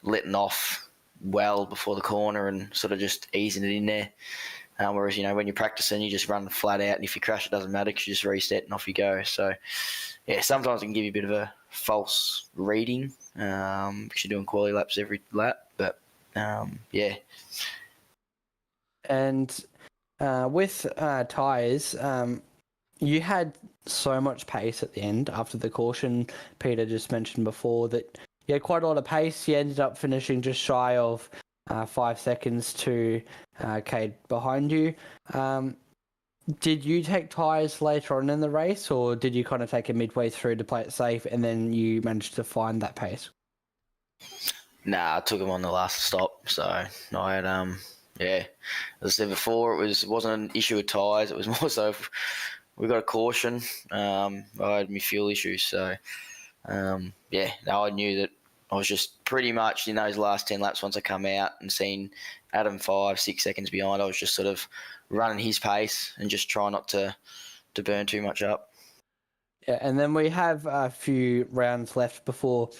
letting off well before the corner and sort of just easing it in there. Whereas, when you're practicing, you just run flat out, and if you crash, it doesn't matter because you just reset and off you go. So, yeah, sometimes it can give you a bit of a false reading because you're doing quality laps every lap. But, yeah. And with tyres, you had so much pace at the end after the caution. Peter just mentioned before that you had quite a lot of pace. You ended up finishing just shy of 5 seconds to Cade behind you. Did you take tyres later on in the race, or did you kind of take it midway through to play it safe and then you managed to find that pace? Nah, I took him on the last stop. So I had, as I said before, it wasn't an issue with tyres. It was more so we got a caution. I had my fuel issues. So, I knew that I was just pretty much in those last 10 laps, once I come out and seen Adam 5-6 seconds behind, I was just sort of running his pace and just trying not to burn too much up. Yeah, and then we have a few rounds left before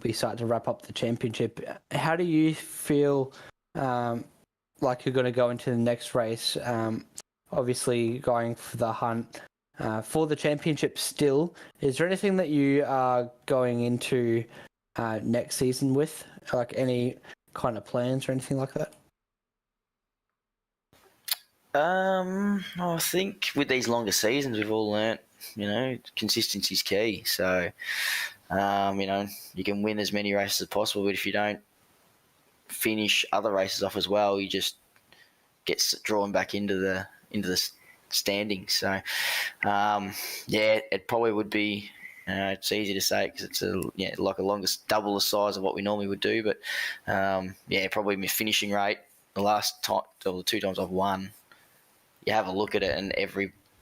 we start to wrap up the championship. How do you feel like you're going to go into the next race? Obviously going for the hunt for the championship still. Is there anything that you are going into next season with, like any kind of plans or anything like that? I think with these longer seasons, we've all learnt, consistency is key. So, you can win as many races as possible, but if you don't finish other races off as well, you just get drawn back into the standings. So, it probably would be It's easy to say because it's like a longest double the size of what we normally would do. But probably my finishing rate the last time or the 2 times I've won, you have a look at it, and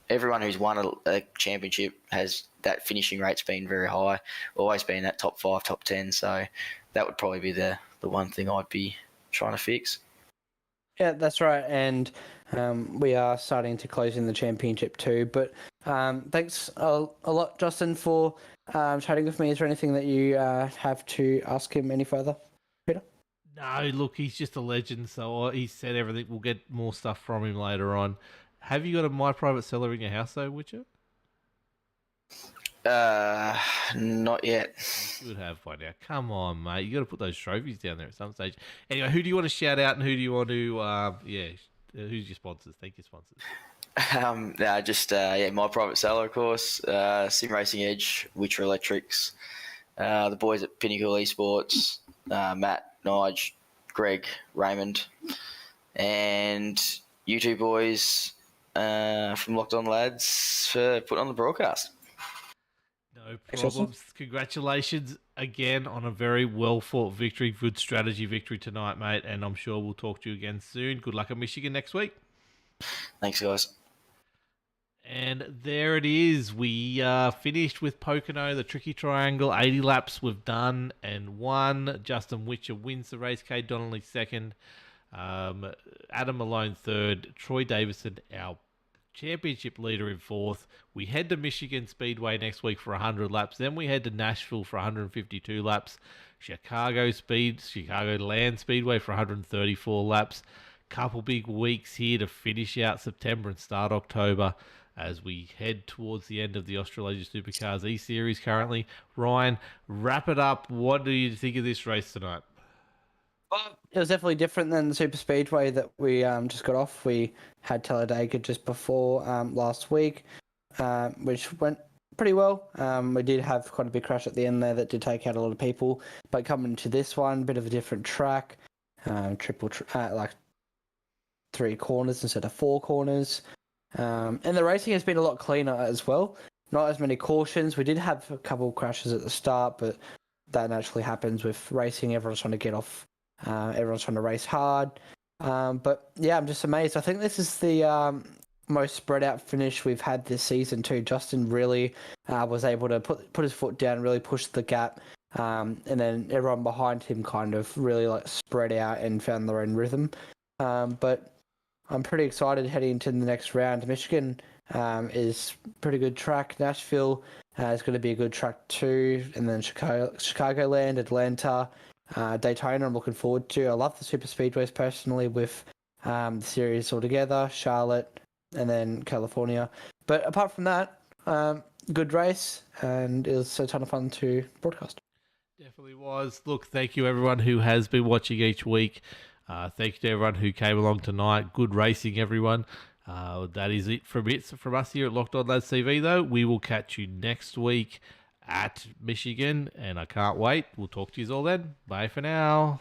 everyone who's won a championship has that finishing rate's been very high, always been that top 5, top 10. So that would probably be the one thing I'd be trying to fix. Yeah, that's right. And we are starting to close in the championship too. But thanks a lot, Justin, for chatting with me. Is there anything that you have to ask him any further, Peter? No, look, he's just a legend. So he said everything. We'll get more stuff from him later on. Have you got a My Private Cellar in your house, though, Witcher? Not yet. You should have by now. Come on, mate. You got to put those trophies down there at some stage. Anyway, who do you want to shout out, and who do you want to? Who's your sponsors? Thank you, sponsors. My Private Cellar, of course. Sim Racing Edge, Witcher Electrics, the boys at Pinnacle Esports, Matt, Nige, Greg, Raymond, and you two boys from Locked On Lads for putting on the broadcast. No problems. Congratulations again on a very well fought victory. Good strategy victory tonight, mate. And I'm sure we'll talk to you again soon. Good luck at Michigan next week. Thanks, guys. And there it is. We finished with Pocono, the Tricky Triangle. 80 laps we've done and won. Justin Witcher wins the race. Kate Donnelly second. Adam Malone third. Troy Davison, our championship leader, in fourth. We head to Michigan Speedway next week for 100 laps. Then we head to Nashville for 152 laps. Chicago Land Speedway for 134 laps. Couple big weeks here to finish out September and start October as we head towards the end of the Australasian Supercars eSeries currently. Ryan, wrap it up. What do you think of this race tonight? It was definitely different than the Super Speedway that we just got off. We had Talladega just before last week, which went pretty well. We did have quite a big crash at the end there that did take out a lot of people. But coming to this one, bit of a different track, like 3 corners instead of 4 corners. And the racing has been a lot cleaner as well. Not as many cautions. We did have a couple of crashes at the start, but that naturally happens with racing. Everyone's trying to get off. Everyone's trying to race hard. But yeah, I'm just amazed. I think this is the most spread out finish we've had this season too. Justin really was able to put his foot down, really push the gap. And then everyone behind him kind of really like spread out and found their own rhythm. But I'm pretty excited heading into the next round. Michigan is pretty good track. Nashville is going to be a good track too. And then Chicagoland, Atlanta, Daytona I'm looking forward to. I love the super speedways personally with the series altogether, Charlotte, and then California. But apart from that, good race, and it was a ton of fun to broadcast. Definitely was. Look, thank you everyone who has been watching each week. Thank you to everyone who came along tonight. Good racing, everyone. That is it from us here at Locked On Lads TV, though. We will catch you next week at Michigan, and I can't wait. We'll talk to you all then. Bye for now.